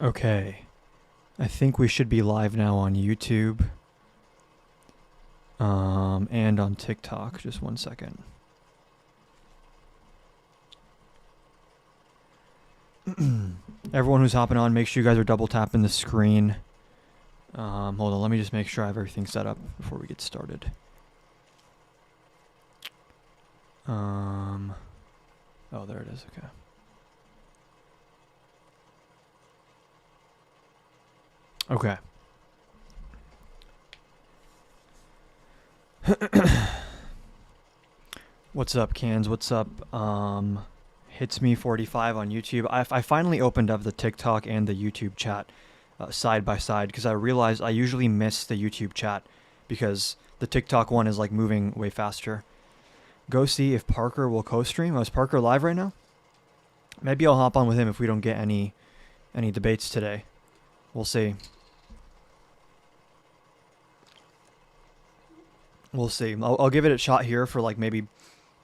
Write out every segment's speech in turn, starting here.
Okay, I think we should be live now on YouTube, and on TikTok. Just one second. Everyone who's hopping on, make sure you guys are double tapping the screen. Hold on, let me just make sure I have everything set up before we get started. Oh, there it is. Okay. What's up, Cans? What's up? Hits me 45 on YouTube. I finally opened up the TikTok and the YouTube chat side by side because I realized I usually miss the YouTube chat because the TikTok one is like moving way faster. Go see if Parker will co-stream. Oh, is Parker live right now? Maybe I'll hop on with him if we don't get any debates today. We'll see. We'll see. I'll give it a shot here for like maybe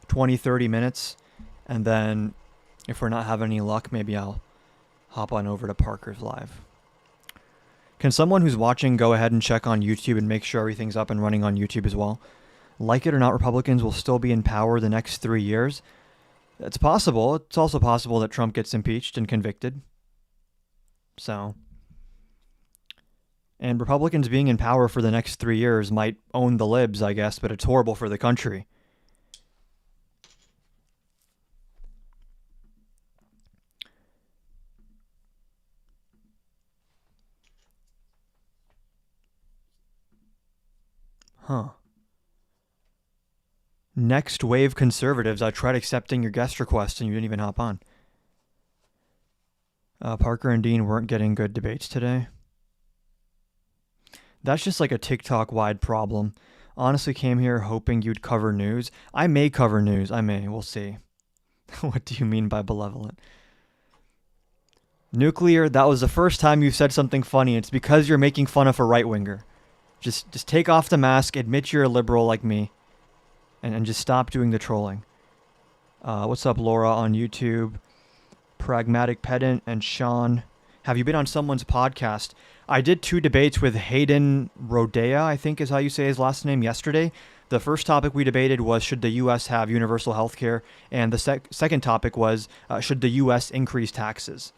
20-30 minutes, and then if we're not having any luck, maybe I'll hop on over to Parker's live. Can someone who's watching go ahead and check on YouTube and make sure everything's up and running on YouTube as well? Like it or not, Republicans will still be in power the next 3 years. It's possible. It's also possible that Trump gets impeached and convicted. So, and Republicans being in power for the next 3 years might own the libs, I guess, but it's horrible for the country. Huh. Next wave conservatives. I tried accepting your guest request and you didn't even hop on. Parker and Dean weren't getting good debates today. That's just like a TikTok-wide problem. Honestly came here hoping you'd cover news. I may cover news. I may. We'll see. What do you mean by benevolent? Nuclear, that was the first time you've said something funny. It's because you're making fun of a right-winger. Just take off the mask, admit you're a liberal like me, and just stop doing the trolling. What's up, Laura, on YouTube? Pragmatic Pedant and Sean. Have you been on someone's podcast? I did 2 debates with Hayden Rodea, I think is how you say his last name, yesterday. The first topic we debated was, should the U.S. have universal health care? And the second topic was, should the U.S. increase taxes?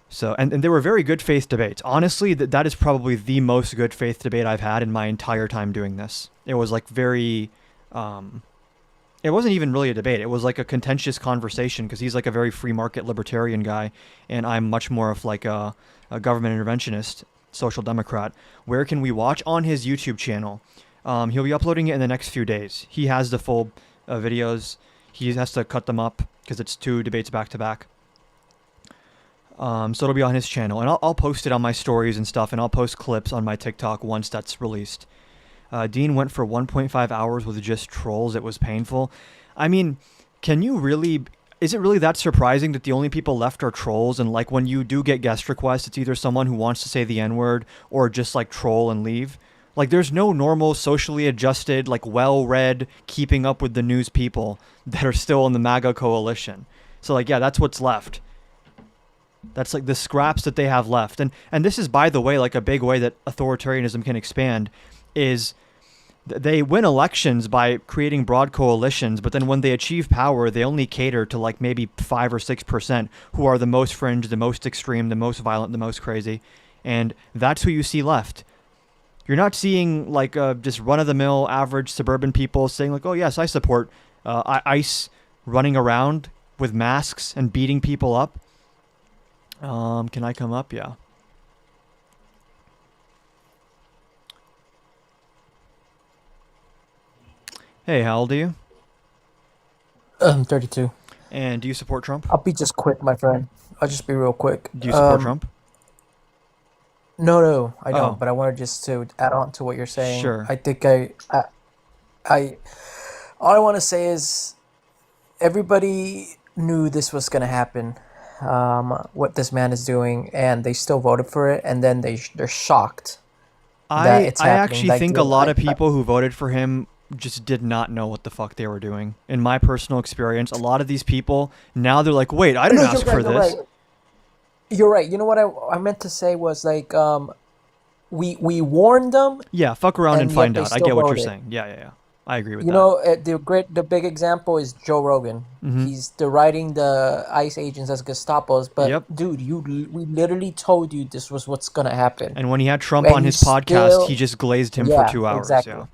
So, and they were very good faith debates. Honestly, that is probably the most good faith debate I've had in my entire time doing this. It was like very, it wasn't even really a debate. It was like a contentious conversation because he's like a very free market libertarian guy. And I'm much more of like a government interventionist, social democrat. Where can we watch? On his YouTube channel. He'll be uploading it in the next few days. He has the full videos. He has to cut them up because it's 2 debates back to back. So it'll be on his channel, and I'll post it on my stories and stuff, and I'll post clips on my TikTok once that's released. Dean went for 1.5 hours with just trolls. It was painful. I mean, is it really that surprising that the only people left are trolls? And like when you do get guest requests, it's either someone who wants to say the N-word or just like troll and leave. Like there's no normal, socially adjusted, like well-read, keeping up with the news people that are still in the MAGA coalition. So like, yeah, that's what's left. That's like the scraps that they have left. And this is, by the way, like a big way that authoritarianism can expand is they win elections by creating broad coalitions, but then when they achieve power, they only cater to like maybe 5 or 6% who are the most fringe, the most extreme, the most violent, the most crazy. And that's who you see left. You're not seeing like just run-of-the-mill average suburban people saying like, oh yes, I support ICE running around with masks and beating people up. Can I come up? Yeah. Hey, how old are you? 32. And do you support Trump? I'll be just quick, my friend. I'll just be real quick. Do you support Trump? No, I don't. Oh, But I wanted just to add on to what you're saying. sure. I think I all I want to say is everybody knew this was going to happen. What this man is doing, and they still voted for it, and then they're shocked that I it's I happening. actually Like, think a lot of people who voted for him just did not know what the fuck they were doing. In my personal experience, a lot of these people now they're like, "Wait, I didn't no, ask for you're right. this." You're right. You know what I meant to say was like we warned them, Yeah, fuck around and and yet find they out. I still get what you're voted. saying. Yeah. I agree with You that. know, the big example is Joe Rogan. Mm-hmm. He's deriding the ICE agents as Gestapos, but Yep. dude, we literally told you this was what's gonna happen, And when he had Trump and on you his podcast, he still, just glazed him for yeah, 2 hours. exactly, Yeah.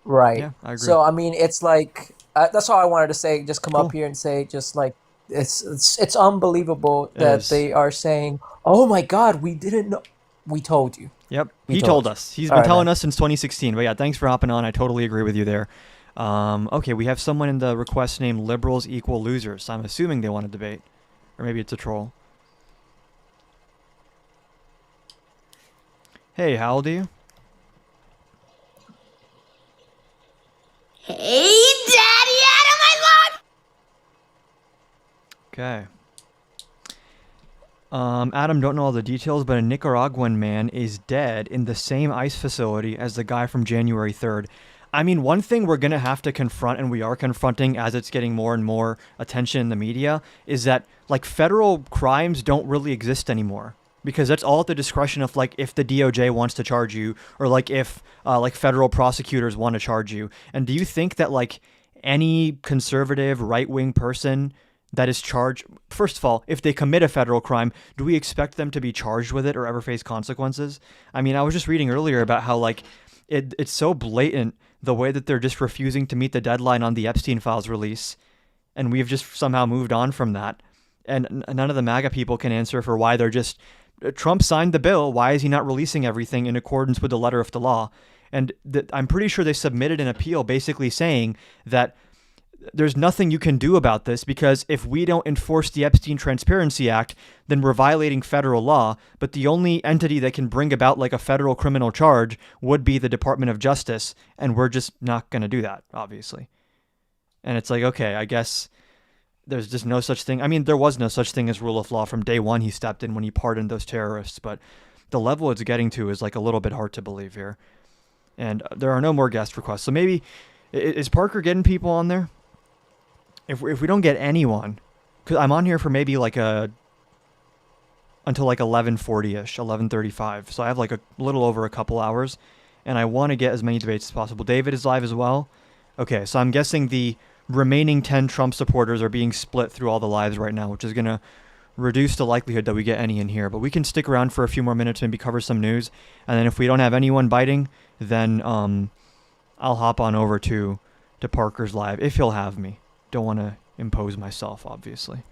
right. Yeah, I agree. So I mean, it's like that's all I wanted to say. Just come up Cool. here and say, just like it's unbelievable It that is. they are saying, "Oh my God, we didn't know." We told you. Yep. We He told told you. us. He's All been right, telling man. us since 2016. But yeah, thanks for hopping on. I totally agree with you there. Okay, we have someone in the request named Liberals Equal Losers. I'm assuming they want to debate. Or maybe it's a troll. Hey, how old are you? Hey, Daddy, out of my life! Okay. Adam, don't know all the details, but a Nicaraguan man is dead in the same ICE facility as the guy from January 3rd. I mean, one thing we're going to have to confront, and we are confronting as it's getting more and more attention in the media, is that, like, federal crimes don't really exist anymore. Because that's all at the discretion of, like, if the DOJ wants to charge you, or, like, if, like, federal prosecutors want to charge you. And do you think that, like, any conservative right-wing person that is charged, first of all, if they commit a federal crime, do we expect them to be charged with it or ever face consequences? I mean, I was just reading earlier about how, like, it's so blatant the way that they're just refusing to meet the deadline on the Epstein files release, and we've just somehow moved on from that. And none of the MAGA people can answer for why they're just, Trump signed the bill. Why is he not releasing everything in accordance with the letter of the law? And I'm pretty sure they submitted an appeal basically saying that there's nothing you can do about this because if we don't enforce the Epstein Transparency Act, then we're violating federal law. But the only entity that can bring about like a federal criminal charge would be the Department of Justice. And we're just not going to do that, obviously. And it's like, okay, I guess there's just no such thing. I mean, there was no such thing as rule of law from day one he stepped in when he pardoned those terrorists. But the level it's getting to is like a little bit hard to believe here. And there are no more guest requests. So maybe, is Parker getting people on there? If we don't get anyone, because I'm on here for maybe like until like 11:40ish, 11:35. So I have like a little over a couple hours, and I want to get as many debates as possible. David is live as well. Okay, so I'm guessing the remaining 10 Trump supporters are being split through all the lives right now, which is gonna reduce the likelihood that we get any in here. But we can stick around for a few more minutes, maybe cover some news, and then if we don't have anyone biting, then I'll hop on over to Parker's live if he'll have me. Don't want to impose myself, obviously.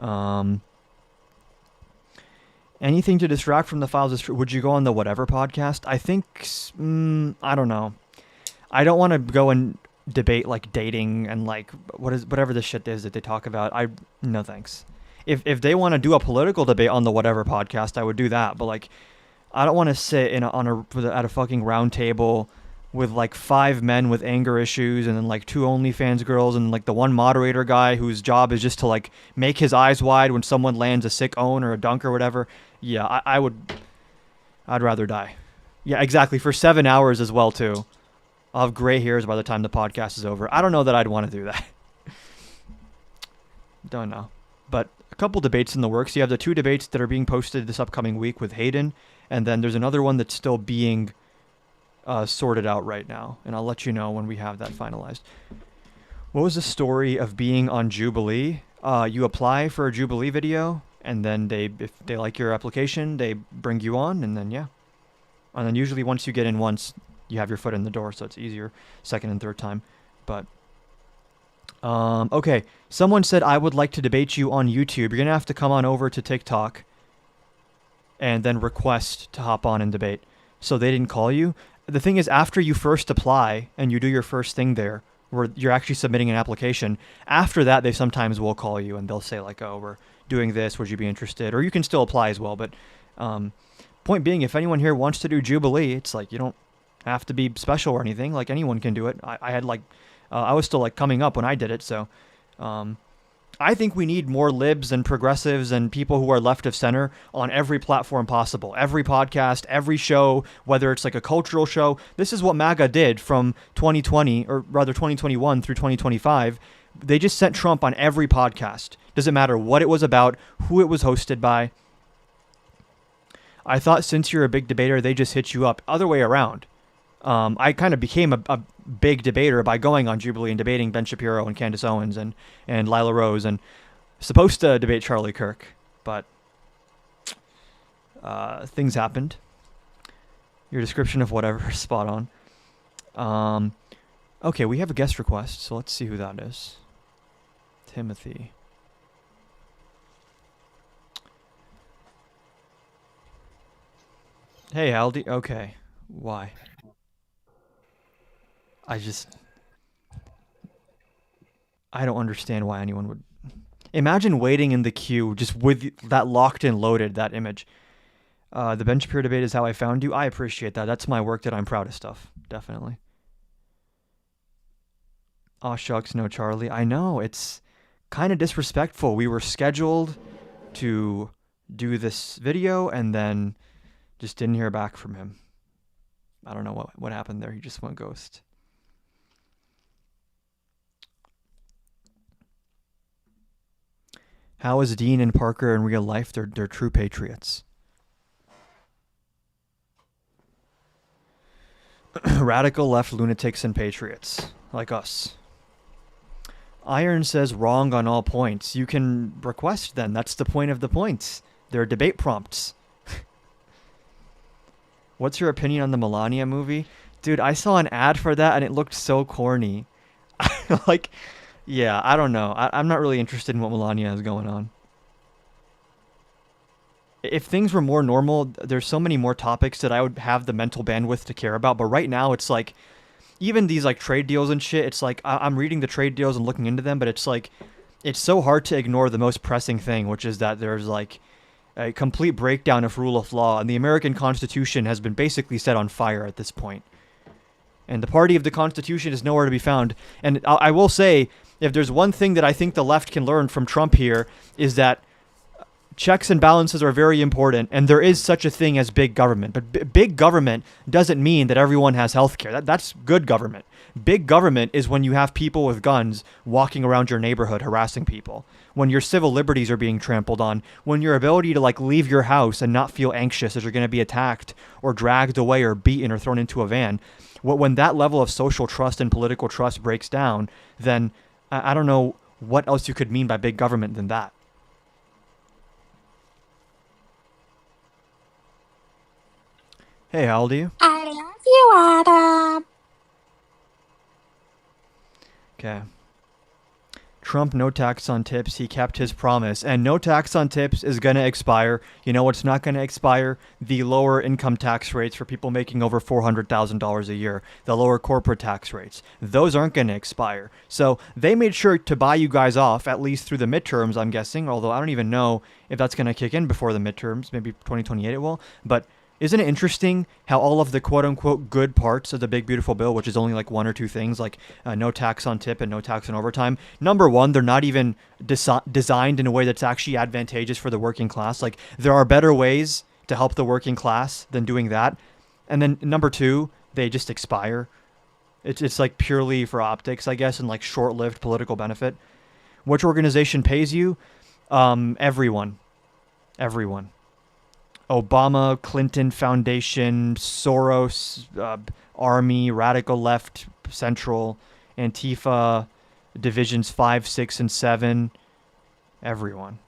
Um, Anything to distract from the files is true. Would you go on the whatever podcast? I think, I don't know. I don't want to go and debate like dating and like whatever the shit is that they talk about. No thanks. If they want to do a political debate on the whatever podcast, I would do that. But like, I don't want to sit at a fucking round table with like 5 men with anger issues and then like 2 OnlyFans girls and like the one moderator guy whose job is just to like make his eyes wide when someone lands a sick own or a dunk or whatever. Yeah, I'd rather die. Yeah, exactly. For 7 hours as well too. I'll have gray hairs by the time the podcast is over. I don't know that I'd want to do that. Don't know. But a couple debates in the works. You have the 2 debates that are being posted this upcoming week with Hayden, and then there's another one that's still being sorted out right now, and I'll let you know when we have that finalized. What was the story of being on Jubilee? You apply for a Jubilee video, and then if they like your application, they bring you on, and then yeah. And then usually once you get in once, you have your foot in the door, so it's easier second and third time. But okay, someone said I would like to debate you on YouTube. You're gonna have to come on over to TikTok and then request to hop on and debate. So they didn't call you. The thing is, after you first apply and you do your first thing there, where you're actually submitting an application, after that they sometimes will call you and they'll say like, oh, we're doing this, would you be interested? Or you can still apply as well. But point being, if anyone here wants to do Jubilee, it's like you don't have to be special or anything. Like anyone can do it. I had like, I was still like coming up when I did it. So I think we need more libs and progressives and people who are left of center on every platform possible. Every podcast, every show, whether it's like a cultural show. This is what MAGA did from 2020, or rather 2021 through 2025. They just sent Trump on every podcast. Doesn't matter what it was about, who it was hosted by. I thought since you're a big debater, they just hit you up. Other way around. I kind of became a big debater by going on Jubilee and debating Ben Shapiro and Candace Owens and Lila Rose, and supposed to debate Charlie Kirk, but things happened. Your description of whatever is spot on. Okay, we have a guest request, so let's see who that is. Timothy. Hey, Aldi. Okay. Why? I don't understand why anyone would. Imagine waiting in the queue just with that locked and loaded, that image. The Ben Shapiro debate is how I found you. I appreciate that. That's my work that I'm proudest of. Definitely. Aw shucks, no Charlie. I know, it's kind of disrespectful. We were scheduled to do this video and then just didn't hear back from him. I don't know what happened there. He just went ghost. How is Dean and Parker in real life? They're true patriots. Radical left lunatics and patriots, like us. Iron says wrong on all points. You can request then. That's the point of the points. They're debate prompts. What's your opinion on the Melania movie? Dude, I saw an ad for that and it looked so corny. Like, yeah, I don't know. I'm not really interested in what Melania is going on. If things were more normal, there's so many more topics that I would have the mental bandwidth to care about. But right now, it's like, even these like trade deals and shit, it's like I'm reading the trade deals and looking into them, but it's like, it's so hard to ignore the most pressing thing, which is that there's like a complete breakdown of rule of law, and the American Constitution has been basically set on fire at this point. And the party of the Constitution is nowhere to be found. And I will say, if there's one thing that I think the left can learn from Trump here, is that checks and balances are very important, and there is such a thing as big government. But big government doesn't mean that everyone has health care. That's good government. Big government is when you have people with guns walking around your neighborhood harassing people, when your civil liberties are being trampled on, when your ability to like leave your house and not feel anxious as you're going to be attacked or dragged away or beaten or thrown into a van. When that level of social trust and political trust breaks down, then I don't know what else you could mean by big government than that. Hey, how old are you? I love you, Adam. Okay. Trump, no tax on tips. He kept his promise. And no tax on tips is going to expire. You know what's not going to expire? The lower income tax rates for people making over $400,000 a year. The lower corporate tax rates. Those aren't going to expire. So they made sure to buy you guys off, at least through the midterms, I'm guessing. Although I don't even know if that's going to kick in before the midterms. Maybe 2028 it will. But isn't it interesting how all of the quote-unquote good parts of the big, beautiful bill, which is only like one or two things, like no tax on tip and no tax on overtime, number one, they're not even designed in a way that's actually advantageous for the working class. Like, there are better ways to help the working class than doing that. And then number two, they just expire. It's like purely for optics, I guess, and like short-lived political benefit. Which organization pays you? Everyone. Obama, Clinton Foundation, Soros, Army, Radical Left, Central, Antifa, Divisions 5, 6, and 7. Everyone.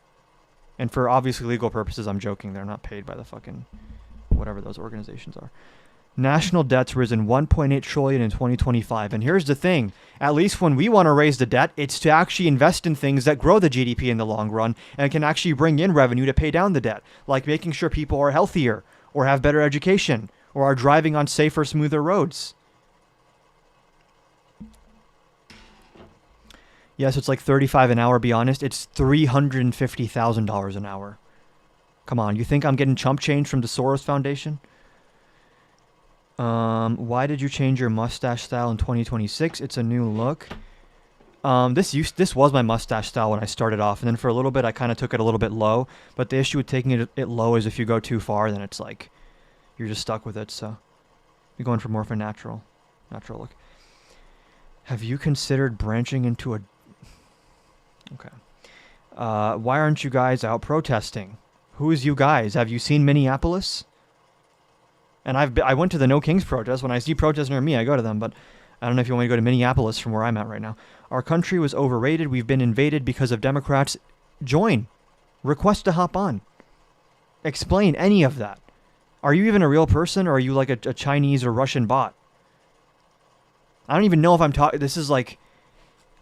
And for obviously legal purposes, I'm joking. They're not paid by the fucking whatever those organizations are. National debt's risen $1.8 trillion in 2025. And here's the thing. At least when we want to raise the debt, it's to actually invest in things that grow the GDP in the long run and can actually bring in revenue to pay down the debt, like making sure people are healthier or have better education or are driving on safer, smoother roads. Yes, it's like $35 an hour, be honest. It's $350,000 an hour. Come on, you think I'm getting chump change from the Soros Foundation? Why did you change your mustache style in 2026? It's a new look. This was my mustache style when I started off, and then for a little bit I kind of took it a little bit low. But the issue with taking it low is if you go too far, then it's like you're just stuck with it. So you're going for more of a natural look. Have you considered branching into a? Okay. Why aren't you guys out protesting? Who is you guys? Have you seen Minneapolis? And I went to the No Kings protest. When I see protests near me, I go to them. But I don't know if you want me to go to Minneapolis from where I'm at right now. Our country was overrated. We've been invaded because of Democrats. Join. Request to hop on. Explain any of that. Are you even a real person, or are you like a Chinese or Russian bot? I don't even know if I'm talking. This is like,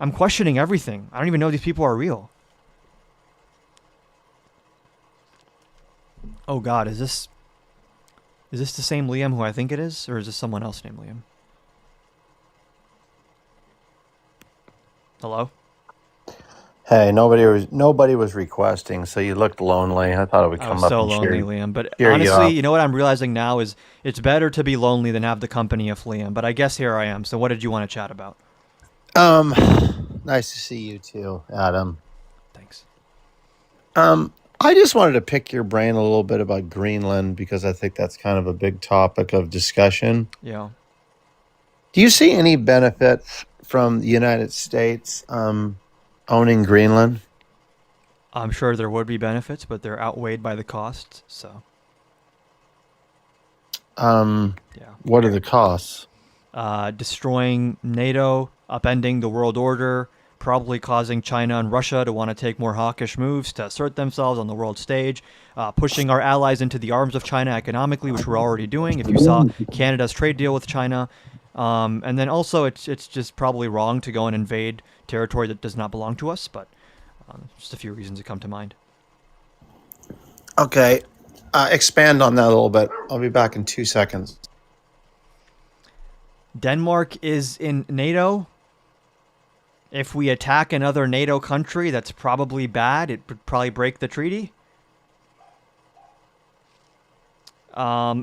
I'm questioning everything. I don't even know if these people are real. Oh God, is this the same Liam who I think it is, or is this someone else named Liam? Hello? Hey, nobody was requesting, so you looked lonely. I thought it would I come was up so and lonely, Liam. But cheer you honestly, up. you know what I'm realizing now is it's better to be lonely than have the company of Liam. But I guess here I am. So what did you want to chat about? Um, nice to see you too, Adam. Thanks. I just wanted to pick your brain a little bit about Greenland because I think that's kind of a big topic of discussion. Yeah. Do you see any benefit from the United States owning Greenland? I'm sure there would be benefits, but they're outweighed by the costs. So, yeah. What are the costs? Destroying NATO, upending the world order, probably causing China and Russia to want to take more hawkish moves to assert themselves on the world stage, pushing our allies into the arms of China economically, which we're already doing. If you saw Canada's trade deal with China, and then also it's just probably wrong to go and invade territory that does not belong to us. But just a few reasons that come to mind. Okay, expand on that a little bit. I'll be back in 2 seconds. Denmark is in NATO. If we attack another NATO country, that's probably bad. It would probably break the treaty.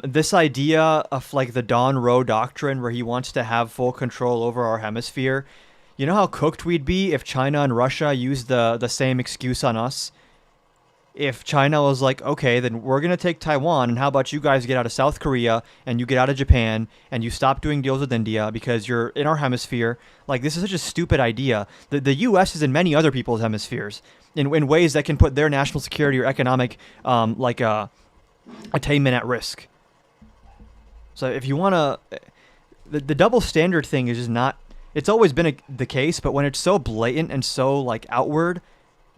This idea of like the Don Rowe doctrine, where he wants to have full control over our hemisphere. You know how cooked we'd be if China and Russia used the same excuse on us? If China was like, okay, then we're going to take Taiwan, and how about you guys get out of South Korea, and you get out of Japan, and you stop doing deals with India because you're in our hemisphere. Like, this is such a stupid idea. The U.S. is in many other people's hemispheres in ways that can put their national security or economic attainment at risk. So if you want to... The double standard thing is just not... It's always been the case, but when it's so blatant and so, like, outward...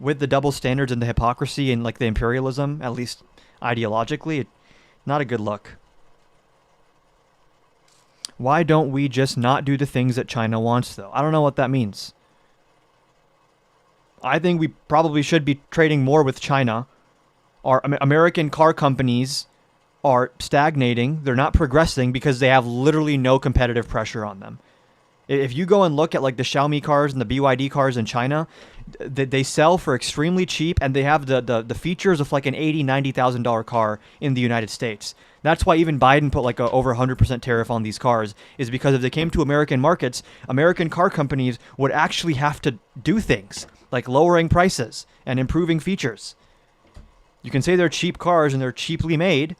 with the double standards and the hypocrisy and like the imperialism, at least ideologically, not a good look. Why don't we just not do the things that China wants, though? I don't know what that means. I think we probably should be trading more with China. Our American car companies are stagnating. They're not progressing because they have literally no competitive pressure on them. If you go and look at like the Xiaomi cars and the BYD cars in China, they sell for extremely cheap, and they have the features of like an $80,000, $90,000 car in the United States. That's why even Biden put like a over 100% tariff on these cars, is because if they came to American markets, American car companies would actually have to do things like lowering prices and improving features. You can say they're cheap cars and they're cheaply made.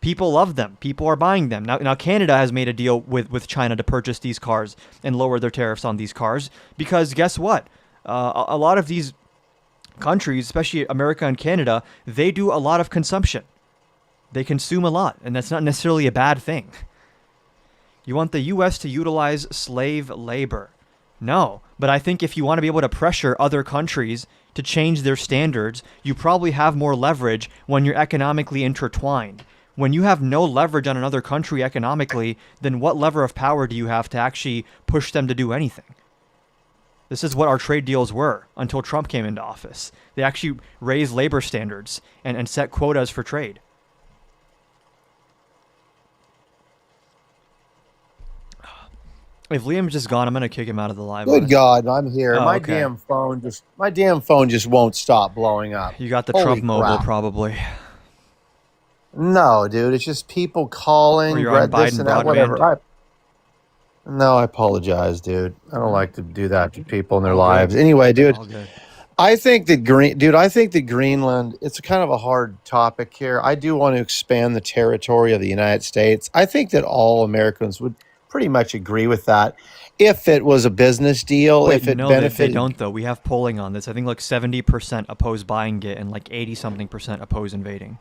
People love them. People are buying them. Now Canada has made a deal with China to purchase these cars and lower their tariffs on these cars because guess what? A lot of these countries, especially America and Canada, they do a lot of consumption. They consume a lot, and that's not necessarily a bad thing. You want the U.S. to utilize slave labor? No, but I think if you want to be able to pressure other countries to change their standards, you probably have more leverage when you're economically intertwined. When you have no leverage on another country economically, then what lever of power do you have to actually push them to do anything? This is what our trade deals were until Trump came into office. They actually raised labor standards and set quotas for trade. If Liam's just gone, I'm gonna kick him out of the live. Good God, I'm here. Oh, my okay. damn phone just won't stop blowing up. You got the Holy Trump mobile, crap. probably. No, dude, it's just people calling, Or you're on this Biden and that, broadband. whatever. No, I apologize, dude. I don't like to do that to people in their All lives. good. Anyway, dude, All good. I think that Greenland, it's kind of a hard topic here. I do want to expand the territory of the United States. I think that all Americans would pretty much agree with that. If it was a business deal, Wait, if it no, they benefited, don't though. We have polling on this. I think like 70% oppose buying it and like 80-something% oppose invading.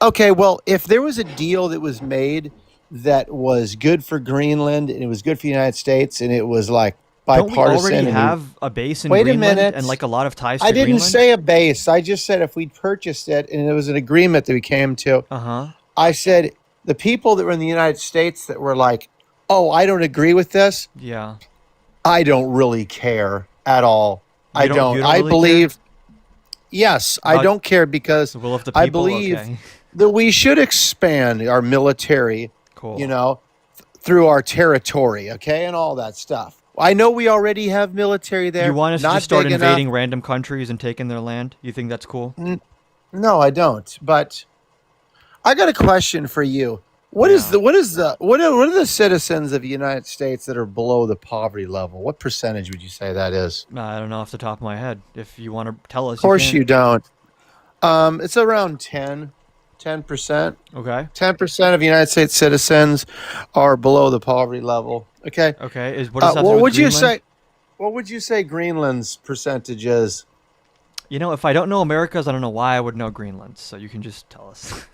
okay, well, if there was a deal that was made that was good for Greenland and it was good for the United States and it was like Don't we bipartisan, already and we- have a base in Wait a Greenland minute. and like a lot of ties to I didn't Greenland? say a base. I just said if we'd purchased it and it was an agreement that we came to. Uh-huh. I said the people that were in the United States that were like, "Oh, I don't agree with this." Yeah. I don't really care at all. You I don't- don't. you don't I really believe. Yes, I About don't care because The will of the people? I believe Okay. that we should expand our military, Cool. you know, through our territory, okay, and all that stuff. I know we already have military there. You want us to not just start big invading enough. random countries and taking their land? You think that's cool? No, I don't. But I got a question for you. What Yeah. what are the citizens of the United States that are below the poverty level? What percentage would you say that is? I don't know off the top of my head. If you want to tell us, Of course can. you don't. It's around 10%. Okay. 10% of United States citizens are below the poverty level. Okay. Okay. What does that have to do What with would you Greenland? say? What would you say Greenland's percentage is? You know, if I don't know America's, I don't know why I would know Greenland. So you can just tell us.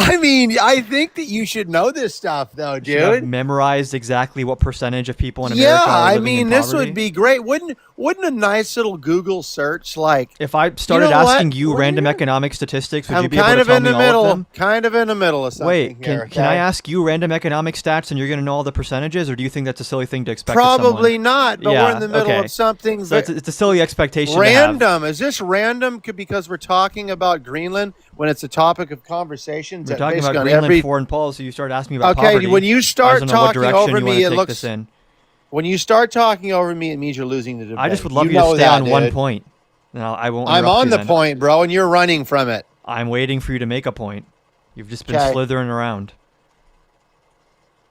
I mean, I think that you should know this stuff, though, Should I have dude. memorized exactly what percentage of people in America Yeah, are I living mean, in this poverty? would be great. Wouldn't a nice little Google search like? If I started know what? asking you What are random you- economic statistics, would you I'm be able kind to of tell in me the all of middle. them? Kind of in the middle of something. Wait, here, can I okay? ask you random economic stats and you're going to know all the percentages, or do you think that's a silly thing to expect? Probably of someone? not. But Yeah, we're in the middle okay. of something So that it's a silly expectation. To have. random. Is this random because we're talking about Greenland when it's a topic of conversation? We're talking about on Greenland every. foreign policy. You start asking me about Okay, poverty. when you I start don't know what talking direction over you want me, to it take looks. this in. When you start talking over me, it means you're losing the debate. I just would love you, know to stay that, on one dude. point. No, I won't. I'm interrupt on you the then. point, bro, and you're running from it. I'm waiting for you to make a point. You've just been Okay. slithering around.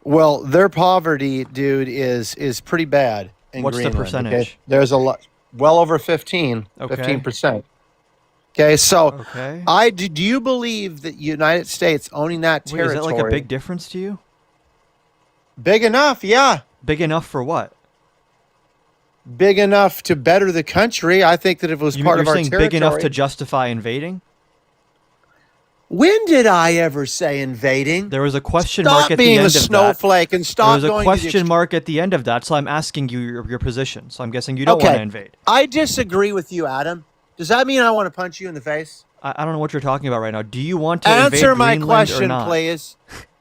Well, their poverty, dude, is pretty bad in What's the Greenland. percentage? Okay? There's a lot, well over 15, Okay. 15%. Okay, so Okay. do you believe that United States owning that Wait, is territory? that like a big difference to you? Big enough, yeah. Big enough for what? Big enough to better the country. I think that if it was You're part of our saying territory. big enough to justify invading? When did I ever say invading? There was a question Stop mark at the being end a of that. snowflake and There stop was a going to question the mark at the end of that, so I'm asking you your position. So I'm guessing you don't want to invade. I disagree with you, Adam. Does that mean I want to punch you in the face? I don't know what you're talking about right now. Do you want to invade Answer my Greenland or question, not? please.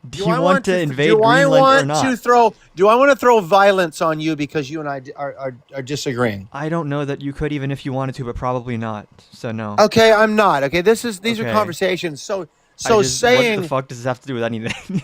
Do you want to invade do I Greenland want or not? to throw? Do I want to throw violence on you because you and I are disagreeing? I don't know that you could even if you wanted to, but probably not. So no. Okay, I'm not. Okay, these are Okay. conversations. So What saying the fuck does this have to do with anything?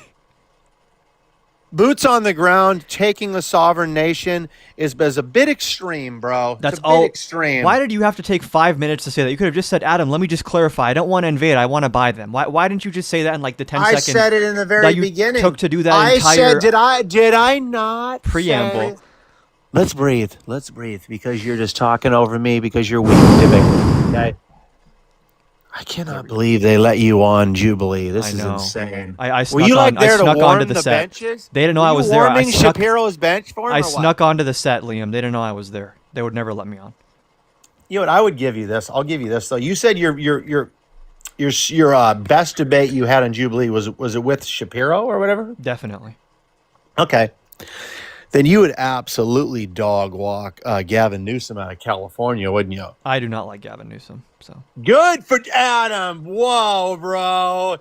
boots on the ground, taking a sovereign nation is a bit extreme, bro. That's it's a bit all. extreme. Why did you have to take 5 minutes to say that? You could have just said, Adam, let me just clarify. I don't want to invade. I want to buy them. Why didn't you just say that in like the 10 I seconds said it in the very that you beginning. took to do that I entire said, did I not preamble? say- Let's breathe. Let's breathe because you're just talking over me because you're weak debate. Okay. I cannot believe they let you on Jubilee. This I is know. insane. I Were snuck you like on. there I to snuck warm onto the set. benches? They didn't know Were I you was there. I warming snuck. Shapiro's bench for him. I or what? snuck onto the set, Liam. They didn't know I was there. They would never let me on. You know what? I would give you this. I'll give you this though. You said your best debate you had on Jubilee was it with Shapiro or whatever? Definitely. Okay. Then you would absolutely dog walk Gavin Newsom out of California, wouldn't you? I do not like Gavin Newsom. So Good for Adam. Whoa, bro.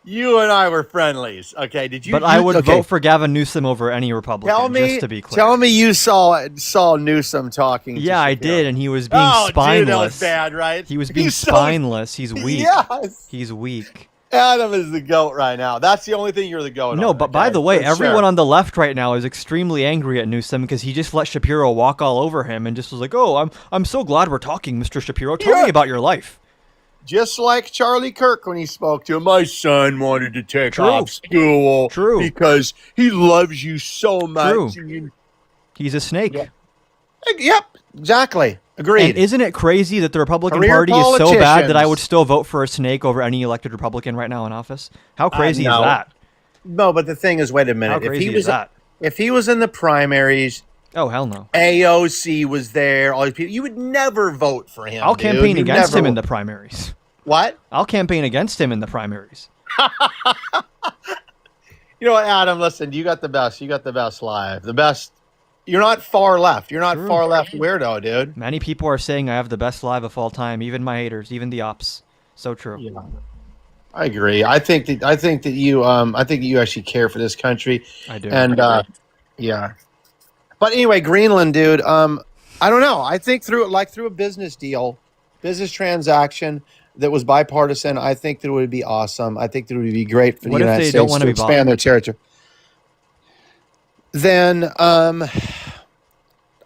You and I were friendlies. Okay, did you? but I would okay. vote for Gavin Newsom over any Republican. Tell me, just to be clear. tell me you saw Newsom talking. to Yeah, I Shapiro. did, and he was being Oh, spineless. dude, that was bad, right? He was being He's so- spineless. He's weak. Yes, He's weak. Adam is the goat right now. That's the only thing you're the goat. No, on, but by okay? the way, For everyone sure. on the left right now is extremely angry at Newsom because he just let Shapiro walk all over him and just was like, "Oh, I'm so glad we're talking, Mr. Shapiro. Tell Yeah. me about your life." Just like Charlie Kirk when he spoke to him, my son wanted to take True. off school True. because he loves you so much. True. And you- He's a snake. Yeah. Yep, exactly. Agreed. And isn't it crazy that the Republican Career Party is so bad that I politicians. would still vote for a snake over any elected Republican right now in office? How crazy no. is that? no, but the thing is, wait a How minute. crazy is that? If he was in the primaries, Oh, hell no. AOC was there, all these people, you would never vote for him. I'll dude. campaign You against never him in would. the primaries. What? I'll campaign against him in the primaries. You know what, Adam? Listen, you got the best. You got the best live. The best. You're not far left. You're not True. far left weirdo, dude. Many people are saying I have the best live of all time, even my haters, even the ops. So true. Yeah. I agree. I think that you actually care for this country. I do. And yeah. But anyway, Greenland, dude. I don't know. I think through a business deal, business transaction that was bipartisan, I think that it would be awesome. I think that it would be great for What the if United they States don't wanna to be expand bought? their territory. Then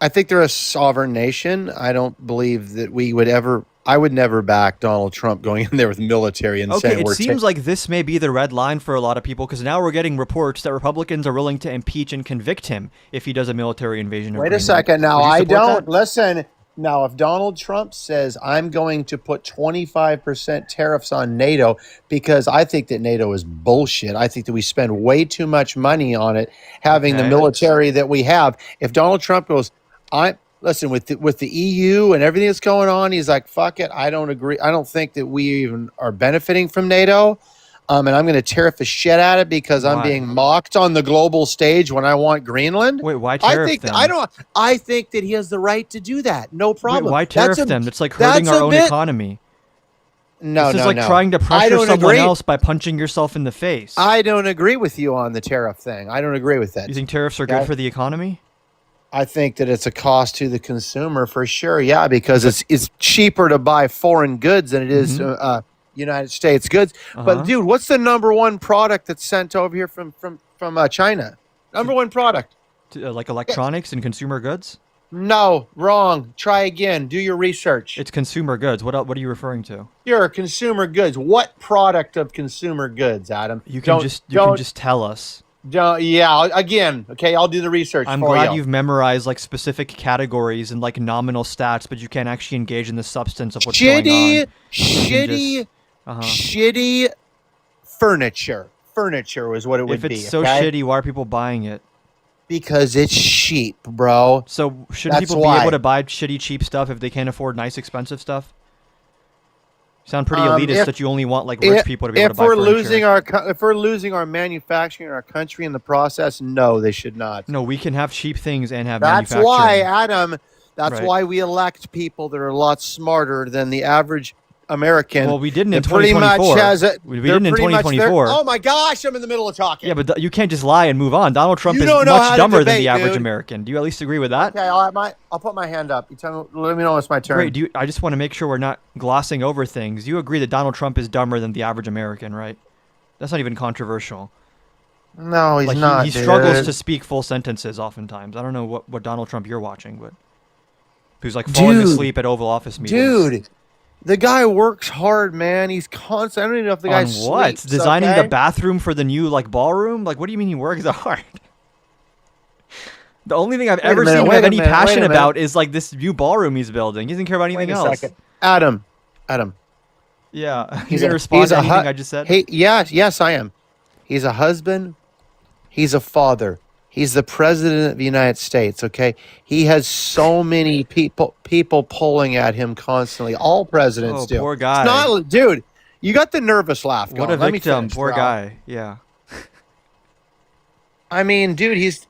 I think they're a sovereign nation. I don't believe that we would ever. I would never back Donald Trump going in there with military and Okay, saying it we're seems like this may be the red line for a lot of people because now we're getting reports that Republicans are willing to impeach and convict him if he does a military invasion of Wait a Greenland. second. Now, Would you I support don't that? listen. Now, if Donald Trump says I'm going to put 25% tariffs on NATO because I think that NATO is bullshit. I think that we spend way too much money on it, having the Okay. military that we have. If Donald Trump goes, I listen with the EU and everything that's going on, he's like, fuck it. I don't agree. I don't think that we even are benefiting from NATO. And I'm going to tariff the shit out of it because I'm Why? being mocked on the global stage when I want Greenland. Wait, why tariff them? I think that he has the right to do that. No Wait, problem. why tariff them? It's like hurting that's our a own bit- economy. No, This is no, like no. trying to I pressure don't someone agree. else by punching yourself in the face. I don't agree with you on the tariff thing. I don't agree with that. You think tariffs are good Okay. for the economy? I think that it's a cost to the consumer for sure. Yeah, because it's cheaper to buy foreign goods than it is United States goods. Uh-huh. But dude, what's the number one product that's sent over here from China? Number one product. Like electronics and consumer goods? No, wrong. Try again. Do your research. It's consumer goods. What are you referring to? Your consumer goods. What product of consumer goods, Adam? You can just tell us. Yeah, again. Okay, I'll do the research. I'm for glad you. you've memorized like specific categories and like nominal stats, but you can't actually engage in the substance of what's going on. Shitty shitty furniture. Furniture was what it would If be. it's so okay? shitty, why are people buying it? Because it's cheap, bro. So shouldn't That's people why. be able to buy shitty, cheap stuff if they can't afford nice, expensive stuff? You sound pretty elitist if- that you only want like rich people to be able to If buy we're furniture. if we're losing our manufacturing in our country in the process, no, they should not. No, we can have cheap things and have That's manufacturing. why, Adam. That's Right. why we elect people that are a lot smarter than the average American. Well, we didn't in that pretty much 2024. has it. We they're didn't in pretty much- they're- 2024. Oh my gosh, I'm in the middle of talking. Yeah, but you can't just lie and move on. Donald Trump You is don't know how much to dumber than debate, the average dude. American. Do you at least agree with that? Okay, I'll put my hand up. You tell me. Let me know when it's my turn. Great. I just want to make sure we're not glossing over things. You agree that Donald Trump is dumber than the average American, right? That's not even controversial. No, he's Like not. he struggles dude. to speak full sentences oftentimes. I don't know what Donald Trump you're watching, but who's like falling Dude. asleep at Oval Office meetings. Dude, the guy works hard, man. He's constant. I don't even know if the guy On what? sleeps, Designing okay? the bathroom for the new like ballroom? Like what do you mean he works hard? The only thing I've ever minute, seen him wait have a any minute, wait a passion minute. about is like this new ballroom he's building. He doesn't care about Wait anything a else. second. Adam. Yeah. You He's gonna a- respond he's to a anything hu- I just said? Hey, yes, I am. He's a husband. He's a father. He's the president of the United States. Okay, he has so many people pulling at him constantly. All presidents Oh, do. poor guy. It's not, dude. You got the nervous laugh going. What a Let me victim, finish, poor bro. guy. Yeah. I mean, dude, he's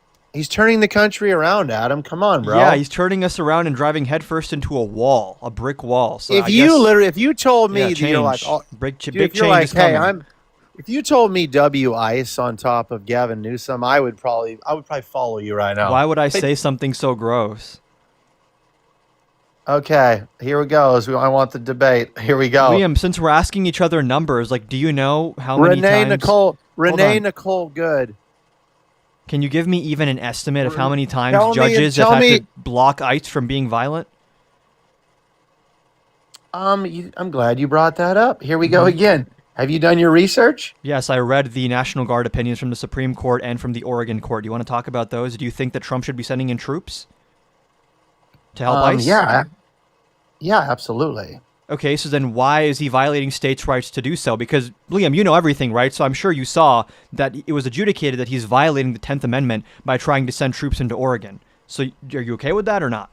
turning the country around. Adam, come on, bro. Yeah, he's turning us around and driving headfirst into a wall, a brick wall. So if I you guess, literally, if you told me yeah, that you're like, change. oh, big dude, big if you're change like, is hey, coming. if you told me W Ice on top of Gavin Newsom, I would probably follow you right now. Why would I Hey- say something so gross? Okay, here we go. I want the debate. Here we go. Liam, since we're asking each other numbers, like, do you know how many times? Renee on. Nicole Good. Can you give me even an estimate of how many times Tell me- judges have tell had me- to block ICE from being violent? I'm glad you brought that up. Here we Mm-hmm. go again. Have you done your research? Yes, I read the National Guard opinions from the Supreme Court and from the Oregon Court. Do you want to talk about those? Do you think that Trump should be sending in troops to help ICE? Yeah. Yeah, absolutely. Okay, so then why is he violating states' rights to do so? Because, Liam, you know everything, right? So I'm sure you saw that it was adjudicated that he's violating the 10th Amendment by trying to send troops into Oregon. So are you okay with that or not?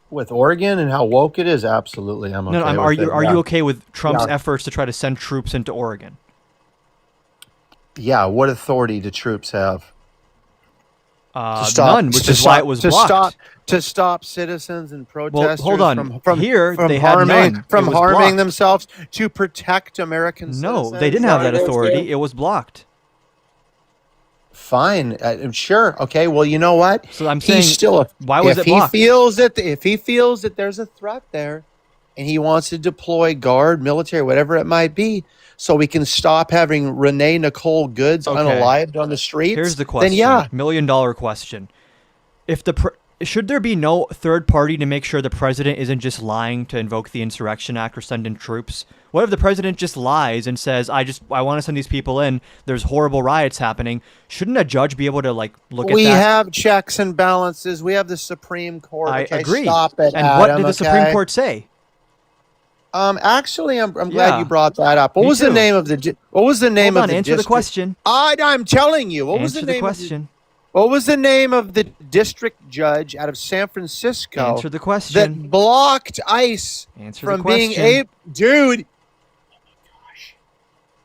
With Oregon and how woke it is, absolutely, I'm okay. No, with are it. you are Yeah. you okay with Trump's Yeah. efforts to try to send troops into Oregon? Yeah, what authority do troops have? None, which is why it was blocked. To stop citizens and Well, protesters hold on. from Here, from they had harming none. from It was harming blocked. themselves, to protect American No, citizens. they didn't Is have what that it is, authority. dude? It was blocked. Fine, sure, okay. Well, you know what? So I'm saying, He's still. why was if it blocked? if he feels that there's a threat there, and he wants to deploy guard, military, whatever it might be, so we can stop having Renee Nicole Goods Okay. unalived on the streets. Here's the question. Then yeah, $1,000,000 question. If should there be no third party to make sure the president isn't just lying to invoke the Insurrection Act or send in troops? What if the president just lies and says, I want to send these people in, there's horrible riots happening? Shouldn't a judge be able to look at that? we have checks and balances. We have the Supreme Court. I Okay, agree. Stop it, And what Adam, did the Supreme okay? Court say? Actually, I'm glad Yeah. you brought that up. What Me was too. the name of the? What was the name Hold of on, the answer the district? question. I'm telling you. What was Answer the the name? question. What was the name of the district judge out of San Francisco Answer the question. that blocked ICE Answer the from being question. able? Dude,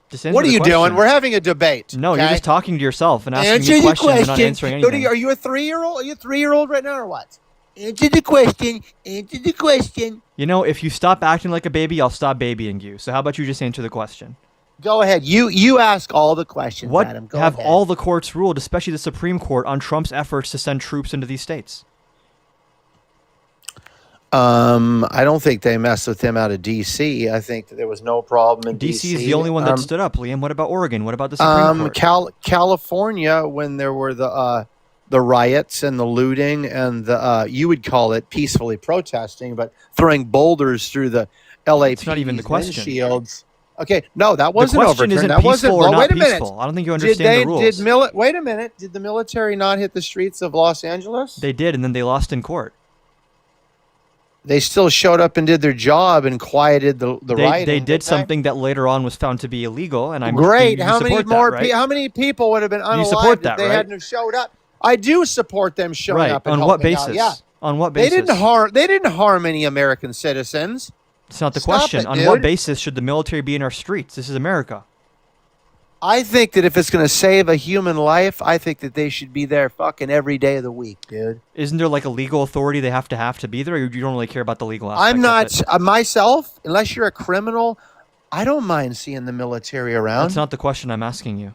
Just answer what are the you question. doing? We're having a debate. No, you're okay? just talking to yourself and asking Answer me the questions and not question. answering Dude, anything. are you a 3-year-old? Are you a 3-year-old right now or what? Answer the question. Answer the question. You know, if you stop acting like a baby, I'll stop babying you. So how about you just answer the question? Go ahead. You ask all the questions, What Adam. Go have ahead. all the courts ruled, especially the Supreme Court, on Trump's efforts to send troops into these states? I don't think they messed with him out of D.C. I think that there was no problem in D.C. D.C. is the only one that stood up, Liam. What about Oregon? What about the Supreme Court? California, when there were the riots and the looting and the you would call it peacefully protesting, but throwing boulders through the LAPD It's not even the question. windshields. Okay, no, that The wasn't question overturned. isn't That peaceful wasn't. or Well, not wait a minute. peaceful. I don't think you understand the rules. Wait a minute. Did the military not hit the streets of Los Angeles? They did, and then they lost in court. They still showed up and did their job and quieted the rioting. They did didn't they? something that later on was found to be illegal, and I'm Great. you How many support that, more? right? How many people would have been unalive support if that, they right? hadn't have showed up? I do support them showing Right. up. And On what helping out. basis? Yeah. On what They basis? didn't harm any American citizens. It's not the Stop question. it, On dude. what basis should the military be in our streets? This is America. I think that if it's going to save a human life, I think that they should be there fucking every day of the week, dude. Isn't there like a legal authority they have to be there, or you don't really care about the legal aspect? I'm of not it? myself, unless you're a criminal. I don't mind seeing the military around. That's not the question I'm asking you.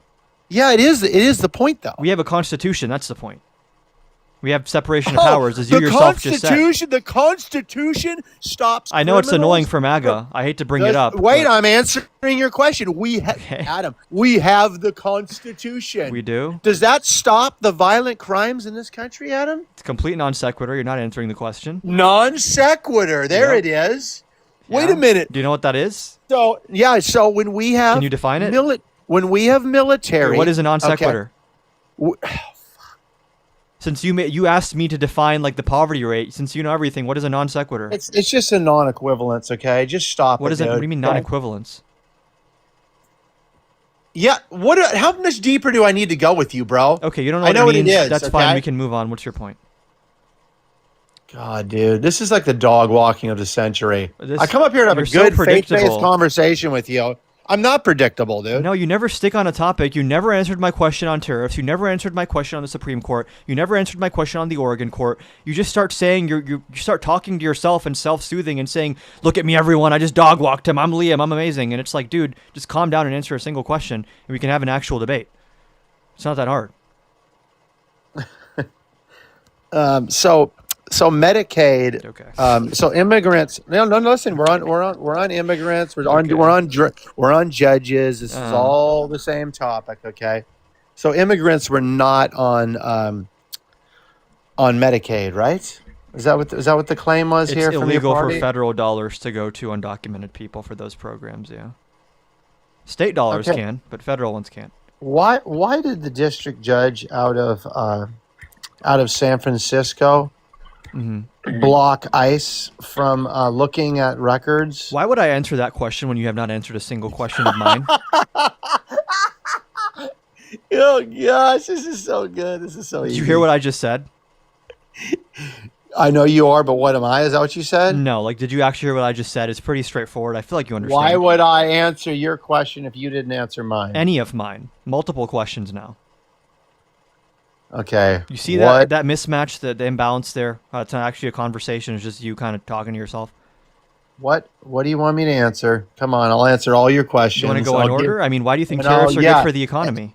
Yeah, it is. It is the point, though. We have a constitution. That's the point. We have separation of powers, as you the yourself just said. The Constitution stops. I know it's annoying criminals. for MAGA. I hate to bring it up. Wait, but I'm answering your question. Okay. Adam, we have the Constitution. we do. Does that stop the violent crimes in this country, Adam? It's complete non sequitur. You're not answering the question. Non sequitur. There Yep. it is. Wait Yeah. a minute. Do you know what that is? So yeah. So when we have Can you define it? when we have military, What is a non okay. sequitur? Since you asked me to define like the poverty rate, since you know everything, what is a non sequitur? It's just a non-equivalence. Okay, just stop. What it, is it? dude. What do you mean Okay? non-equivalence? Yeah. How much deeper do I need to go with you, bro? Okay, you don't know I what know it what it means. is, That's fine. okay? We can move on. What's your point? God, dude, this is like the dog walking of the century. This- I come up here to have a you're so good faith-based predictable. conversation with you. I'm not predictable, dude. No, you never stick on a topic. You never answered my question on tariffs. You never answered my question on the Supreme Court. You never answered my question on the Oregon court. You just start saying you start talking to yourself and self-soothing and saying, "Look at me, everyone! I just dog walked him. I'm Liam. I'm amazing." And it's like, dude, just calm down and answer a single question, and we can have an actual debate. It's not that hard. So Medicaid. Okay. So immigrants. No. Listen, we're on immigrants. We're Okay. on judges. This is all the same topic. Okay. So immigrants were not on Medicaid, right? Is that what the claim was It's here from your illegal for party? federal dollars to go to undocumented people for those programs. Yeah. State dollars Okay. can, but federal ones can't. Why did the district judge out of San Francisco block ICE from looking at records? Why would I answer that question when you have not answered a single question of mine? Oh gosh, this is so good. This is so Did easy. you hear what I just said? I know you are, but what am I? Is that what you said? No, like, did you actually hear what I just said? It's pretty straightforward. I feel like you understand. Why would I answer your question if you didn't answer mine? Any of mine? Multiple questions now. Okay. You see What? that mismatch, the imbalance there? It's not actually a conversation. It's just you kind of talking to yourself. What do you want me to answer? Come on, I'll answer all your questions. You want to go in order? I mean, why do you think No, tariffs are yeah. good for the economy?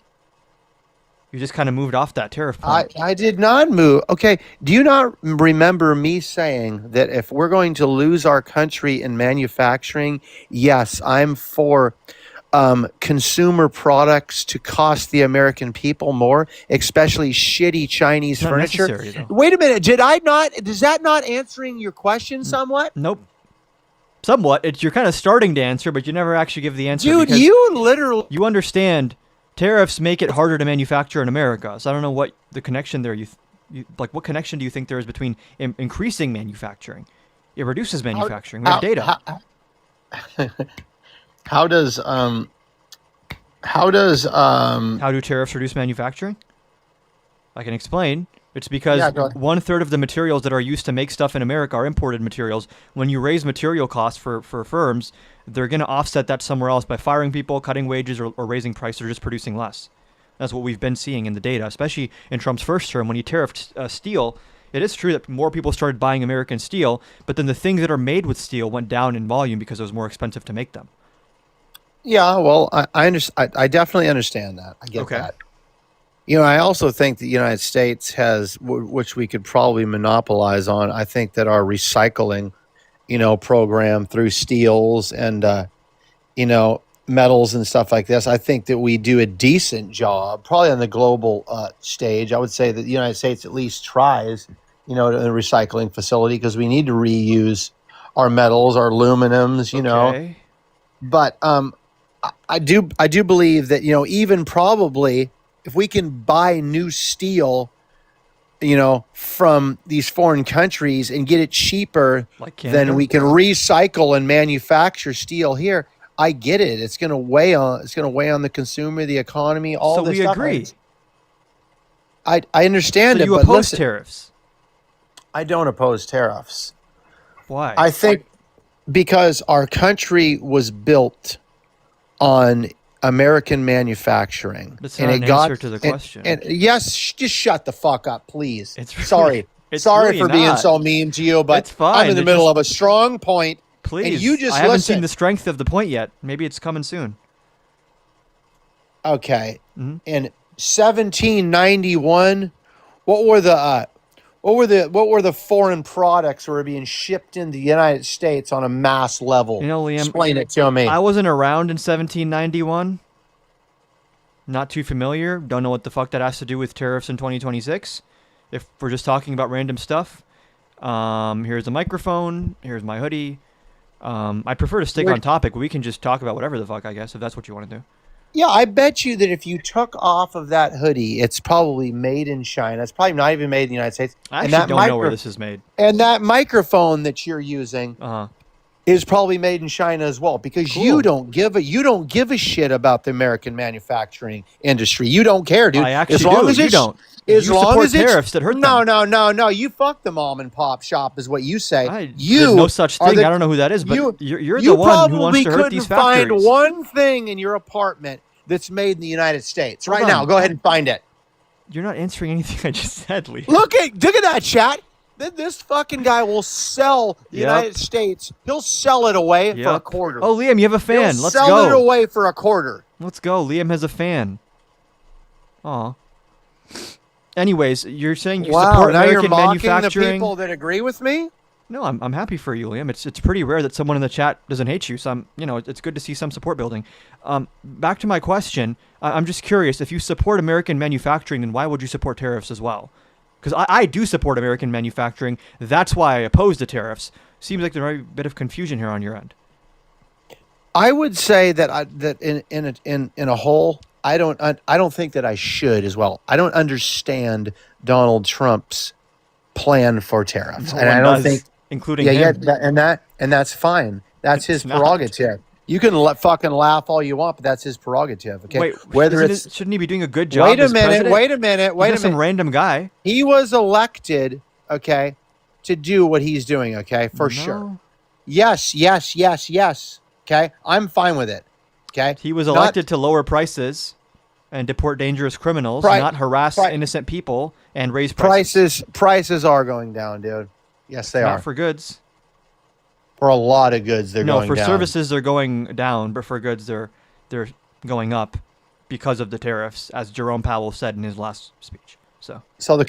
You just kind of moved off that tariff point. I did not move. Okay. Do you not remember me saying that if we're going to lose our country in manufacturing, yes, I'm for consumer products to cost the American people more, especially shitty Chinese It's not furniture. necessary, though. Wait a minute. Did I not? Is that not answering your question somewhat? Nope. Somewhat. You're kind of starting to answer, but you never actually give the answer. Dude, because you literally. you understand tariffs make it harder to manufacture in America. So I don't know what the connection there. Like, what connection do you think there is between increasing manufacturing? It reduces manufacturing. We have data. How does How do tariffs reduce manufacturing? I can explain. It's because Yeah, go ahead. 1/3 of the materials that are used to make stuff in America are imported materials. When you raise material costs for firms, they're going to offset that somewhere else by firing people, cutting wages, or raising prices, or just producing less. That's what we've been seeing in the data, especially in Trump's first term when he tariffed steel. It is true that more people started buying American steel, but then the things that are made with steel went down in volume because it was more expensive to make them. Yeah, well, I definitely understand that. I get Okay. that. You know, I also think the United States has, which we could probably monopolize on. I think that our recycling, program through steels and, metals and stuff like this, I think that we do a decent job, probably on the global stage. I would say that the United States at least tries, in a recycling facility because we need to reuse our metals, our aluminums, Okay. But I do believe that even probably if we can buy new steel, from these foreign countries and get it cheaper Like Canada? than we can recycle and manufacture steel here. I get it. It's going to weigh on the consumer, the economy, all So this we stuff. agree. I understand So it, you but oppose listen, tariffs. I don't oppose tariffs. Why? I think because our country was built on American manufacturing, That's and not it an got answer to the and- question. And yes, just shut the fuck up, please. It's really- Sorry, it's sorry really for being not. so mean to you, but It's fine. I'm in the It middle just- of a strong point. Please. And you just I haven't listen. seen the strength of the point yet. Maybe it's coming soon. Okay, Mhm. in 1791, what were the foreign products that were being shipped into the United States on a mass level? Liam, Explain it to me. I wasn't around in 1791. Not too familiar. Don't know what the fuck that has to do with tariffs in 2026. If we're just talking about random stuff, here's a microphone. Here's my hoodie. I prefer to stick We're- on topic. We can just talk about whatever the fuck, I guess, if that's what you want to do. Yeah, I bet you that if you took off of that hoodie, it's probably made in China. It's probably not even made in the United States. I And actually that don't know where this is made. And that microphone that you're using Uh-huh. is probably made in China as well, because Cool. you don't give a shit about the American manufacturing industry. You don't care, dude. I actually as long do. as You it's, don't. As You long support as it's, tariffs that hurt no, them. no. You fuck the mom and pop shop, is what you say. There's You no such are thing. the- I don't know who that is, but you- you're you the one who wants probably to hurt couldn't these find factories. one thing in your apartment that's made in the United States. Hold Right now, on. go ahead and find it. You're not answering anything I just said, Lee. Look at that chat. This fucking guy will sell the Yep. United States. He'll sell it away for a Yep. quarter. Oh, Liam, you have a fan. He'll Let's sell it go. away for a quarter. Let's go. Liam has a fan. Aw. Anyways, you're saying you Wow, support now you're American mocking the manufacturing. people that agree with me? No, I'm happy for you, Liam. It's pretty rare that someone in the chat doesn't hate you. So it's good to see some support building. Back to my question. I'm just curious. If you support American manufacturing, then why would you support tariffs as well? Because I do support American manufacturing. That's why I oppose the tariffs. Seems like there's a bit of confusion here on your end. I would say that in a whole, I don't think that I should as well. I don't understand Donald Trump's plan for tariffs, No and I one don't does, think. including Yeah, him. and that's fine. That's his It's not. prerogative. You can fucking laugh all you want, but that's his prerogative. Okay, Wait, whether it's shouldn't he be doing a good job? wait a as minute, president? wait a minute, He's wait a not some minute. random guy. He was elected, okay, to do what he's doing. Okay, for sure. No. Yes, yes, yes, yes. Okay, I'm fine with it. Okay, He was Not- elected to lower prices and deport dangerous criminals, Pri- not harass pri- innocent people and raise prices. prices are going down, dude. Yes, they Not are. for goods. For a lot of goods, they're No, going for down. services they're going down, but for goods they're going up because of the tariffs, as Jerome Powell said in his last speech. So So the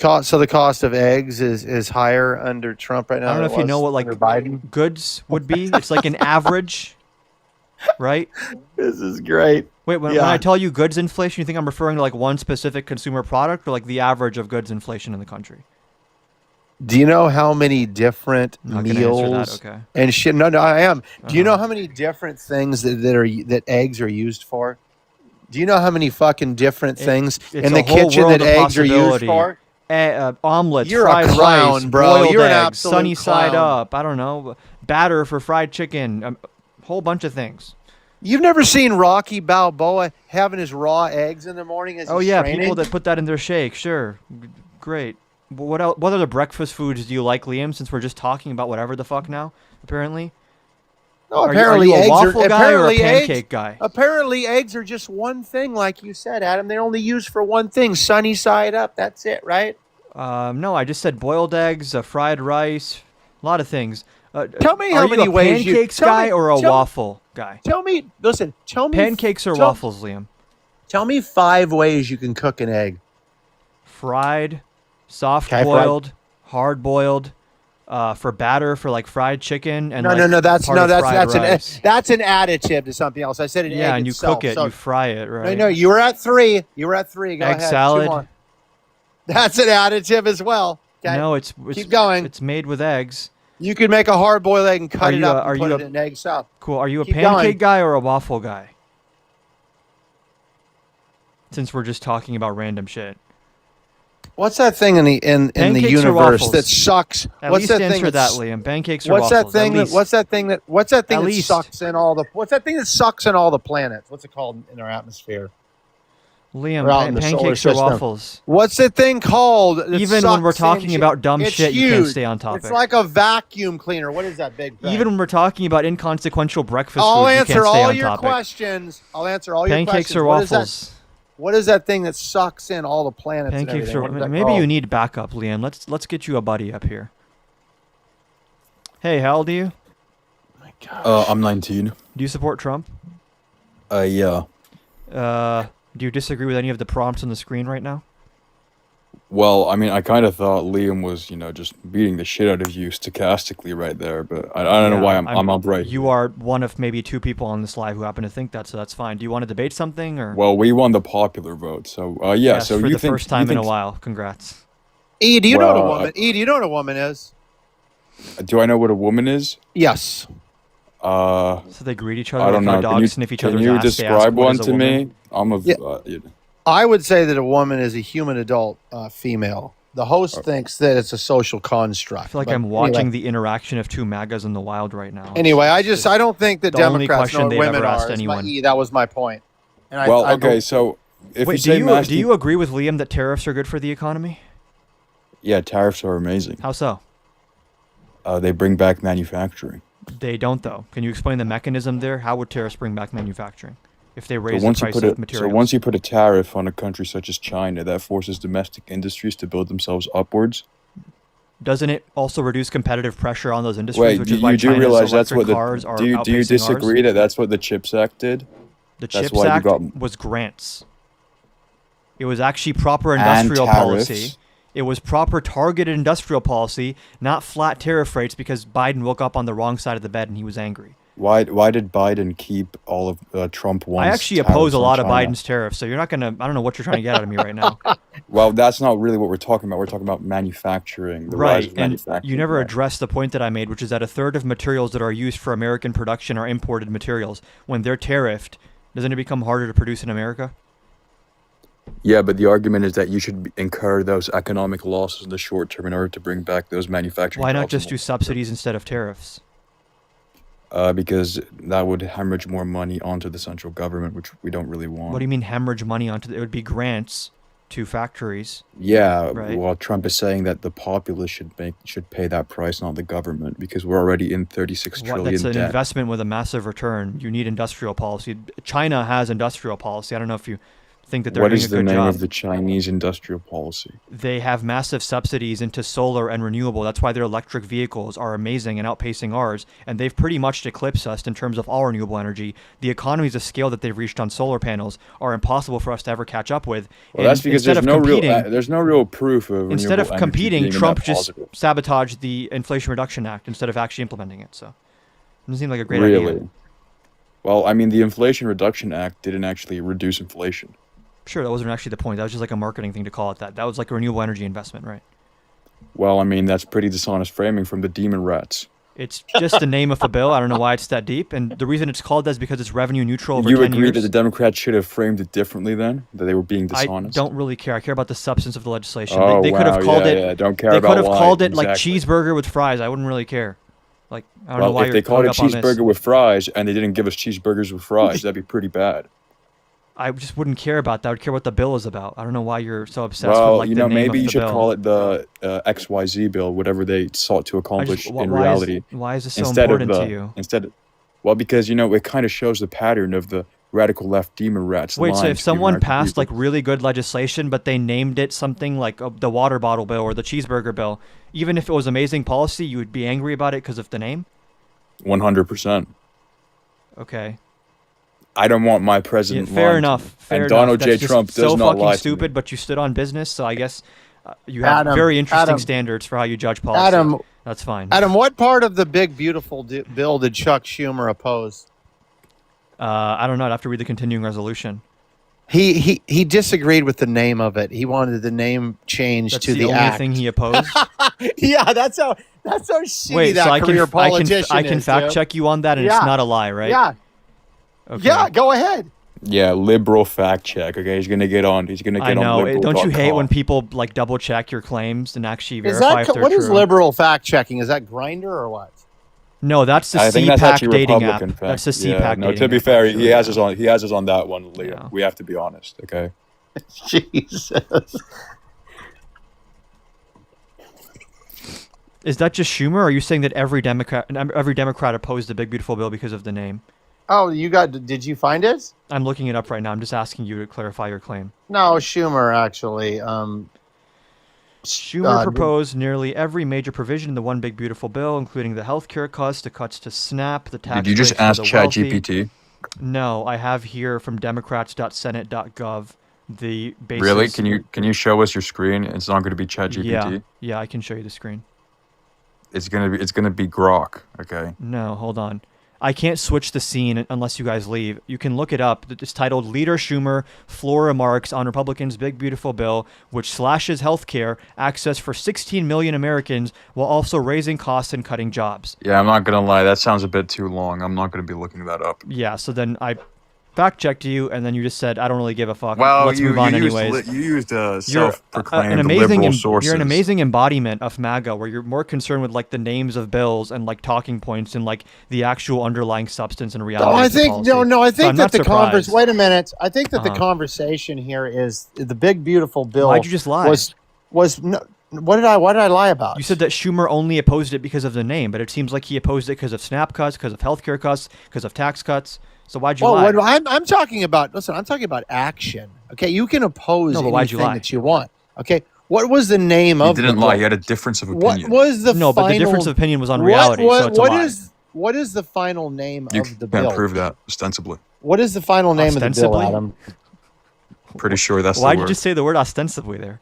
cost of eggs is higher under Trump right now. I don't know than if it you know was what like under Biden. goods would be. It's like an average, right? This is great. Wait, when Yeah. I tell you goods inflation, you think I'm referring to like one specific consumer product or like the average of goods inflation in the country? Do you know how many different I'm not gonna answer meals that, okay. and shit? No, I am. Do you know Uh-huh. how many different things that eggs are used for? Do you know how many fucking different things it's in the a whole kitchen world that of eggs are used possibility. for? Omelets, You're a fried clown, rice, bro. boiled You're an eggs, absolute sunny side clown. up. I don't know, batter for fried chicken, a whole bunch of things. You've never seen Rocky Balboa having his raw eggs in the morning as Oh he's yeah, training? people that put that in their shake. Sure, great. But what else? What other breakfast foods do you like, Liam? Since we're just talking about whatever the fuck now, apparently. No, Are apparently you a eggs waffle are guy or a apparently pancake eggs, guy? Apparently eggs are just one thing, like you said, Adam. They're only used for one thing: sunny side up. That's it, right? No, I just said boiled eggs, fried rice, a lot of things. Tell me are how you many a ways you- pancakes tell guy me- or a tell- waffle guy? Tell me, listen. Tell me Pancakes or tell- waffles, Liam? Tell me 5 ways you can cook an egg. Fried, soft Okay, fried. boiled, hard boiled, for batter for like fried chicken and No, like no, no. That's part of fried that's rice. that's an additive to something else. I said an egg Yeah, and you itself, cook it, so- you fry it, right? No, no. You were at 3. You were at 3. Go Egg ahead. 2 salad. more. That's an additive as well. Okay. No, it's Keep going. It's made with eggs. You could make a hard boiled egg and cut Are it you up a- are and put you it a- in an egg salad. Cool. Are you a Keep pancake going. guy or a waffle guy? Since we're just talking about random shit. What's that thing in the Pancakes or universe waffles? that sucks? At what's least that answer thing that, that's- Liam. Pancakes or What's that waffles? thing At that? least. What's that thing that? What's that thing At that least. sucks in all the? What's that thing that sucks in all the planets? What's it called in our atmosphere? Liam, We're out in the solar pancakes or system. waffles? What's that thing called? that Even when we're sucks in talking shit? about dumb It's shit, you can't huge. stay on topic. It's like a vacuum cleaner. What is that big thing? Even when we're talking about inconsequential breakfast I'll foods, you answer can't stay all on your topic. questions. I'll answer all your Pancakes questions. or What is that? waffles? What is that thing that sucks in all the planets? and Pancakes everything? or What is that maybe called? you need backup, Liam. Let's get you a buddy up here. Hey, how old are you? I'm 19. Do you support Trump? Yeah. Do you disagree with any of the prompts on the screen right now? Well, I mean, I kind of thought Liam was, just beating the shit out of you stochastically right there, but I don't know why I'm up right. You are one of maybe 2 people on this live who happen to think that, so that's fine. Do you want to debate something or? Well, we won the popular vote, so yeah. Yes, So for you the think first time you in a think- while. Congrats. E, do you know what a Well, woman? E, do you know what a woman is? Do I know what a woman is? Yes. So they greet each other I don't like how know. dogs sniff each Can other's you ass. They ask, describe "What one is a to woman?" me? I'm a. Yeah. I would say that a woman is a human adult female. The host thinks that it's a social construct. I feel like but I'm watching anyway. the interaction of 2 MAGAs in the wild right now. Anyway, It's I don't think that the only Democrats question know what they've women ever are. asked Is my anyone. E, that was my point. And Well, I okay, so if Wait, you say do you agree with Liam that tariffs are good for the economy? yeah, tariffs are amazing. How so? They bring back manufacturing. They don't, though. Can you explain the mechanism there? How would tariffs bring back manufacturing if they So raise the once you price put of a materials? so once you put a tariff on a country such as China, that forces domestic industries to build themselves upwards. Doesn't it also reduce competitive pressure on those industries? Wait, which do is why you do China's realize that's electric what cars the are do you outpacing disagree ours? that that's what the CHIPS Act did? The That's CHIPS why you Act got- was grants. It was actually proper And industrial tariffs. policy. It was proper targeted industrial policy, not flat tariff rates because Biden woke up on the wrong side of the bed and he was angry. Why did Biden keep all of Trump one's I actually tariffs oppose a on lot of China? Biden's tariffs, so you're not gonna. I don't know what you're trying to get out of me right now. Well, that's not really what we're talking about. We're talking about manufacturing. The rise Right, of and manufacturing. you never right. addressed the point that I made, which is that a third of materials that are used for American production are imported materials. When they're tariffed, doesn't it become harder to produce in America? Yeah, but the argument is that you should incur those economic losses in the short term in order to bring back those manufacturing Why not jobs in just the do long term. subsidies instead of tariffs? Because that would hemorrhage more money onto the central government, which we don't really want. What do you mean hemorrhage money onto it would be grants to factories, Yeah, right? well, Trump is saying that the populace should pay that price, not the government, because we're already in 36 What, trillion that's an debt. investment with a massive return. You need industrial policy. China has industrial policy. I don't know if you think that they're What doing is a the good name job. of the Chinese industrial policy? They have massive subsidies into solar and renewable. That's why their electric vehicles are amazing and outpacing ours. And they've pretty much eclipsed us in terms of all renewable energy. The economies of scale that they've reached on solar panels are impossible for us to ever catch up with. Well, And that's because instead there's of no competing, there's no real proof of instead of renewable energy competing, being a Trump net just positive. sabotaged the Inflation Reduction Act instead of actually implementing it. So it doesn't seem like a great Really? idea. Well, I mean, the Inflation Reduction Act didn't actually reduce inflation. Sure, that wasn't actually the point. That was just like a marketing thing to call it that. That was like a renewable energy investment, right? Well, I mean, that's pretty dishonest framing from the demon rats. It's just the name of a bill. I don't know why it's that deep. And the reason it's called that is because it's revenue neutral over You 10 agree years. that the Democrats should have framed it differently then? That they were being I dishonest? don't really care. I care about the substance of the legislation. Oh, They could have wow, called yeah, it. yeah, don't care They about could have why, called it like exactly. cheeseburger with fries. I wouldn't really care. Like I don't know Well, why if you're they called hung it up on this. cheeseburger with fries and they didn't give us cheeseburgers with fries, that'd be pretty bad. I just wouldn't care about that. I would care what the bill is about. I don't know why you're so obsessed with Well, like you the know, name maybe of you the should bill. call it the XYZ bill, whatever they sought to I accomplish just, in why reality. why is this so instead important of the to you? well, because you know it kind of shows the pattern of the radical left demon rats. Wait, so lying if to the someone American passed like people. really good legislation, but they named it something like the water bottle bill or the cheeseburger bill, even if it was amazing policy, you would be angry about it because of the name? 100%. Okay. I don't want my Yeah, president. fair lying to enough. me. Fair and enough. Donald That's J. just Trump does so not fucking lie stupid, to me. but you stood on business, so I guess you have Adam, very interesting Adam, standards for how you judge policy. Adam, That's fine. Adam, what part of the big beautiful bill did Chuck Schumer oppose? I don't know. I'd have to read the continuing resolution. He disagreed with the name of it. He wanted the name changed That's to the the only act. thing he opposed. Yeah, that's how shitty Wait, that so career politician I can is, fact dude. check you on that, and Yeah. it's not a lie, right? Yeah, Okay. yeah. Go ahead. Yeah, liberal fact check. Okay, he's gonna get on. He's gonna get I know. on. Don't you hate when liberal.com. people like double check your claims and actually Is verify that if they're what true? is liberal fact checking? Is that Grinder or what? No, that's the I think that's CPAC actually dating app. Republican fact. That's the CPAC yeah, dating no, to be app, fair, actually, he has yeah. us on. He has us on that one, Leo. Yeah. We have to be honest. Okay. Jesus. Is that just Schumer, or are you saying that every Democrat opposed the big beautiful bill because of the name? Oh, did you find it? I'm looking it up right now. I'm just asking you to clarify your claim. No, Schumer actually. Schumer proposed nearly every major provision in the One Big Beautiful Bill, including the health care cuts, the cuts to SNAP, the tax Did you just breaks for ask the wealthy. ChatGPT? No, I have here from Democrats.senate.gov the basis. Really? Can you show us your screen? It's not going to be ChatGPT. Yeah, I can show you the screen. It's gonna be Grok. Okay. No, hold on. I can't switch the scene unless you guys leave. You can look it up. It's titled Leader Schumer Floor Remarks on Republicans' Big Beautiful Bill, which slashes health care access for 16 million Americans while also raising costs and cutting jobs. Yeah, I'm not gonna lie. That sounds a bit too long. I'm not gonna be looking that up. Yeah, so then I fact-checked you, and then you just said, I don't really give a fuck. Well, Let's move on anyways. You used a You're self-proclaimed an amazing liberal sources. you're an amazing embodiment of MAGA, where you're more concerned with like the names of bills and like talking points and like the actual underlying substance and reality. No, I of the think policy. no. I So think I'm that not the surprised. Wait a minute. I think that the Uh-huh. conversation here is the big beautiful bill. Why'd you just lie? Was no. What did I lie about? You said that Schumer only opposed it because of the name, but it seems like he opposed it because of SNAP cuts, because of healthcare cuts, because of tax cuts. So why'd you lie? Well, I'm talking about. Listen, I'm talking about action. Okay, you can oppose No, but why'd you anything lie? that you want. Okay, what was the name He of? didn't the lie. bill? He had a difference of What opinion. was the No, final? but the difference of opinion was on reality, so it's a lie. What is the final name You of the can't bill? prove that ostensibly. What is the final name of the bill, Ostensibly? Adam? Pretty sure that's Why'd the you word. just say the word ostensibly there?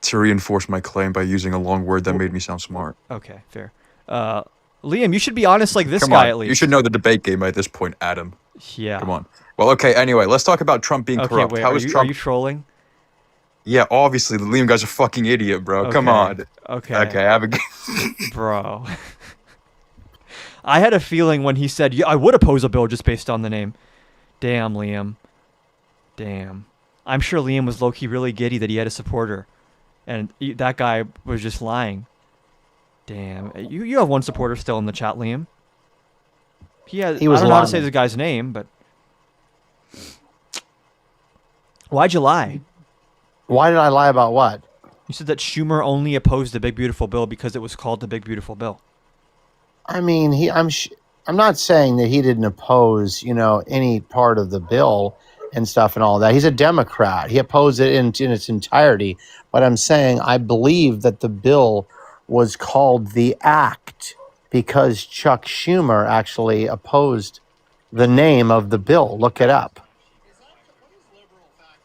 To reinforce my claim by using a long word that made me sound smart. Okay, fair. Liam, you should be honest like this Come guy on, at least. you should know the debate game by this point, Adam. Yeah. Come on. Well, okay. Anyway, let's talk about Trump being Okay, corrupt. wait. How Are is you, Trump? are you trolling? Yeah, obviously the Liam guy's a fucking idiot, bro. Come Okay, on. Okay. Okay, have a. Bro. I had a feeling when he said, yeah, I would oppose a bill just based on the name. Damn, Liam. Damn. I'm sure Liam was low-key really giddy that he had a supporter, and that guy was just lying. Damn, you have one supporter still in the chat, Liam. He was I don't know how to say the guy's name, but why'd you lie? Why did I lie about what? You said that Schumer only opposed the Big Beautiful Bill because it was called the Big Beautiful Bill. I mean, I'm not saying that he didn't oppose, any part of the bill and stuff and all that. He's a Democrat. He opposed it in its entirety. But I'm saying I believe that the bill was called the Act because Chuck Schumer actually opposed the name of the bill. Look it up.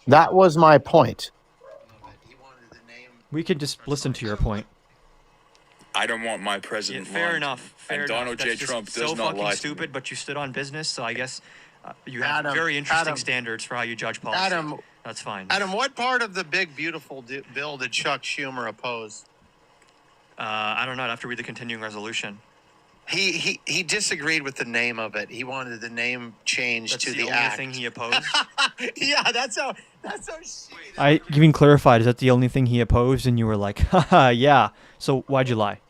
That was my point. We could just listen to your point. I don't want my president. Yeah, fair enough. And Donald J. Trump does not lie. Stupid, but you stood on business, so I guess you have very interesting standards for how you judge policy. Adam, that's fine. Adam, what part of the big beautiful bill did Chuck Schumer oppose? I don't know. I'd have to read the continuing resolution. He disagreed with the name of it. He wanted the name changed to the only Act. thing he opposed. Yeah, that's how. You mean clarified? Is that the only thing he opposed? And you were like, haha, yeah. So why'd you lie?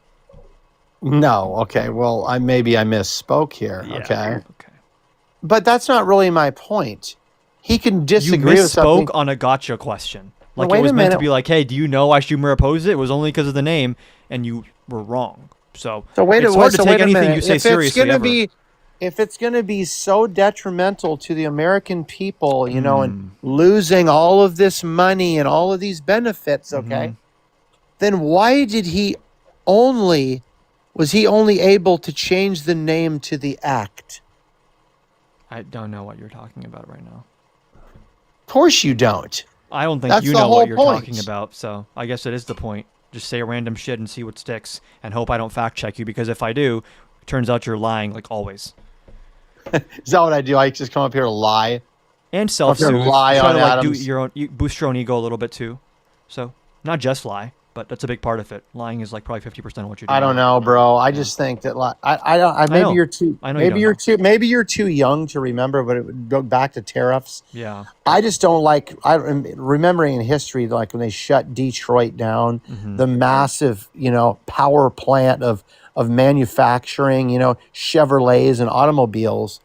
No. Okay. Well, maybe I misspoke here. Yeah, okay. But that's not really my point. He can disagree with something. You misspoke on a gotcha question. Like wait it was a meant to minute. be like, hey, do you know why Schumer opposed it? It was only because of the name, and you were wrong. So wait it's hard to take anything you say seriously. If it's going to be so detrimental to the American people, and losing all of this money and all of these benefits, okay, then why was he only able to change the name to the Act? I don't know what you're talking about right now. Of course you don't. I don't think That's you the know whole what you're point. talking about, so I guess it is the point. Just say random shit and see what sticks, and hope I don't fact check you, because if I do, it turns out you're lying like always. Is that what I do? I just come up here to lie? And self-soothe. Lie Try on to like do Adam's- your own, boost your own ego a little bit too. So not just lie, but that's a big part of it. Lying is like probably 50% of what you're doing. I don't know, bro. I just think that maybe know. you're too. I know you Maybe don't you're too. Maybe you're too young to remember, but it would go back to tariffs. Yeah. I just don't like. Remembering in history, like when they shut Detroit down, the massive, power plant of manufacturing, Chevrolets and automobiles,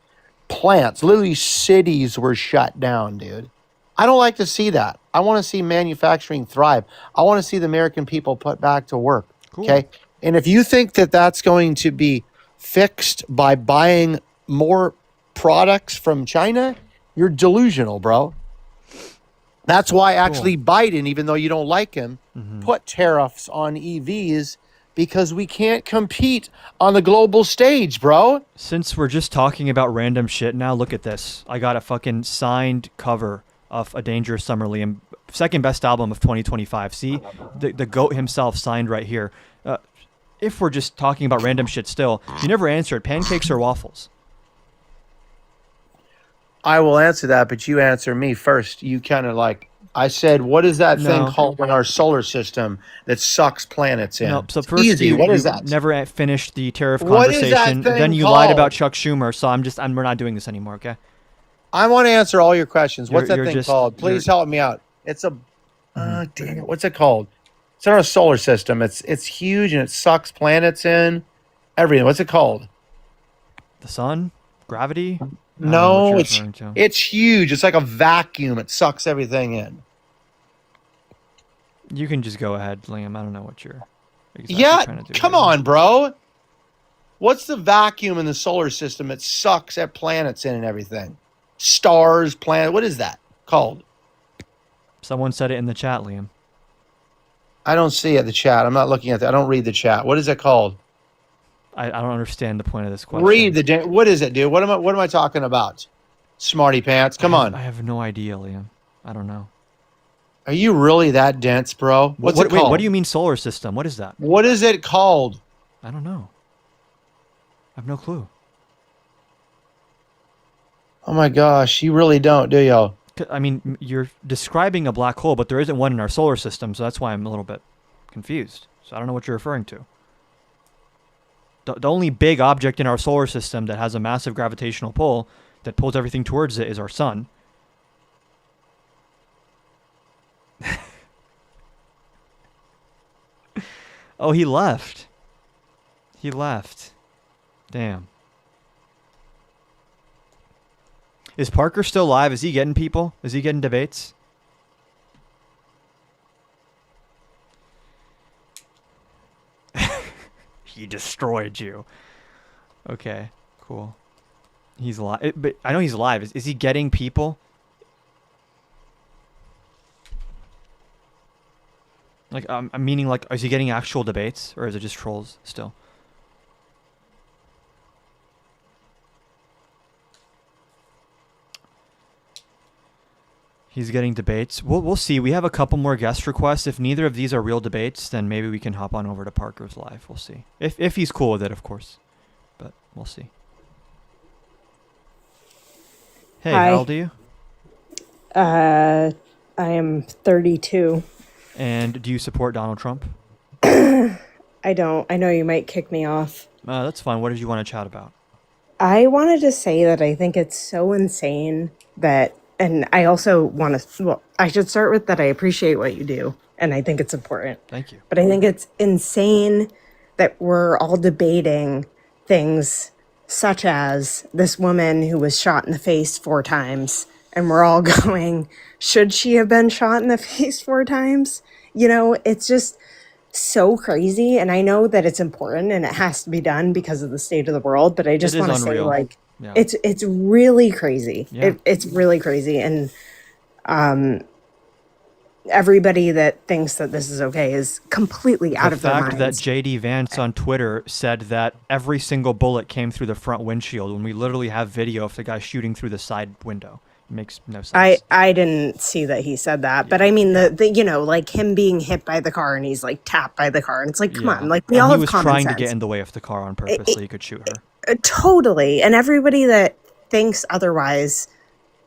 plants, literally cities were shut down, dude. I don't like to see that. I want to see manufacturing thrive. I want to see the American people put back to work. Cool. Okay. And if you think that that's going to be fixed by buying more products from China, you're delusional, bro. That's why actually Biden, even though you don't like him, put tariffs on EVs, because we can't compete on the global stage, bro. Since we're just talking about random shit now, look at this. I got a fucking signed cover of A Dangerous Summer, Liam. Second best album of 2025. See? The GOAT himself signed right here. If we're just talking about random shit still, you never answered pancakes or waffles. I will answer that, but you answer me first. You kind of I said, what is that thing called in our solar system that sucks planets in? No, so first Easy. you What is that? never finished the tariff What is that conversation. thing Then you lied called? about Chuck Schumer, so we're not doing this anymore, okay? I want to answer all your questions. What's that You're thing just- called? Please help me out. It's a dang it. What's it called? It's in our solar system. It's huge and it sucks planets in. Everything. What's it called? The sun? Gravity? I don't know No, what you're it's referring to. it's huge. It's like a vacuum. It sucks everything in. You can just go ahead, Liam. I don't know what you're exactly Yeah, trying to do. come here. on, bro. What's the vacuum in the solar system that sucks at planets in and everything? Stars, planet. What is that called? Someone said it in the chat, Liam. I don't see it in the chat. I'm not looking at that. I don't read the chat. What is it called? I don't understand the point of this question. Read the. What is it, dude? What am I talking about? Smarty pants. Come on. I have no idea, Liam. I don't know. Are you really that dense, bro? What's it Wait, called? what do you mean solar system? What is that? What is it called? I don't know. I have no clue. Oh my gosh, you really don't, do you? I mean, you're describing a black hole, but there isn't one in our solar system, so that's why I'm a little bit confused. So I don't know what you're referring to. The only big object in our solar system that has a massive gravitational pull that pulls everything towards it is our sun. Oh, he left. He left. Damn. Is Parker still live? Is he getting people? Is he getting debates? He destroyed you. Okay, cool. He's live. But I know he's live. Is he getting people? Like, I'm meaning, like, is he getting actual debates? Or is it just trolls still? He's getting debates. We'll see. We have a couple more guest requests. If neither of these are real debates, then maybe we can hop on over to Parker's live. We'll see. If he's cool with it, of course. But we'll see. Hey, Hi. how old are you? I am 32. And do you support Donald Trump? I don't. I know you might kick me off. That's fine. What did you want to chat about? I wanted to say that I think it's so insane that, and I also want to, well, I should start with that I appreciate what you do, and I think it's important. Thank you. But I think it's insane that we're all debating things such as this woman who was shot in the face 4 times, and we're all going, should she have been shot in the face 4 times? You know, it's just so crazy. And I know that it's important and it has to be done because of the state of the world, but I just is want to say, unreal. like, Yeah. it's really crazy. Yeah. It's really crazy. And everybody that thinks that this is okay is completely out The of their fact that minds. JD Vance on Twitter said that every single bullet came through the front windshield when we literally have video of the guy shooting through the side window. It makes no sense. I didn't see that he said that, but I mean the you know, like him being hit by the car and he's like tapped by the car and it's like, come on, like we And all he have was common trying sense. to get in the way of the car on purpose so he could shoot her. Totally. And everybody that thinks otherwise,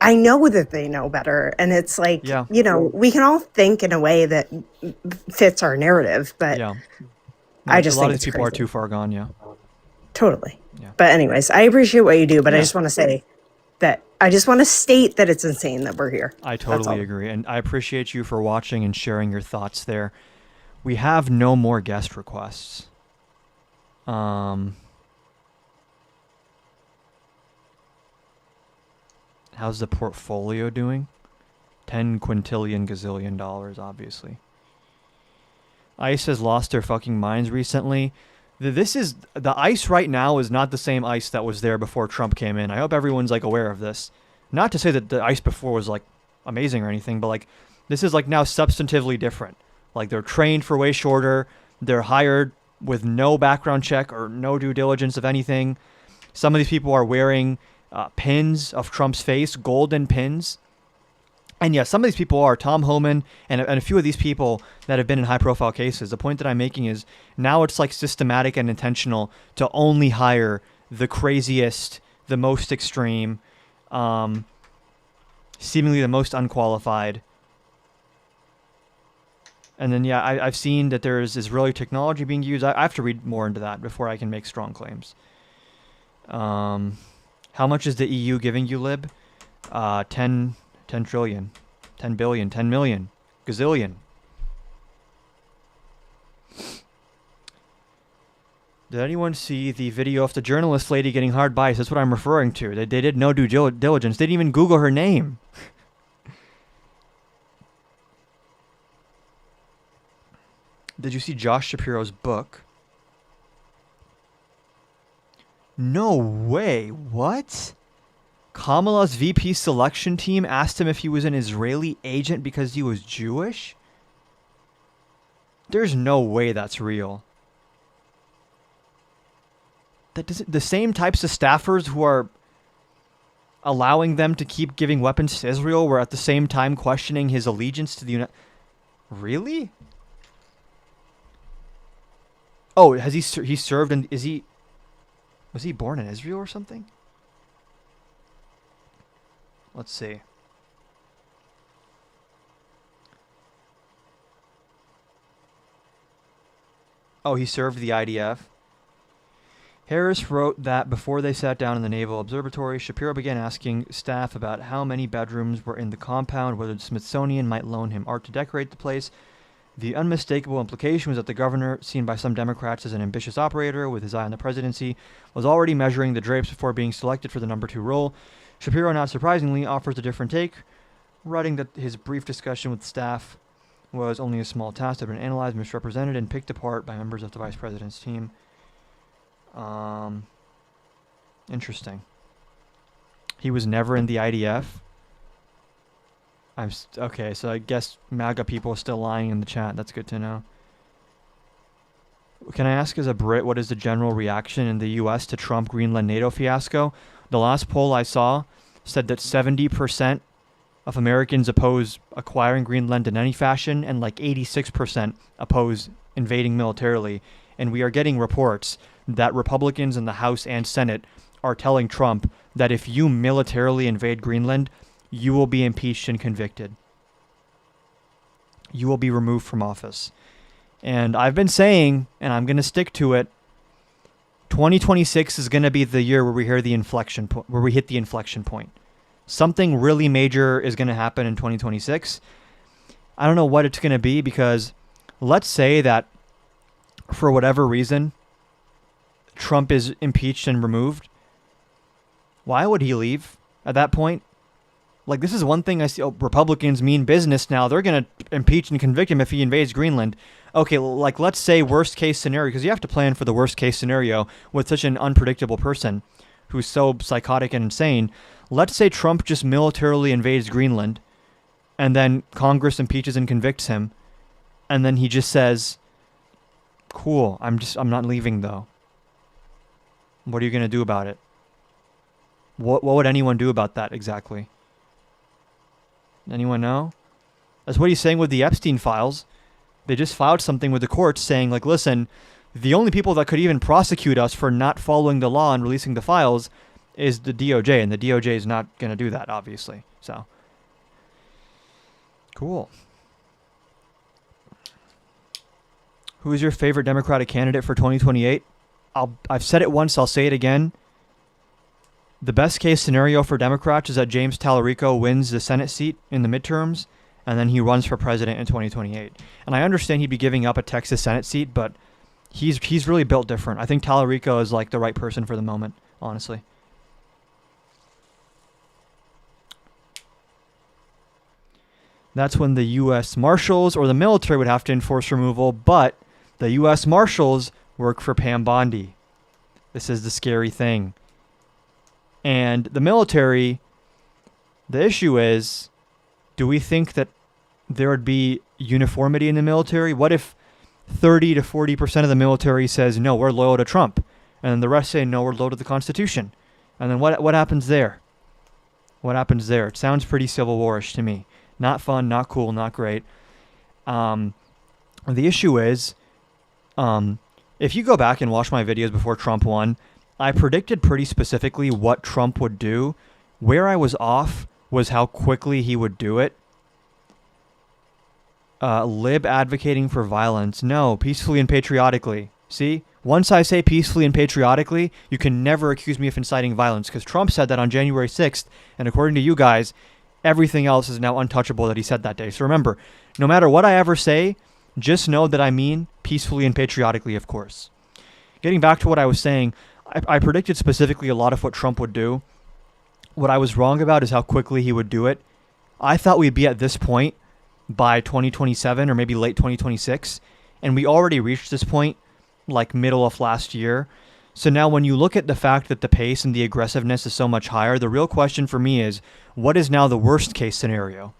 I know that they know better. And it's like, Yeah. you know, we can all think in a way that fits our narrative, but Yeah. I just a lot think of it's these people are crazy. too far gone. Yeah. Totally. Yeah. But anyways, I appreciate what you do, but I Yeah. just want to say that I just want to state that it's insane that we're here. I That's totally all. agree. And I appreciate you for watching and sharing your thoughts there. We have no more guest requests. How's the portfolio doing? 10 quintillion gazillion dollars, obviously. ICE has lost their fucking minds recently. The ICE right now is not the same ICE that was there before Trump came in. I hope everyone's like aware of this. Not to say that the ICE before was like amazing or anything, but like this is like now substantively different. Like they're trained for way shorter. They're hired with no background check or no due diligence of anything. Some of these people are wearing pins of Trump's face, golden pins. And yeah, some of these people are Tom Homan and a few of these people that have been in high profile cases. The point that I'm making is now it's like systematic and intentional to only hire the craziest, the most extreme, seemingly the most unqualified. And then, yeah, I've seen that there's Israeli technology being used. I have to read more into that before I can make strong claims. How much is the EU giving you, Lib? 10 trillion, 10 billion, 10 million, gazillion. Did anyone see the video of the journalist lady getting hard biased? That's what I'm referring to. They did no due diligence. They didn't even Google her name. Did you see Josh Shapiro's book? No way. What? Kamala's VP selection team asked him if he was an Israeli agent because he was Jewish? There's no way that's real. The same types of staffers who are allowing them to keep giving weapons to Israel were at the same time questioning his allegiance to the United... Really? Oh, has he served and was he born in Israel or something? Let's see. Oh, he served the IDF. Harris wrote that before they sat down in the Naval Observatory, Shapiro began asking staff about how many bedrooms were in the compound, whether the Smithsonian might loan him art to decorate the place. The unmistakable implication was that the governor, seen by some Democrats as an ambitious operator with his eye on the presidency, was already measuring the drapes before being selected for the number 2 role. Shapiro, not surprisingly, offers a different take, writing that his brief discussion with staff was only a small task that had been analyzed, misrepresented, and picked apart by members of the vice president's team. Interesting. He was never in the IDF. Okay, so I guess MAGA people are still lying in the chat. That's good to know. Can I ask, as a Brit, what is the general reaction in the U.S. to Trump Greenland NATO fiasco? The last poll I saw said that 70% of Americans oppose acquiring Greenland in any fashion, and like 86% oppose invading militarily. And we are getting reports that Republicans in the House and Senate are telling Trump that if you militarily invade Greenland, you will be impeached and convicted. You will be removed from office. And I've been saying, and I'm going to stick to it, 2026 is going to be the year where we hear the inflection point, where we hit the inflection point. Something really major is going to happen in 2026. I don't know what it's going to be, because let's say that for whatever reason, Trump is impeached and removed. Why would he leave at that point? Like, this is one thing I see. Oh, Republicans mean business now. They're going to impeach and convict him if he invades Greenland. Okay, like, let's say worst case scenario, because you have to plan for the worst case scenario with such an unpredictable person who's so psychotic and insane. Let's say Trump just militarily invades Greenland, and then Congress impeaches and convicts him, and then he just says, cool, I'm not leaving though. What are you going to do about it? What would anyone do about that exactly? Anyone know? That's what he's saying with the Epstein files. They just filed something with the courts saying, like, listen, the only people that could even prosecute us for not following the law and releasing the files is the DOJ, and the DOJ is not going to do that, obviously. So, cool. Who is your favorite Democratic candidate for 2028? I've said it once, I'll say it again. The best case scenario for Democrats is that James Tallarico wins the Senate seat in the midterms, and then he runs for president in 2028. And I understand he'd be giving up a Texas Senate seat, but he's really built different. I think Tallarico is like the right person for the moment, honestly. That's when the U.S. Marshals or the military would have to enforce removal, but the U.S. Marshals work for Pam Bondi. This is the scary thing. And the military, the issue is, do we think that there would be uniformity in the military? What if 30 to 40% of the military says, no, we're loyal to Trump, and then the rest say, no, we're loyal to the Constitution? And then what happens there? What happens there? It sounds pretty Civil War-ish to me. Not fun, not cool, not great. The issue is, if you go back and watch my videos before Trump won, I predicted pretty specifically what Trump would do. Where I was off was how quickly he would do it. Lib advocating for violence. No, peacefully and patriotically. See? Once I say peacefully and patriotically, you can never accuse me of inciting violence, because Trump said that on January 6th, and according to you guys, everything else is now untouchable that he said that day. So remember, no matter what I ever say, just know that I mean peacefully and patriotically, of course. Getting back to what I was saying, I predicted specifically a lot of what Trump would do. What I was wrong about is how quickly he would do it. I thought we'd be at this point by 2027 or maybe late 2026, and we already reached this point like middle of last year. So now when you look at the fact that the pace and the aggressiveness is so much higher, the real question for me is, what is now the worst case scenario?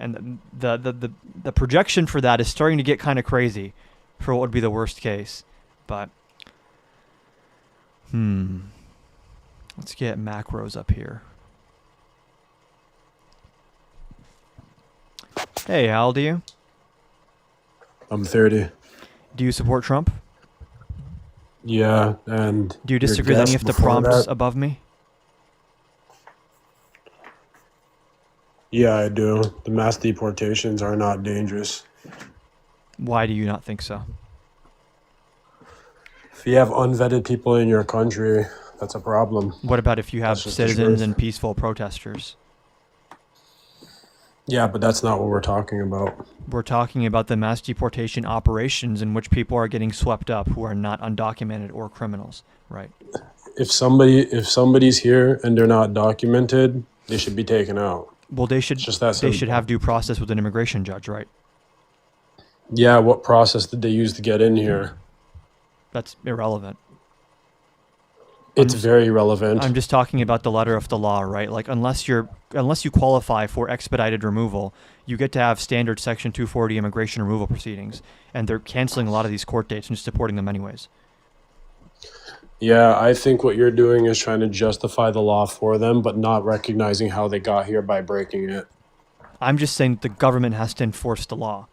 And the projection for that is starting to get kind of crazy for what would be the worst case. But let's get macros up here. Hey, how old are you? I'm 30. Do you support Trump? Yeah, and Do you disagree with any of the prompts above me? Yeah, I do. The mass deportations are not dangerous. Why do you not think so? If you have unvetted people in your country, that's a problem. What about if you have That's just the citizens truth. and peaceful protesters? Yeah, but that's not what we're talking about. We're talking about the mass deportation operations in which people are getting swept up who are not undocumented or criminals, right? If somebody's here and they're not documented, they should be taken out. Well, they should It's just that they should simple. have due process with an immigration judge, right? Yeah, what process did they use to get in here? That's irrelevant. It's just- very relevant. I'm just talking about the letter of the law, right? Like unless you qualify for expedited removal, you get to have standard Section 240 immigration removal proceedings, and they're canceling a lot of these court dates and just deporting them anyways. Yeah, I think what you're doing is trying to justify the law for them, but not recognizing how they got here by breaking it. I'm just saying the government has to enforce the law.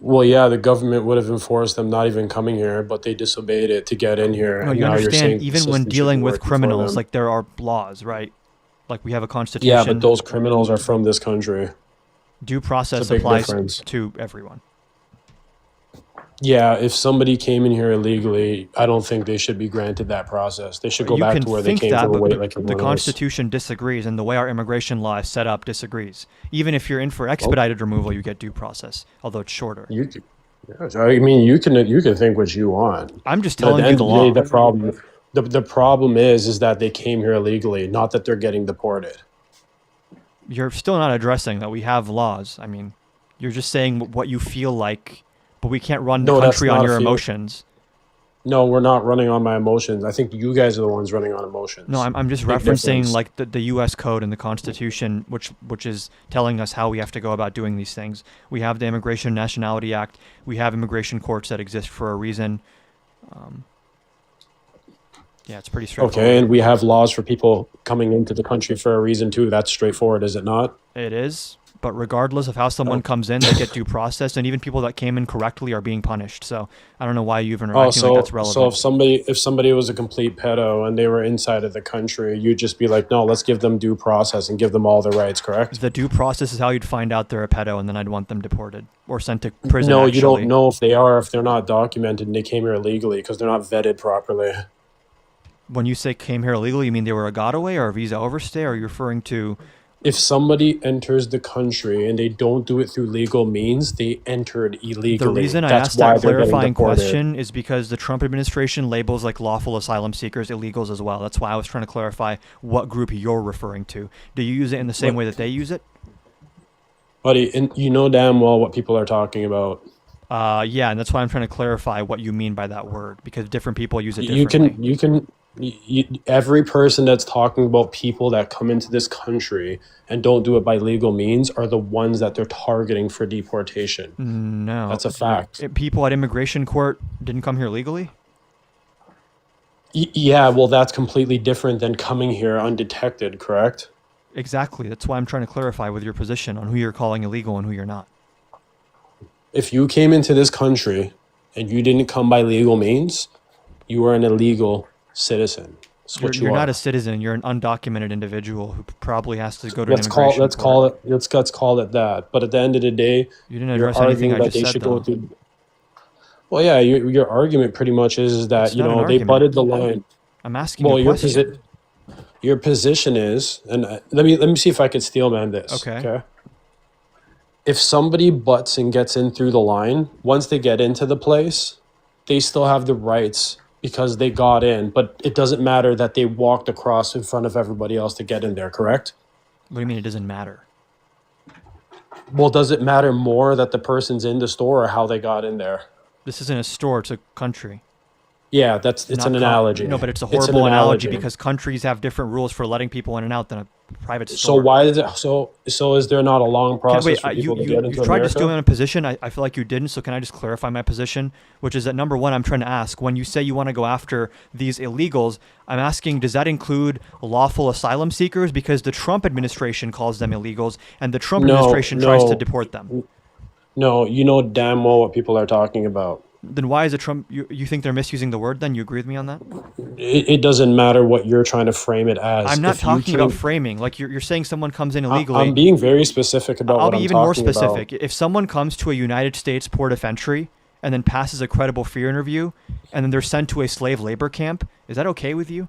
Well, yeah, the government would have enforced them not even coming here, but they disobeyed it to get in here. No, and you now you're saying understand, the even when system should dealing be with working for criminals, them. like there are laws, right? Like we have a constitution. Yeah, but those criminals are from this country. due process It's a big applies difference. to everyone. Yeah, if somebody came in here illegally, I don't think they should be granted that process. They should go You back can to where they think came that, from but and wait the, like the everyone else. Constitution disagrees, and the way our immigration law is set up disagrees. Even if you're in for expedited removal, you get due process, although it's shorter. You, c- yeah, so, I mean, you can think what you want. I'm just But at telling the you end the of the law. day, the problem is that they came here illegally, not that they're getting deported. You're still not addressing that we have laws. I mean, you're just saying what you feel like, but we can't run the No, that's country on not a your feel- emotions. No, we're not running on my emotions. I think you guys are the ones running on emotions. No, I'm just Big referencing difference. like the U.S. code and the Constitution, which is telling us how we have to go about doing these things. We have the Immigration and Nationality Act. We have immigration courts that exist for a reason. Yeah, it's pretty straightforward. Okay, and we have laws for people coming into the country for a reason too. That's straightforward, is it not? It is, but regardless of how someone comes in, they get due process, and even people that came in correctly are being punished. So I don't know why you even are Oh, acting like that's relevant. so if somebody was a complete pedo and they were inside of the country, you'd just be like, no, let's give them due process and give them all their rights, correct? The due process is how you'd find out they're a pedo, and then I'd want them deported or sent to prison. No, actually. you don't know if they are, if they're not documented and they came here illegally because they're not vetted properly. When you say came here illegally, you mean they were a gotaway or a visa overstay, or are you referring to? If somebody enters the country and they don't do it through legal means, they entered illegally. The reason I That's asked why that they're getting clarifying deported. question is because the Trump administration labels like lawful asylum seekers illegals as well. That's why I was trying to clarify what group you're referring to. Do you use it in the same way that they use it? Buddy, and you know damn well what people are talking about. Yeah, and that's why I'm trying to clarify what you mean by that word, because different people use it You differently. every person that's talking about people that come into this country and don't do it by legal means are the ones that they're targeting for deportation. No. That's a fact. People at immigration court didn't come here legally? Yeah, well, that's completely different than coming here undetected, correct? Exactly. That's why I'm trying to clarify with your position on who you're calling illegal and who you're not. If you came into this country and you didn't come by legal means, you are an illegal citizen. That's what You're you are. not a citizen. You're an undocumented individual who probably has to go to let's an call immigration let's court. call it let's call it that. But at the end of the day, You didn't you're address anything arguing I that just they said, should though. go through. Well, yeah, your argument pretty much is that It's not an they argument. butted the line. I'm asking Well, a your question. your position is, and let me see if I could steelman this. Okay. If somebody butts and gets in through the line, once they get into the place, they still have the rights because they got in. But it doesn't matter that they walked across in front of everybody else to get in there, correct? What do you mean it doesn't matter? Well, does it matter more that the person's in the store or how they got in there? This isn't a store, it's a country. Yeah, it's Not an co- analogy. No, but it's a an horrible analogy because countries have different rules for letting people in and out than a private So store. why is it so is there not a long process Wait, for you, people to you, get you into tried to America? steal my position. I feel like you didn't, so can I just clarify my position? Which is that number one, I'm trying to ask, when you say you want to go after these illegals, I'm asking, does that include lawful asylum seekers? Because the Trump administration calls them illegals, and the Trump No, administration tries to no. deport them. No, you know damn well what people are talking about. Then why is it Trump? You think they're misusing the word then? You agree with me on that? It doesn't matter what you're trying to frame it as. I'm not If you talking about came- framing. Like you're saying someone comes in illegally. I'm being very specific about I'll what be I'm even more talking about. specific. If someone comes to a United States port of entry and then passes a credible fear interview, and then they're sent to a slave labor camp, is that okay with you?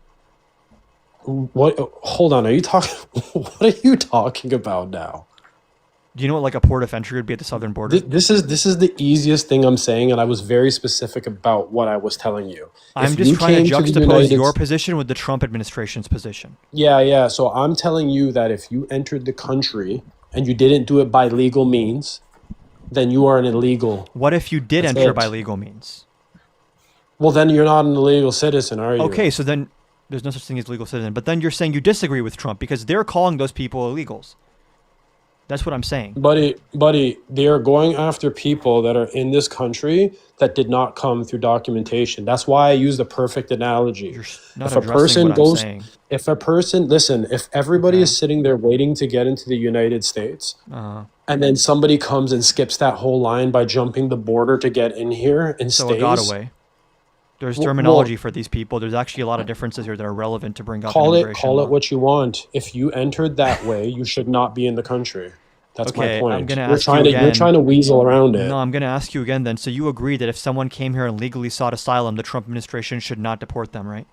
What? Hold on. Are you talking? What are you talking about now? Do you know what like a port of entry would be at the southern border? This is the easiest thing I'm saying, and I was very specific about what I was telling you. I'm If just you trying to came the juxtapose United your S- position with the Trump administration's position. Yeah. So I'm telling you that if you entered the country and you didn't do it by legal means, then you are an illegal. What if you did That's enter it. by legal means? Well, then you're not an illegal citizen, are you? Okay, so then there's no such thing as legal citizen. But then you're saying you disagree with Trump because they're calling those people illegals. That's what I'm saying. Buddy, they are going after people that are in this country that did not come through documentation. That's why I use the perfect analogy. You're not If a addressing person what I'm goes, saying. if a person, listen, if everybody Okay. is sitting there waiting to get into the United States, Uh, and then somebody comes and skips that whole line by jumping the border to get in here and so stays, it got away. There's Well- terminology for these people. There's actually a lot of differences here that are relevant to bring up in call it immigration law. what you want. If you entered that way, you should not be in the country. That's Okay, my I'm point. gonna You're ask you trying to you're again. trying to weasel around it. No, I'm going to ask you again then. So you agree that if someone came here and legally sought asylum, the Trump administration should not deport them, right?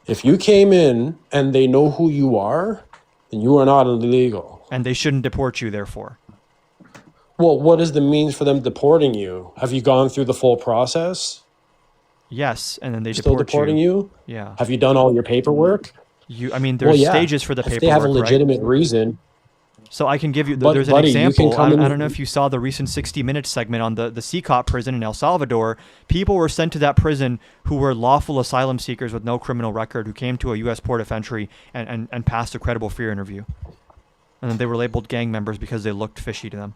If you came in and they know who you are, then you are not illegal. And they shouldn't deport you, therefore. Well, what is the means for them deporting you? Have you gone through the full process? Yes, and then they Still deport deporting you? Yeah. Have you done all your paperwork? I mean, there's Well, yeah. stages for the If paperwork, they have a right? legitimate reason, So I can give you, But, there's an buddy, you can example. come in- I don't know if you saw the recent 60 Minutes segment on the CCOT prison in El Salvador. People were sent to that prison who were lawful asylum seekers with no criminal record who came to a U.S. port of entry and passed a credible fear interview. And then they were labeled gang members because they looked fishy to them.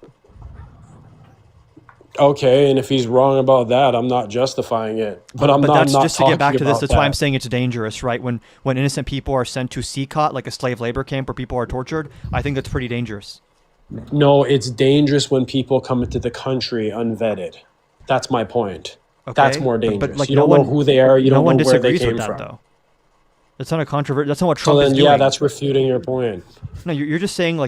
okay, and if he's wrong about that, I'm not justifying it. But I'm that's not just to get back talking to this. about That's why I'm that. saying it's dangerous, right? When innocent people are sent to CCOT, like a slave labor camp where people are tortured, I think that's pretty dangerous. No, it's dangerous when people come into the country unvetted. That's my point. Okay? That's more But, dangerous. like, you no don't one, know who they are. You no don't one know where they disagrees came with that, from. though. That's not a controversy. That's not what So Trump is then, doing. yeah, that's refuting your point. No, you're just saying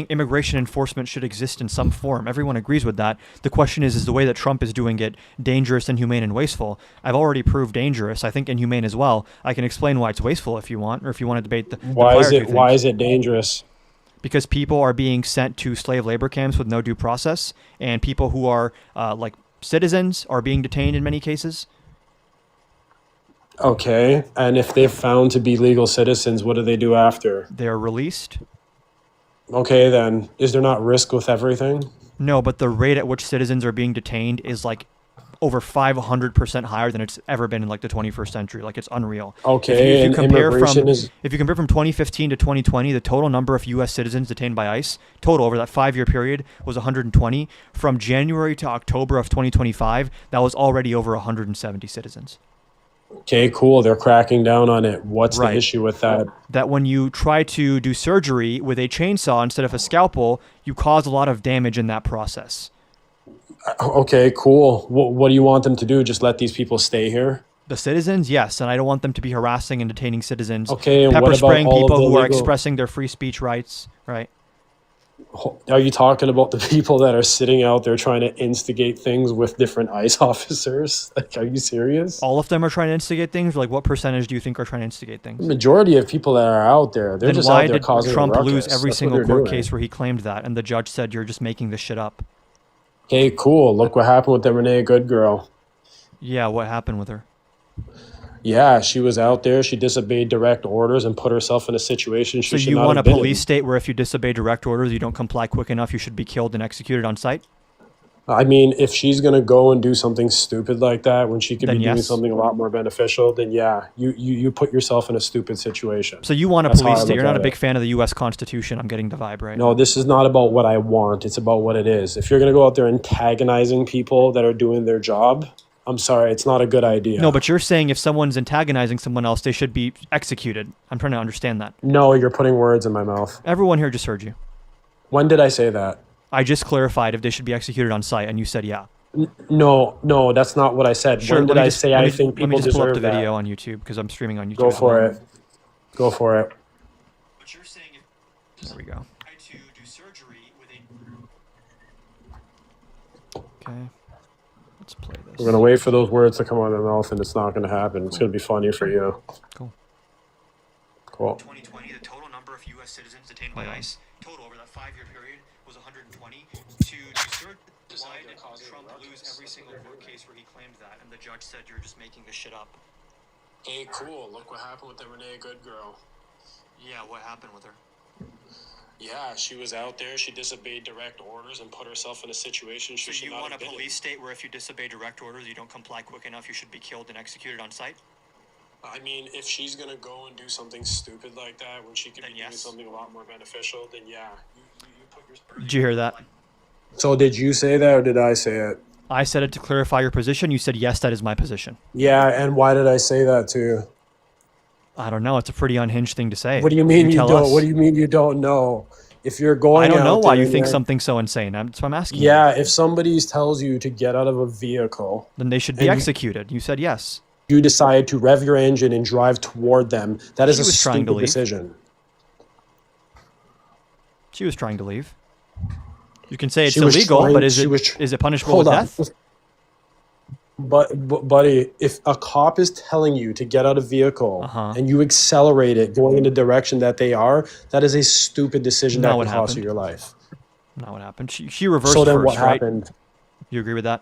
immigration enforcement should exist in some form. Everyone agrees with that. The question is the way that Trump is doing it dangerous, inhumane, and wasteful? I've already proved dangerous. I think inhumane as well. I can explain why it's wasteful if you want, or if you want to debate the Why prior is two it? Why things. is it dangerous? Because people are being sent to slave labor camps with no due process, and people who are like citizens are being detained in many cases. Okay, and if they're found to be legal citizens, what do they do after? They are released. Okay, then is there not risk with everything? No, but the rate at which citizens are being detained is like over 500% higher than it's ever been in like the 21st century. Like it's unreal. Okay, and immigration is If you compare from 2015 to 2020, the total number of U.S. citizens detained by ICE total over that 5-year period was 120. From January to October of 2025, that was already over 170 citizens. okay. Cool, they're cracking down on it. What's Right. the issue with that? That when you try to do surgery with a chainsaw instead of a scalpel, you cause a lot of damage in that process. Okay, cool. What do you want them to do? Just let these people stay here? The citizens, yes, and I don't want them to be harassing and detaining citizens. Okay, and pepper what about spraying all of people the who are legal- expressing their free speech rights, right? Are you talking about the people that are sitting out there trying to instigate things with different ICE officers? Like, are you serious? All of them are trying to instigate things. Like, what percentage do you think are trying to instigate things? The majority of people that are out there, they're Then just why out there did causing a Trump ruckus. lose every That's what single they're court doing. case where he claimed that, and the judge said you're just making this shit up? Hey, cool. Look what happened with the Renee Good girl. Yeah, what happened with her? Yeah, she was out there. She disobeyed direct orders and put herself in a situation she So should you not want a have been police in. state where if you disobey direct orders, you don't comply quick enough, you should be killed and executed on site? I mean, if she's gonna go and do something stupid like that when she could Then be doing yes. something a lot more beneficial, then yeah, you put yourself in a stupid situation. So you want a That's how police I state. look You're not at a big it. fan of the U.S. Constitution. I'm getting the vibe, right? No, this is not about what I want. It's about what it is. If you're gonna go out there antagonizing people that are doing their job, I'm sorry, it's not a good idea. No, but you're saying if someone's antagonizing someone else, they should be executed. I'm trying to understand that. No, you're putting words in my mouth. Everyone here just heard you. When did I say that? I just clarified if they should be executed on site, and you said yeah. No, that's not what I said. When did I say I think let me people just pull up deserve the video that? on YouTube because I'm streaming on YouTube. Go at the for moment. it. Go for it. But you're saying if there we go. To do surgery with a okay. Let's play this. We're gonna wait for those words to come out of their mouth, and it's not gonna happen. It's gonna be funny for you. Cool. Cool. 2020, the total number of U.S. citizens detained by ICE total over that 5-year period was 120. To desert, why did Trump lose every single court case where he claimed that, and the judge said you're just making this shit up? Hey, cool. Look what happened with the Renee Good girl. Yeah, what happened with her? Yeah, she was out there. She disobeyed direct orders and put herself in a situation she So should you not want a have been in. police state where if you disobey direct orders, you don't comply quick enough, you should be killed and executed on sight? I mean, if she's gonna go and do something stupid like that when she could Then be doing yes. something a lot more beneficial, then yeah. You put your... Did you hear that? So did you say that or did I say it? I said it to clarify your position. You said, yes, that is my position. Yeah, and why did I say that to you? I don't know. It's a pretty unhinged thing to say. What do you mean you tell don't? us. What do you mean you don't know? If you're going, I don't know out why there you and think you're- something so insane. That's why I'm asking you. Yeah, if somebody tells you to get out of a vehicle, Then they should be And you- executed. You said yes. you decide to rev your engine and drive toward them. That is She a was trying to stupid leave. decision. She was trying to leave. You can say it's She was illegal, trying- but is she it was tr- is it punishable Hold with on. death? But buddy, if a cop is telling you to get out of vehicle Uh-huh. and you accelerate it going in the direction that they are, that is a stupid decision Not that what can cost you happened. your life. Not what happened. She reversed So then first, what right? happened? You agree with that?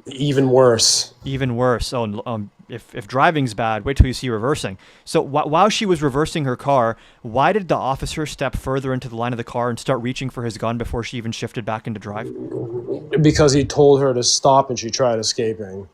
Even worse. Even worse. Oh, if driving's bad, wait till you see reversing. So while she was reversing her car, why did the officer step further into the line of the car and start reaching for his gun before she even shifted back into drive? Because he told her to stop and she tried escaping.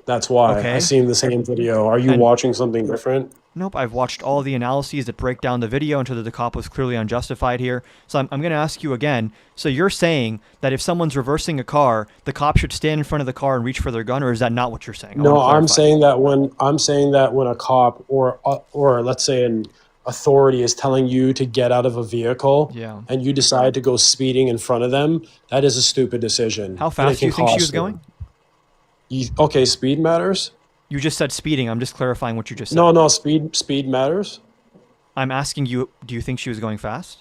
That's why. Okay. I seen the same video. Are you And- watching something different? Nope, I've watched all the analyses that break down the video into that the cop was clearly unjustified here. So I'm going to ask you again. So you're saying that if someone's reversing a car, the cop should stand in front of the car and reach for their gun, or is that not what you're saying? I No, wanna I'm clarify. saying that when a cop or let's say an authority is telling you to get out of a vehicle Yeah. and you decide to go speeding in front of them, that is a stupid decision. How and it fast do you can think she cost was going? Okay, speed matters? You just said speeding. I'm just clarifying what you just said. No, speed matters. I'm asking you, do you think she was going fast?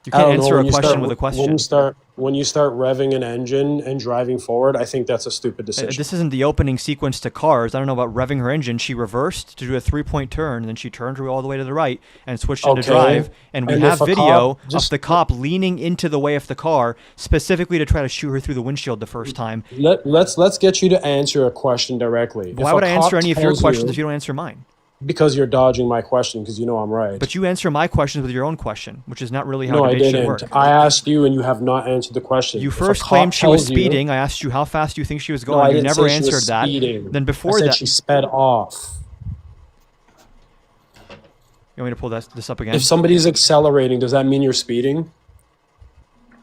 You I can't don't know, answer when a you question start- with a question. When you start revving an engine and driving forward, I think that's a stupid decision. This isn't the opening sequence to Cars. I don't know about revving her engine. She reversed to do a 3-point turn, and then she turned her all the way to the right and switched into Okay. drive. And we And have if a video cop of just- the cop leaning into the way of the car specifically to try to shoot her through the windshield the first time. Let's get you to answer a question directly. Why If would a I cop answer any of your tells questions if you don't answer mine? Because you're dodging my question because you know I'm right. But you answer my questions with your own question, which is not really how no, I debate should didn't. work. I asked you and you have not answered the question. You If a first cop claimed she was tells you- speeding. I asked you how fast do you think she was No, going. I You didn't never say she was answered that. speeding. Then before I said that, she sped off. you want me to pull this up again? If somebody's accelerating, does that mean you're speeding?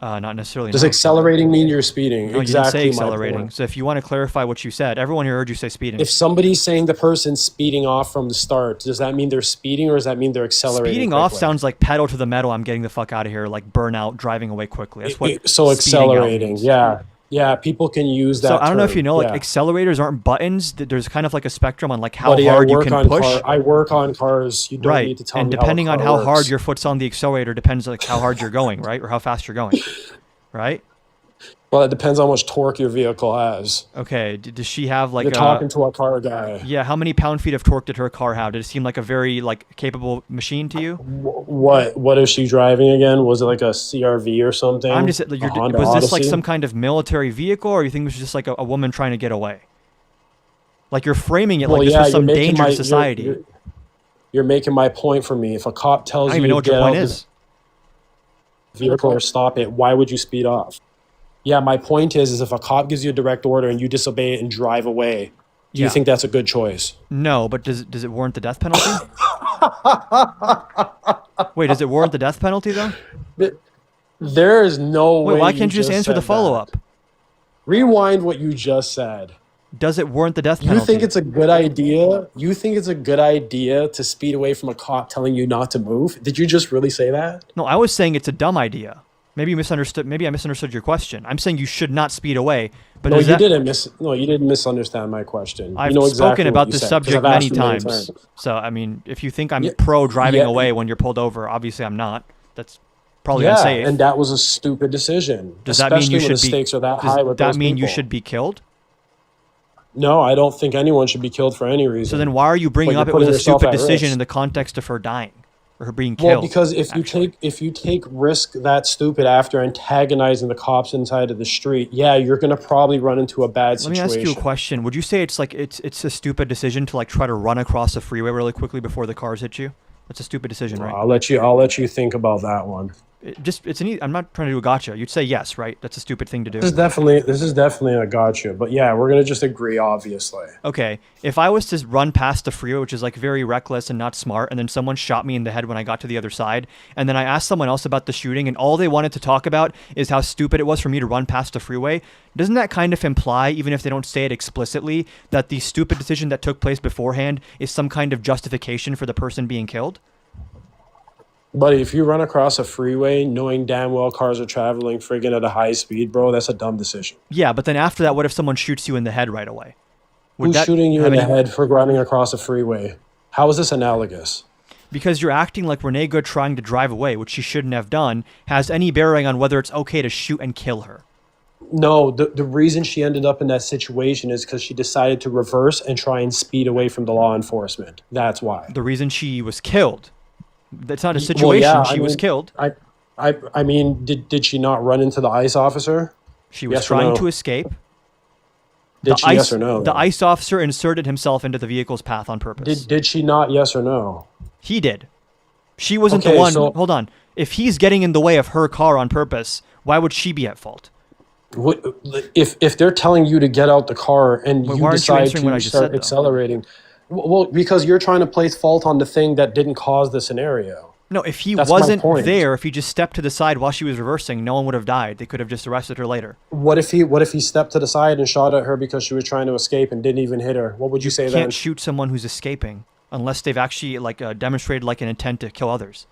Not necessarily. Does no. accelerating mean you're speeding? No, exactly. you didn't say my accelerating. point. So if you want to clarify what you said, everyone here heard you say speeding. If somebody's saying the person's speeding off from the start, does that mean they're speeding or does that mean they're accelerating? Speeding off quickly? sounds like pedal to the metal. I'm getting the fuck out of here, like burnout, driving away quickly. That's what. So speeding out accelerating, means. yeah. People can use that. So I don't know if term, you know, like yeah. accelerators aren't buttons. There's kind of like a spectrum on like how Buddy, hard I you work can on push. I work on cars. You don't Right, need to tell and me depending how a on car how works. hard your foot's on the accelerator depends like how hard you're going, right, or how fast you're going, right? Well, it depends on how much torque your vehicle has. Okay. Does she have like You're talking to a car guy. Yeah, how many pound-feet of torque did her car have? Did it seem like a very like capable machine to you? What is she driving again? Was it like a CRV or something? I'm just. A You're, Honda was this like Odyssey? some kind of military vehicle, or you think it was just like a woman trying to get away? Like you're framing it like this was you're some making dangerous my- society. You're making my point for me. If a cop I tells don't you even know to what your get point out is. the vehicle or stop it, why would you speed off? Yeah, my point is if a cop gives you a direct order and you disobey it and drive away, do Yeah. you think that's a good choice? No, but does it warrant the death penalty? Wait, does it warrant the death penalty though? There is no way. Wait, why can't you just answer the said follow that. up? Rewind what you just said. Does it warrant the death You penalty? think it's a good idea? You think it's a good idea to speed away from a cop telling you not to move? Did you just really say that? No, I was saying it's a dumb idea. Maybe you misunderstood. Maybe I misunderstood your question. I'm saying you should not speed away. But No, does you that, didn't misunderstand my question. I've you know exactly spoken what about you this said, 'cause subject I've asked many you times. So I mean, if you think I'm Yeah, pro driving yeah. away when you're pulled over, obviously I'm not. That's Probably Yeah, unsafe. and that was a stupid decision. Does that mean especially you when the should be? stakes are that Does high with that those mean you people. should be killed? No, I don't think anyone should be killed for any reason. So then why are you bringing But up you're it was putting a yourself stupid at decision risk. in the context of her dying or her being killed? Well, because if actually. you take risk that stupid after antagonizing the cops inside of the street, yeah, you're gonna probably run into a bad Let me situation. ask you a question. Would you say it's like it's a stupid decision to like try to run across the freeway really quickly before the cars hit you? That's a stupid decision, right? I'll let you think about that one. I'm not trying to do a gotcha. You'd say yes, right? That's a stupid thing to do. This is definitely a gotcha. But yeah, we're gonna just agree, obviously. Okay, if I was to run past the freeway, which is like very reckless and not smart, and then someone shot me in the head when I got to the other side, and then I asked someone else about the shooting, and all they wanted to talk about is how stupid it was for me to run past the freeway, doesn't that kind of imply, even if they don't say it explicitly, that the stupid decision that took place beforehand is some kind of justification for the person being killed? But if you run across a freeway knowing damn well cars are traveling friggin' at a high speed, bro, that's a dumb decision. Yeah, but then after that, what if someone shoots you in the head right away? Would Who's that shooting you have in the any- head for running across a freeway? How is this analogous? Because you're acting like Renee Good trying to drive away, which she shouldn't have done, has any bearing on whether it's okay to shoot and kill her. No, the reason she ended up in that situation is because she decided to reverse and try and speed away from the law enforcement. That's why. The reason she was killed. That's not a Well, situation. yeah, She I was mean, killed. I mean, did she not run into the ICE officer? She was yes or trying no? to escape. Did The she? ICE, Yes or no? The ICE officer inserted himself into the vehicle's path on purpose. Did she not? Yes or no? He did. She wasn't the Okay, one. so- Hold on. If he's getting in the way of her car on purpose, why would she be at fault? What, if they're telling you to get out the car and Why you aren't you decide answering what I to just start said, though? accelerating, well, because you're trying to place fault on the thing that didn't cause the scenario. No, if he That's my wasn't point. there, if he just stepped to the side while she was reversing, no one would have died. They could have just arrested her later. What if he stepped to the side and shot at her because she was trying to escape and didn't even hit her? What would you say Can't then? shoot someone who's escaping unless they've actually demonstrated like an intent to kill others.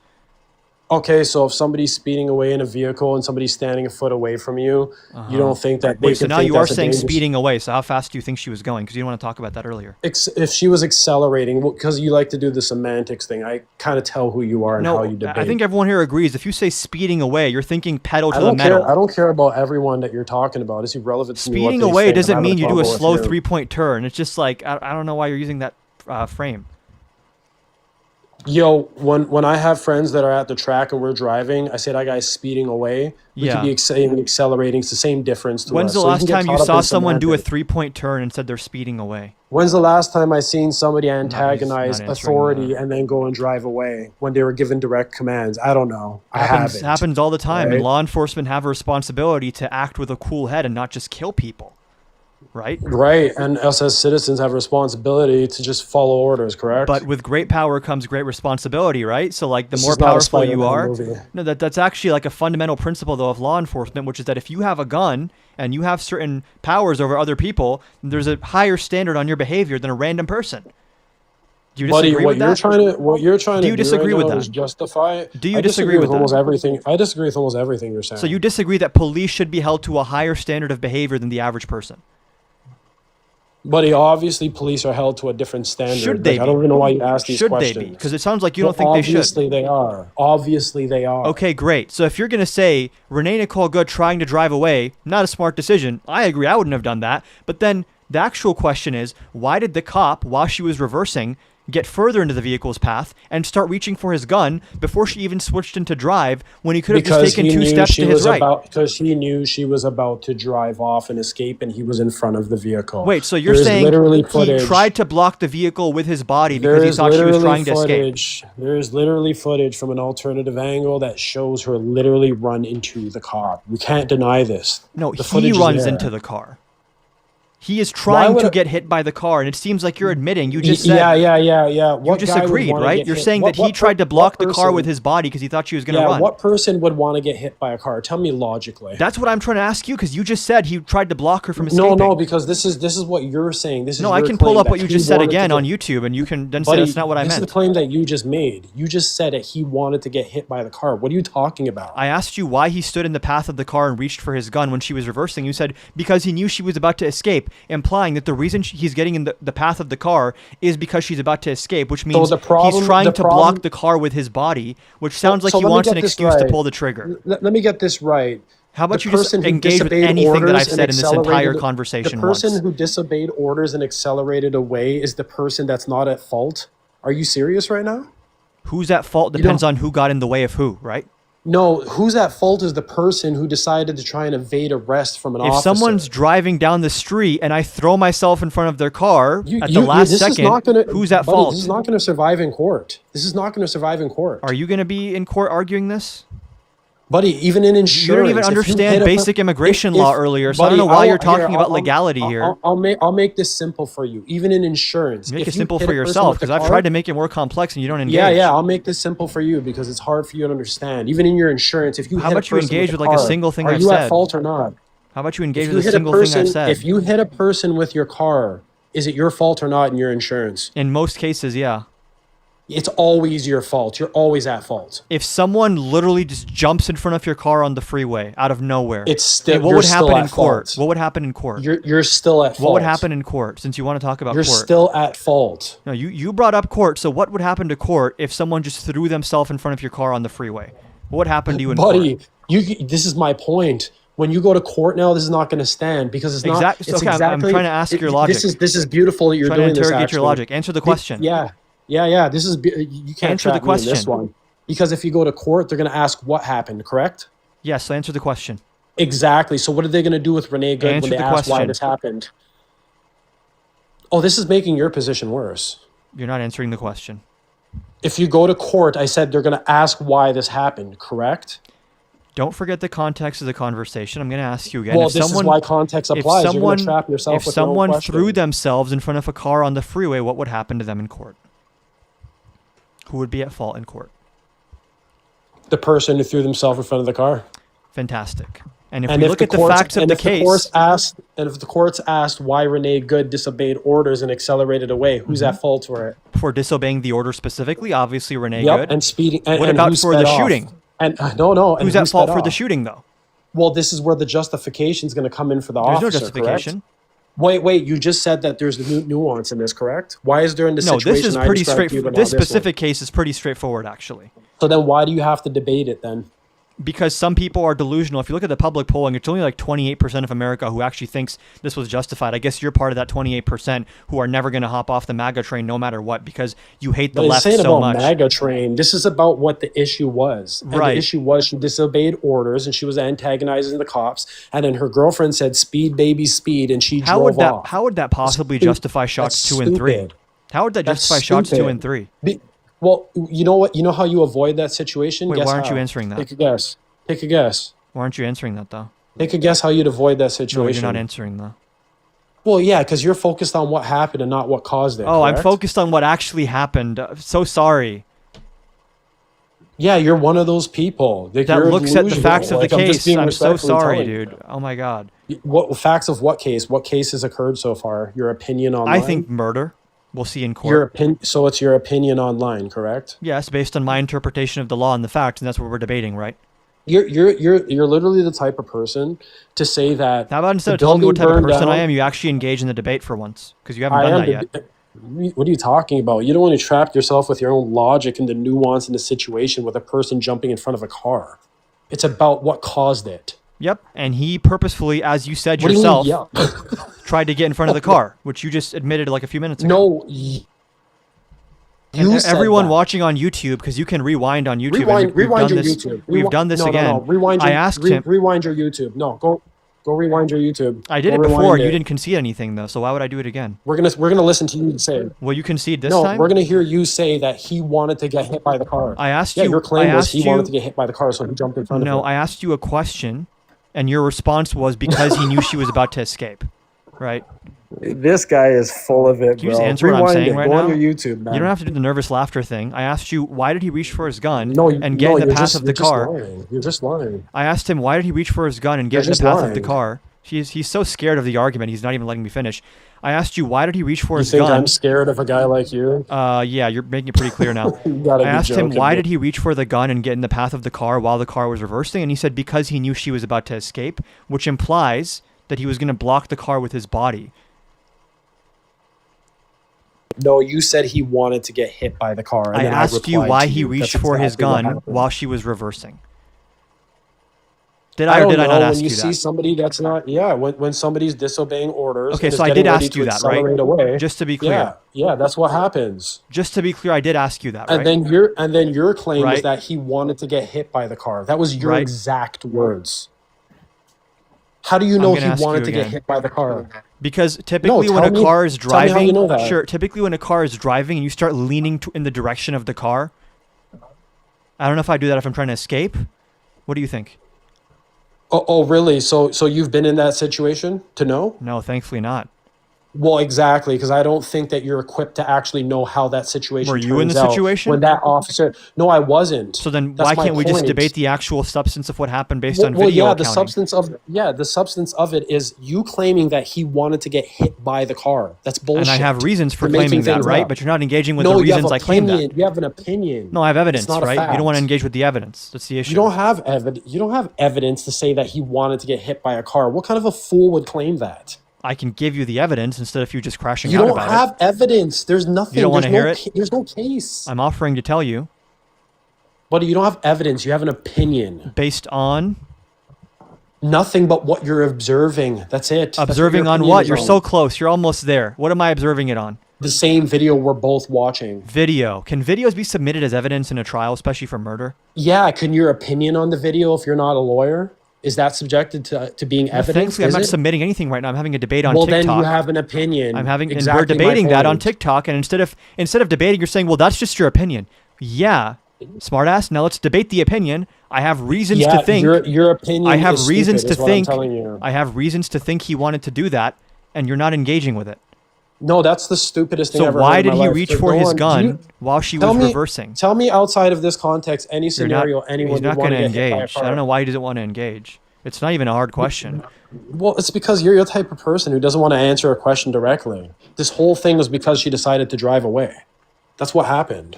Okay, so if somebody's speeding away in a vehicle and somebody's standing a foot away from you, you don't think that they Wait, so could now think you are that's a saying dangerous- speeding away. So how fast do you think she was going? Because you didn't want to talk about that earlier. If she was accelerating, because you like to do the semantics thing, I kind of tell who you are and how you debate. I think everyone here agrees. If you say speeding away, you're thinking pedal to I the don't metal. care. I don't care about everyone that you're talking about. It's irrelevant to me what Speeding they away think. I'm doesn't having mean you do a convo with slow you. 3-point turn. It's just like I don't know why you're using that frame. Yo, when I have friends that are at the track and we're driving, I say that guy's speeding away. We Yeah. could be accelerating. It's the same difference to When's us. the So last can get time you caught up saw in someone do a semantics. 3-point turn and said they're speeding away? When's the last time I seen somebody he's antagonize not answering authority that. and then go and drive away when they were given direct commands? I don't know. I haven't. Happens all the time, and Right. law enforcement have a responsibility to act with a cool head and not just kill people, right? Right, and us as citizens have a responsibility to just follow orders, correct? But with great power comes great responsibility, right? So like the This more is not a powerful you Spider-Man are, movie. no, that's actually like a fundamental principle though of law enforcement, which is that if you have a gun and you have certain powers over other people, there's a higher standard on your behavior than a random person. Do you Buddy, disagree with that? what you're trying Do to you do disagree right with now that? is justify. Do you I disagree with with almost that? everything? I disagree with almost everything you're saying. So you disagree that police should be held to a higher standard of behavior than the average person? Buddy, obviously police are held to a different standard. Should they Like, I don't be? even know why you ask these Should questions. they be? Because it sounds like you don't Well, think they should. Obviously they are. Obviously they are. Okay, great. So if you're going to say Renee Nicole Good trying to drive away, not a smart decision, I agree, I wouldn't have done that. But then the actual question is, why did the cop, while she was reversing, get further into the vehicle's path and start reaching for his gun before she even switched into drive when he could have just Because taken he 2 knew steps she to his was right? because he knew she was about to drive off and escape, and he was in front of the vehicle. Wait, so you're There is saying literally he footage. tried to block the vehicle with his body There because he is thought she was literally trying to escape? footage. There is literally footage from an alternative angle that shows her literally run into the cop. We can't deny this. No, The he footage is runs there. into the car. He is trying would to a- get hit by the car, and it seems like you're admitting. You just said Yeah. you What just guy would agreed, wanna right? get You're hit? saying What- that he what tried to per- block what the car person- with his body because he thought she was going to Yeah, run. what person would want to get hit by a car? Tell me logically. That's what I'm trying to ask you because you just said he tried to block her from escaping. No, because this is what you're saying. This is No, I your can pull claim up that what you he just said wanted to again get- on YouTube, and you can then say Buddy, that's not what I this is meant. the claim that you just made. You just said that he wanted to get hit by the car. What are you talking about? I asked you why he stood in the path of the car and reached for his gun when she was reversing. You said because he knew she was about to escape. implying that the reason he's getting in the path of the car is because she's about to escape, which means the problem- he's trying the to problem- block the car with his body, which sounds like so he let me wants get an this excuse to right. pull the trigger. Let me get this right. How about The you just person who engage with disobeyed anything that orders I've and said in this entire accelerated- conversation The person once? who disobeyed orders and accelerated away is the person that's not at fault. Are you serious right now? Who's at fault You depends don't- on who got in the way of who, right? No, who's at fault is the person who decided to try and evade arrest from an If officer. someone's driving down the street and I throw myself in front of their car at the last this is second, not gonna, who's at buddy, fault? This is not going to survive in court. This is not going to survive in court. Are you going to be in court arguing this? Buddy, even in insurance. You don't even if you understand hit a basic immigration law earlier, so I buddy, don't know why I'll- you're talking here, about I'll- legality here. I'll make this simple for you. Even in insurance. Make if it you simple hit for a person yourself, with the because I've car- tried to make it more complex and you don't engage. Yeah, I'll make this simple for you because it's hard for you to understand. Even in your insurance, if you How hit a about you person engage with with a like a car, single thing are I've you said? at fault or not? How about you engage If you with a hit single person, thing I've said? if you hit a person with your car, is it your fault or not in your insurance? In most cases, yeah. It's always your fault. You're always at fault. If someone literally just jumps in front of your car on the freeway out of nowhere, It's still what you're would still happen at in court? fault. What would happen in court? You're still at fault. What would happen in court? Since you want to talk about You're court, still at fault. no, you brought up court. So what would happen to court if someone just threw themselves in front of your car on the freeway? What would happen to you in Buddy, court? this is my point. When you go to court now, this is not going to stand because it's not. Exact- It's okay, I'm exactly, trying to ask your logic. This is beautiful that you're Trying to doing this. interrogate your actually. logic. Answer the question. Yeah. This is you can't Answer the trap me in this question. one because if you go to court, they're going to ask what happened. Correct? Yes. So answer the question. Exactly. So what are they going to do with Renee Good Answer when they the ask why question. this happened? Oh, this is making your position worse. You're not answering the question. If you go to court, I said they're going to ask why this happened. Correct? Don't forget the context of the conversation. I'm going to ask you again. Well, if this someone, is why context if applies. You're someone, going to trap yourself if with your own someone question. threw themselves in front of a car on the freeway, what would happen to them in court? Who would be at fault in court? The person who threw themselves in front of the car. Fantastic. And if And we if look the at the courts- facts of and the if the case, courts asked, and if the courts asked why Renee Good disobeyed orders and accelerated away, who's Mm-hmm. at fault for it? for disobeying the order specifically, obviously Renee Yep, Good. and speeding. And, What and about who for sped the off? shooting? And no. And Who's who at fault sped for the off? shooting, though? Well, this is where the justification is going to come in for the There's no officer. justification. Correct? Wait. You just said that there's the nuance in this, correct? Why is there in the No, situation this is I pretty described to you, straightforward. but not This one? specific case is pretty straightforward, actually. So then, why do you have to debate it then? Because some people are delusional. If you look at the public polling, it's only like 28% of America who actually thinks this was justified. I guess you're part of that 28% who are never going to hop off the MAGA train no matter what because you hate the But left this ain't so about much. MAGA train. This is about what the issue was. And Right. the issue was she disobeyed orders and she was antagonizing the cops. And then her girlfriend said, "Speed, baby, speed," and she How drove would that off. how would that possibly Stu- justify shots that's 2 and 3? stupid. How would that That's justify shots 2 stupid. and 3? Well, you know what? You know how you avoid that situation? Wait, Guess why aren't how? you answering that? Take a guess. Take a guess. Why aren't you answering that though? Take a guess how you'd avoid that No, situation. you're not answering that. Well, yeah, because you're focused on what happened and not what caused it. Oh, I'm correct? focused on what actually happened. So sorry. Yeah, you're one of those people That you're looks at the delusional. facts of the I'm just case. being I'm so respectfully sorry, telling you. dude. Oh my god. What facts of what case? What case has occurred so far? Your opinion online. I think murder. We'll see in court. your opinion. So it's your opinion online, correct? Yes, based on my interpretation of the law and the facts, and that's what we're debating, right? You're literally the type of person to say that. How about instead the of telling me what type of building person burned I down- am, you actually engage in the debate for once? Because you haven't I done am. that yet. What are you talking about? You don't want to trap yourself with your own logic and the nuance in the situation with a person jumping in front of a car. It's about what caused it. Yep, and he purposefully, as you said What do you mean, yourself, yeah? tried to get in front of the car, which you just admitted like a few minutes ago. No. And You said everyone that. watching on YouTube, because you can rewind on YouTube. Rewind, and we've rewind done your this, YouTube. We've done this no, again. No. Rewind your, I asked him. Rewind your YouTube. No, go rewind your YouTube. I did Go it before. rewind You it. didn't concede anything though, so why would I do it again? We're gonna listen to you say it. Will you concede this No, time? we're gonna hear you say that he wanted to get hit by the car. I asked Yeah, you. your claim I was asked he you, wanted to get hit by the car, so he jumped in front No, of I it. asked you a question, and your response was because he knew she was about to escape. Right? This guy is full of it, Can you bro. just answer what I'm Rewind saying it. right Go now? on your YouTube, man. You don't have to do the nervous laughter thing. I asked you why did he reach for his gun No, and get no, in the you're path just- of the you're just car. lying. You're just lying. I asked him why did he reach for his gun and get You're in the just path of the lying. car. He's so scared of the argument. He's not even letting me finish. I asked you why did he reach for You his think gun? I'm scared of a guy like you? Yeah, you're making it pretty clear now. You gotta I be asked him joking, why bro. did he reach for the gun and get in the path of the car while the car was reversing, and he said because he knew she was about to escape, which implies that he was going to block the car with his body. No, you said he wanted to get hit by the car. And I then asked you replied why to he you. reached That's for his exactly what gun happened. while she was reversing. Did I I or don't did I know not when ask you you see that? somebody that's not, when somebody's disobeying orders. Okay, and so is I getting did ready ask to you that, right? accelerate away, Just to be clear. yeah, that's what happens. Just to be clear, I did ask you that, right? And then your claim Right. is that he wanted to get hit by the car. That was your Right. exact words. How do you I'm know gonna he ask wanted you to get again. hit by the car? Because typically when tell a me- car is tell me how driving, you know that. sure, typically when a car is driving and you start leaning in the direction of the car, I don't know if I do that if I'm trying to escape. What do you think? Oh, really? So you've been in that situation to know? No, thankfully not. Well, exactly, because I don't think that you're equipped to actually know how that situation Were you in turns the out. situation? When that officer... No, I wasn't. So then That's why my can't we just point. debate the actual substance of what happened based on Well, video yeah, accounting? the substance of it is you claiming that he wanted to get hit by the car. That's bullshit. And I have reasons for You're making claiming that, things right? up. But you're not engaging with No, the you have reasons I claim that. opinion. You have an opinion. No, I have evidence, It's not a right? You don't want to fact. engage with the evidence. That's the issue. You don't have evidence to say that he wanted to get hit by a car. What kind of a fool would claim that? I can give you the evidence instead of you just crashing You out don't about have it. evidence. There's nothing. You don't wanna There's hear no it? There's no case. I'm offering to tell you Buddy, you don't have evidence. You have an opinion. based on Nothing but what you're observing. That's it. That's what observing your on opinion what? is You're on. so close. You're almost there. What am I observing it on? The same video we're both watching. Video. Can videos be submitted as evidence in a trial, especially for murder? Yeah, can your opinion on the video, if you're not a lawyer, is that subjected to being Well, evidence? thankfully, I'm Is not it? submitting anything right now. I'm having a debate on Well, TikTok. then you have an opinion. I'm having, exactly and we're my debating that on point. TikTok. And instead of debating, you're saying, well, that's just your opinion. Yeah, smartass. Now let's debate the opinion. I have reasons Yeah, to think. your opinion. I have is reasons stupid, to is what I'm think. telling you. I have reasons to think he wanted to do that, and you're not engaging with it. No, that's the stupidest thing So I've ever why heard in did my he life. reach There's for no his one- gun while she tell was me- reversing? Tell me outside of this context, any You're not- scenario anyone he's not would want going to to get hit by a engage. car. I don't know why he doesn't want to engage. It's not even a hard question. Well, it's because you're the type of person who doesn't want to answer a question directly. This whole thing was because she decided to drive away. That's what happened.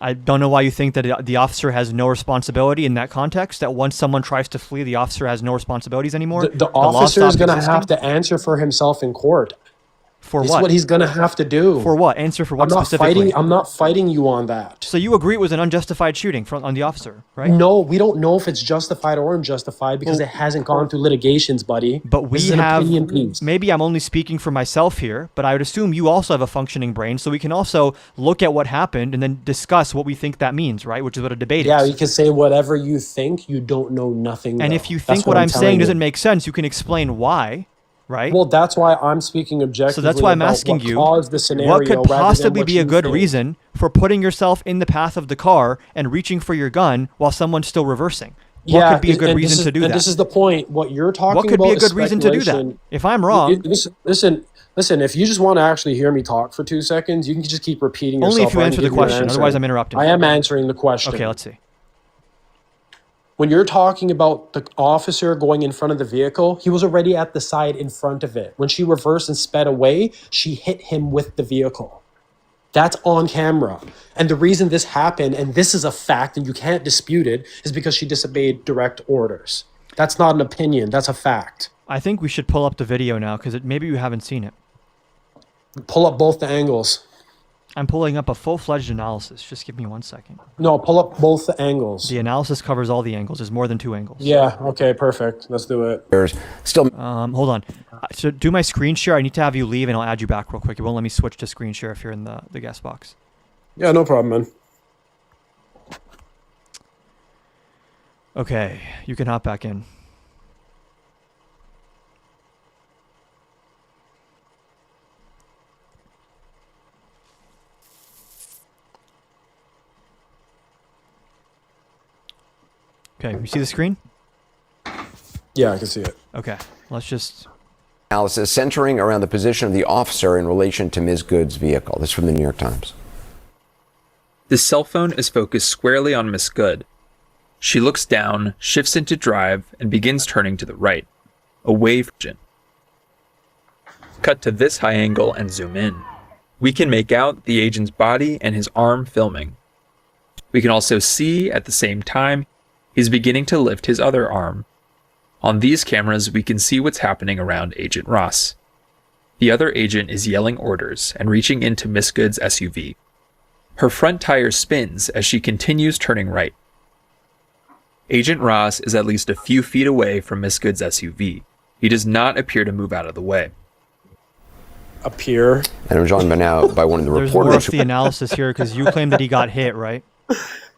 I don't know why you think that the officer has no responsibility in that context, that once someone tries to flee, the officer has no responsibilities anymore. The law officer is stops going to existing? have to answer for himself in court. For It's what? what he's going to have to do. For what? Answer for what I'm not specifically? I'm not fighting you on that. So you agree it was an unjustified shooting on the officer, right? No, we don't know if it's justified or unjustified because Well- it hasn't gone through litigations, buddy. But This we is an have, opinion piece. maybe I'm only speaking for myself here, but I would assume you also have a functioning brain, so we can also look at what happened and then discuss what we think that means, right? Which is what a debate Yeah, is. you can say whatever you think. You don't know nothing. And though. if you That's think what I'm telling saying you. doesn't make sense, you can explain why, right? Well, that's why I'm speaking objectively. So that's why I'm about asking what you, caused the scenario what could rather than possibly what be a you good think. reason for putting yourself in the path of the car and reaching for your gun while someone's still reversing? What could be a good and this reason is- to do and that? This is the point. What you're talking What could about be a is good reason to do that? speculation. If I'm wrong, Listen. If you just want to actually hear me talk for 2 seconds, you can just keep repeating yourself. only if you I'm answer the giving you an question. answer. Otherwise, I'm interrupting. I am answering the question. Okay, let's see. When you're talking about the officer going in front of the vehicle, he was already at the side in front of it. When she reversed and sped away, she hit him with the vehicle. That's on camera. And the reason this happened, and this is a fact and you can't dispute it, is because she disobeyed direct orders. That's not an opinion, that's a fact. I think we should pull up the video now because maybe you haven't seen it. Pull up both the angles. I'm pulling up a full-fledged analysis. Just give me 1 second. No, pull up both the angles. The analysis covers all the angles. There's more than 2 angles. Yeah, okay, perfect. Let's do it. There's still Hold on. So do my screen share. I need to have you leave, and I'll add you back real quick. It won't let me switch to screen share if you're in the guest box. Yeah, no problem, man. Okay, you can hop back in. Okay, you see the screen? Yeah, I can see it. Okay, let's just... analysis centering around the position of the officer in relation to Ms. Good's vehicle. This is from the New York Times. The cell phone is focused squarely on Miss Good. She looks down, shifts into drive, and begins turning to the right, away from Jen. Cut to this high angle and zoom in. We can make out the agent's body and his arm filming. We can also see, at the same time, he's beginning to lift his other arm. On these cameras, we can see what's happening around Agent Ross. The other agent is yelling orders and reaching into Miss Good's SUV. Her front tire spins as she continues turning right. Agent Ross is at least a few feet away from Miss Good's SUV. He does not appear to move out of the way. Appear. And I'm joined by now by one of the There's more reporters. of the analysis here because you claim that he got hit, right?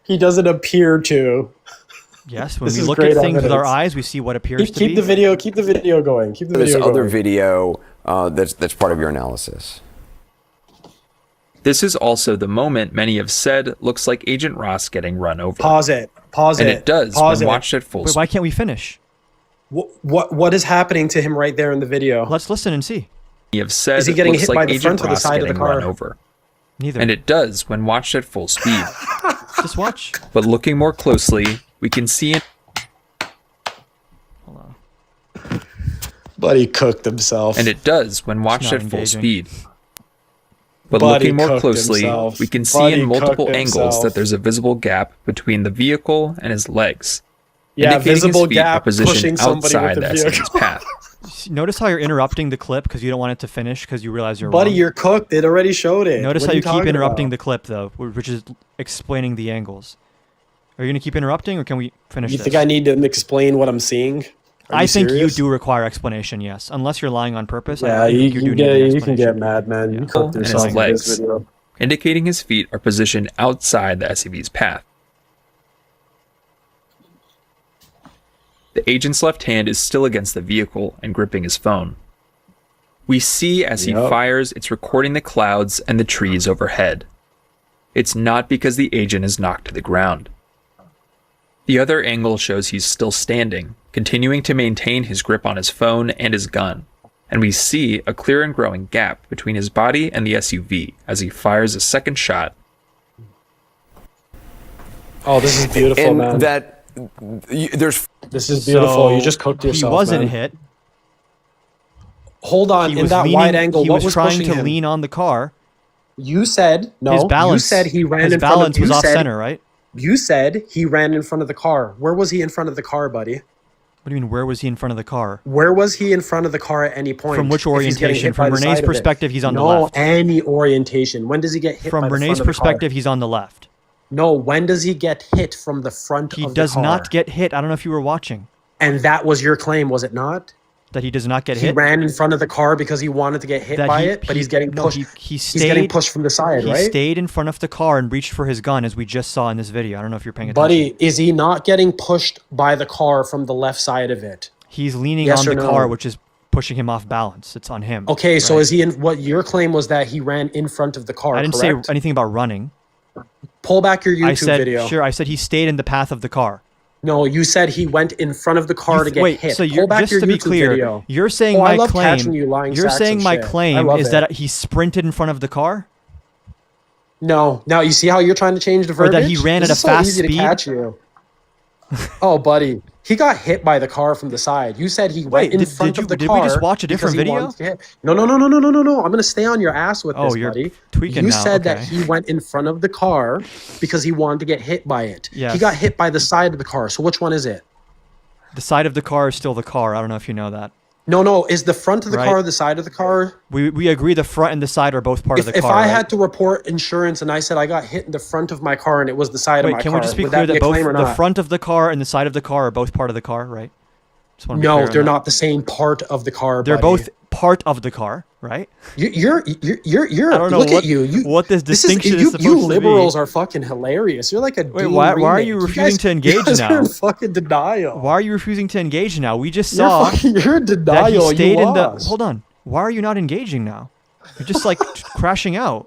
He doesn't appear to. Yes, when This we is look at great things with our evidence. eyes, we see what appears to Keep be. the video. Keep the video going. Keep the This video other going. video that's part of your analysis. This is also the moment many have said looks like Agent Ross getting run over. Pause it. Pause and it. it does Pause when it. watched at full Wait, speed. why can't we finish? What is happening to him right there in the video? Let's listen and see. Many have said Is he getting looks hit like by the Agent front or the Ross side of the getting run car? over. Neither. And it does when watched at full speed. Just watch. But looking more closely, we can see it. Hold on. Buddy cooked himself. And it does when watched not at full engaging. speed. But Buddy looking more cooked closely, himself. we can see Buddy in multiple cooked angles himself. that there's a visible gap between the vehicle and his legs. Yeah, indicating visible his feet gap are positioned pushing somebody outside with the the SUV's vehicle. path. Notice how you're interrupting the clip because you don't want it to finish because you realize you're Buddy, wrong. you're cooked. It already showed it. Notice What how are you keep talking interrupting about? the clip though, which is explaining the angles. Are you going to keep interrupting or can we finish You this? think I need to explain what I'm seeing? Are I you think serious? you do require explanation, yes. Unless you're lying on purpose. Yeah, I think you do need an you can explanation. get mad, man. You cooked And his yourself in this legs. video. Indicating his feet are positioned outside the SUV's path. The agent's left hand is still against the vehicle and gripping his phone. We see as he Yep. fires, it's recording the clouds and the trees overhead. It's not because the agent is knocked to the ground. The other angle shows he's still standing, continuing to maintain his grip on his phone and his gun, and we see a clear and growing gap between his body and the SUV as he fires a second shot. Oh, this is beautiful, And man. there's This is beautiful. So you just cooked yourself. He wasn't man. hit. Hold on. He In was that leaning, wide angle, he what was was trying pushing to him? lean on the car. You said no. His balance. You said he ran his in front balance of. was You off said, center, right? You said he ran in front of the car. Where was he in front of the car, buddy? What do you mean? Where was he in front of the car? Where was he in front of the car at any point? From which if he's getting orientation? hit by From the Renee's side of it? perspective, he's on the No, left. any orientation. When does he get hit? by From the Renee's front of the car? perspective, he's on the left. No, when does he get hit from the front He of the does car? not get hit. I don't know if you were watching. And that was your claim, was it not? That he does not get He hit. ran in front of the car because he wanted to get hit That by he- it, but he- he's getting no, pushed. he he's getting stayed- pushed from the side, He right? stayed in front of the car and reached for his gun, as we just saw in this video. I don't know if you're paying attention. Buddy, is he not getting pushed by the car from the left side of it? He's leaning Yes on or the no? car, which is pushing him off balance. It's on him. Okay, so right? is he in? What your claim was that he ran in front of the car? I didn't correct? say anything about running. Pull back your YouTube I said video. sure. I said he stayed in the path of the car. No, you said he went in front of the car You to get wait, hit. so Pull you're back just your to be YouTube clear. video. You're saying Oh, I my love claim. catching you lying You're sacks saying of my shit. I claim love is it. that he sprinted in front of the car, No, now you see how you're trying to change the or verbiage. that he ran This at a is so fast easy speed. to catch you. Oh, buddy, he got hit by the car from the side. You said he went Wait, in did- front did of the you- did car. we just watch a different because he video? wanted to hit. No. I'm gonna stay on your ass with Oh, this, you're buddy. tweaking You now, said that okay. he went in front of the car because he wanted to get hit by it. Yes. He got hit by the side of the car. So which one is it? The side of the car is still the car. I don't know if you know that. No. Is the front of the Right. car the side of the car? We agree the front and the side are both part of the If car. I right? had to report insurance and I said I got hit in the front of my car and it was the side of Wait, my can car, we just be would clear that that be a both claim or the not? front of the car and the side of the car are both part of the car, right? Just wanna be No, clear on they're that. not the same part of the car. They're buddy. both part of the car, right? You're. I don't know Look what- at you. what this distinction is you, supposed you to be. liberals are fucking hilarious. You're like a Wait, Dean why are you remake. refusing to engage you guys now? Are in fucking denial. Why are you refusing to engage now? We just You're saw fucking, you're in that denial. he stayed you in the. lost. Hold on. Why are you not engaging now? You're just like crashing out.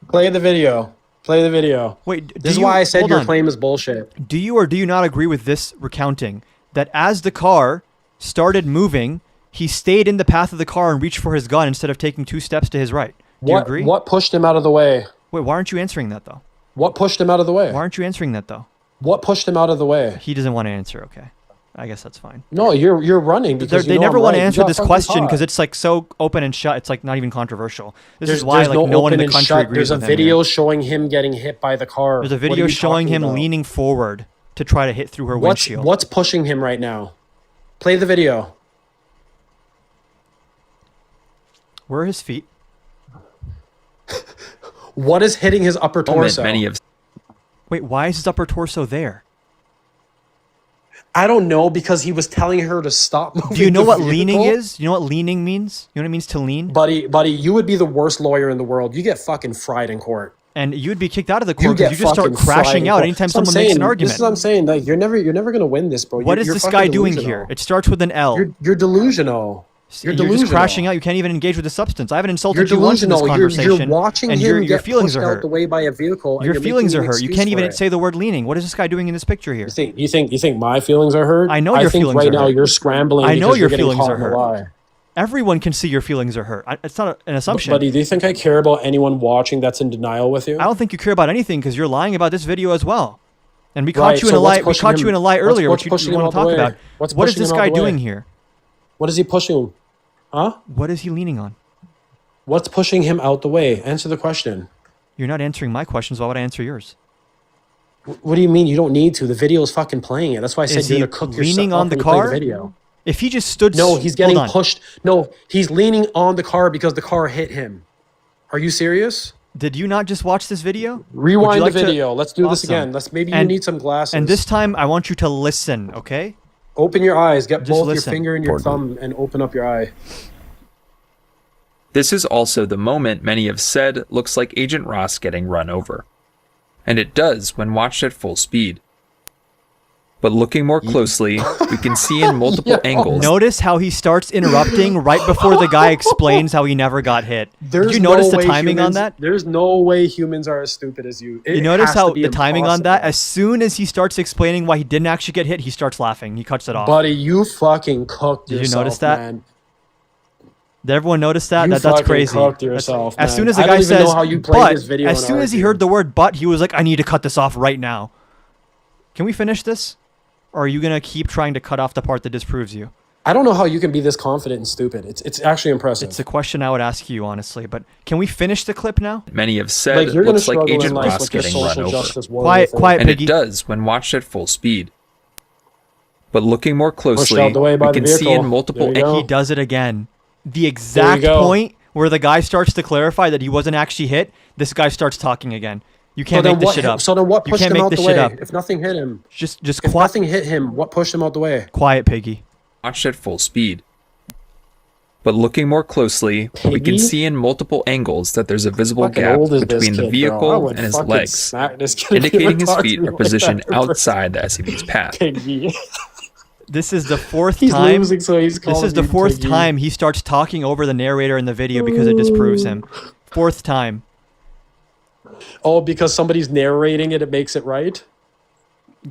Play the video. Play the video. Wait, do This is you- why I said hold your on. claim is bullshit. Do you or do you not agree with this recounting that as the car started moving, he stayed in the path of the car and reached for his gun instead of taking 2 steps to his right? Do you agree? What pushed him out of the way? Wait, why aren't you answering that though? What pushed him out of the way? Why aren't you answering that though? What pushed him out of the way? He doesn't want to answer. Okay, I guess that's fine. No, you're running because They you know never I'm want to right. You answer got this fucking question caught. because it's like so open and shut. It's like not even controversial. This There's is why like no one in open the and country shut. agrees There's a with him here. video showing him getting hit by the car. There's a What are video you showing talking him about? leaning forward to try to hit through her windshield. What's pushing him right now? Play the video. Where are his feet? What is hitting his upper Moment torso? many have Wait, why is his upper torso there? I don't know, because he was telling her to stop moving. Do you know the what leaning vehicle. is? You know what leaning means? You know what it means to lean? Buddy, you would be the worst lawyer in the world. You get fucking fried in court. And you'd be kicked out of the You court get because you just start fucking fried crashing in out court. anytime That's what someone I'm makes an saying. argument. This is what I'm saying. Like, you're never gonna win this, bro. What is You're this fucking guy doing delusional. here? It starts with an L. You're delusional. You're You're delusional. just crashing out. You can't even engage with the substance. I haven't You're insulted you once in this delusional. conversation. You're watching and him your get feelings pushed are out hurt. the way by a vehicle. and Your you're feelings making are an hurt. You excuse can't for even it. say the word leaning. What is this guy doing in this picture here? You think my feelings are hurt? I know I your think feelings right are now hurt. you're scrambling. I know because your you're getting feelings caught are in a hurt. lie. Everyone can see your feelings are hurt. It's not an assumption. Buddy, do you think I care about anyone watching that's in denial with you? I don't think you care about anything because you're lying about this video as well. And we Right, caught you in so a lie. what's We pushing caught you him- in a lie what's- earlier, what's which pushing you him want to out the talk way? about. What's What is pushing this him out guy the way? doing here? What is he pushing? Huh? What is he leaning on? What's pushing him out the way? Answer the question. You're not answering my questions. Why would I answer yours? What do you mean you don't need to? The video is fucking playing it. That's why I said Is you're he gonna cook leaning yourself on up the when you play car? video. If he just stood... No, he's getting Hold on. pushed. No, he's leaning on the car because the car hit him. Are you serious? Did you not just watch this video? Would you Rewind like the to- video. Let's do this Awesome. again. Maybe you And- need some glasses. And this time, I want you to listen, okay? Open your eyes. Get Just both listen. your finger and your thumb and open up your eye. This is also the moment many have said looks like Agent Ross getting run over. And it does when watched at full speed. But looking more closely, we can see in multiple angles. Notice how he starts interrupting right before the guy explains how he never got hit. Did you notice the timing on that? There's no way humans are as stupid as you. You notice how the timing on that? As soon as he starts explaining why he didn't actually get hit, he starts laughing. He cuts it off. Buddy, you fucking cooked Did you yourself, notice that? man. Did everyone notice that? You That's fucking crazy. cooked That's- yourself, as man. soon as the I guy don't even says, know how you played but, this video as and soon as he argued. heard the word but, he was like, I need to cut this off right now. Can we finish this? Or are you going to keep trying to cut off the part that disproves you? I don't know how you can be this confident and stupid. It's actually impressive. It's a question I would ask you, honestly. But can we finish the clip now? Many have said Like, it you're gonna looks like struggle in Agent life Ross with your getting run social over. justice warrior thing. Quiet, And Piggy. it does when watched at full speed. But looking more closely, out the way by we the can see vehicle. in multiple There you go. He does it again. The exact go. point where the guy starts to clarify that he wasn't actually hit, this guy starts talking again. You So can't then make this what? shit up. So then what You pushed can't him make out this the shit way? up. If nothing hit him, Just if quiet, nothing hit him, what pushed him out the way? quiet, Piggy. watched at full speed. But looking more closely, we can Piggy? see in multiple angles that there's a visible Fucking gap old is this between the kid, bro. I vehicle would and his fucking legs, smack this kid if he indicating ever his talked to feet me are like positioned that ever. outside the SUV's path. Piggy. This is the fourth He's time. losing, so he's This calling is the me fourth Piggy. time he starts talking over the narrator in the video because it disproves him. Fourth time. Oh, because somebody's narrating it, it makes it right?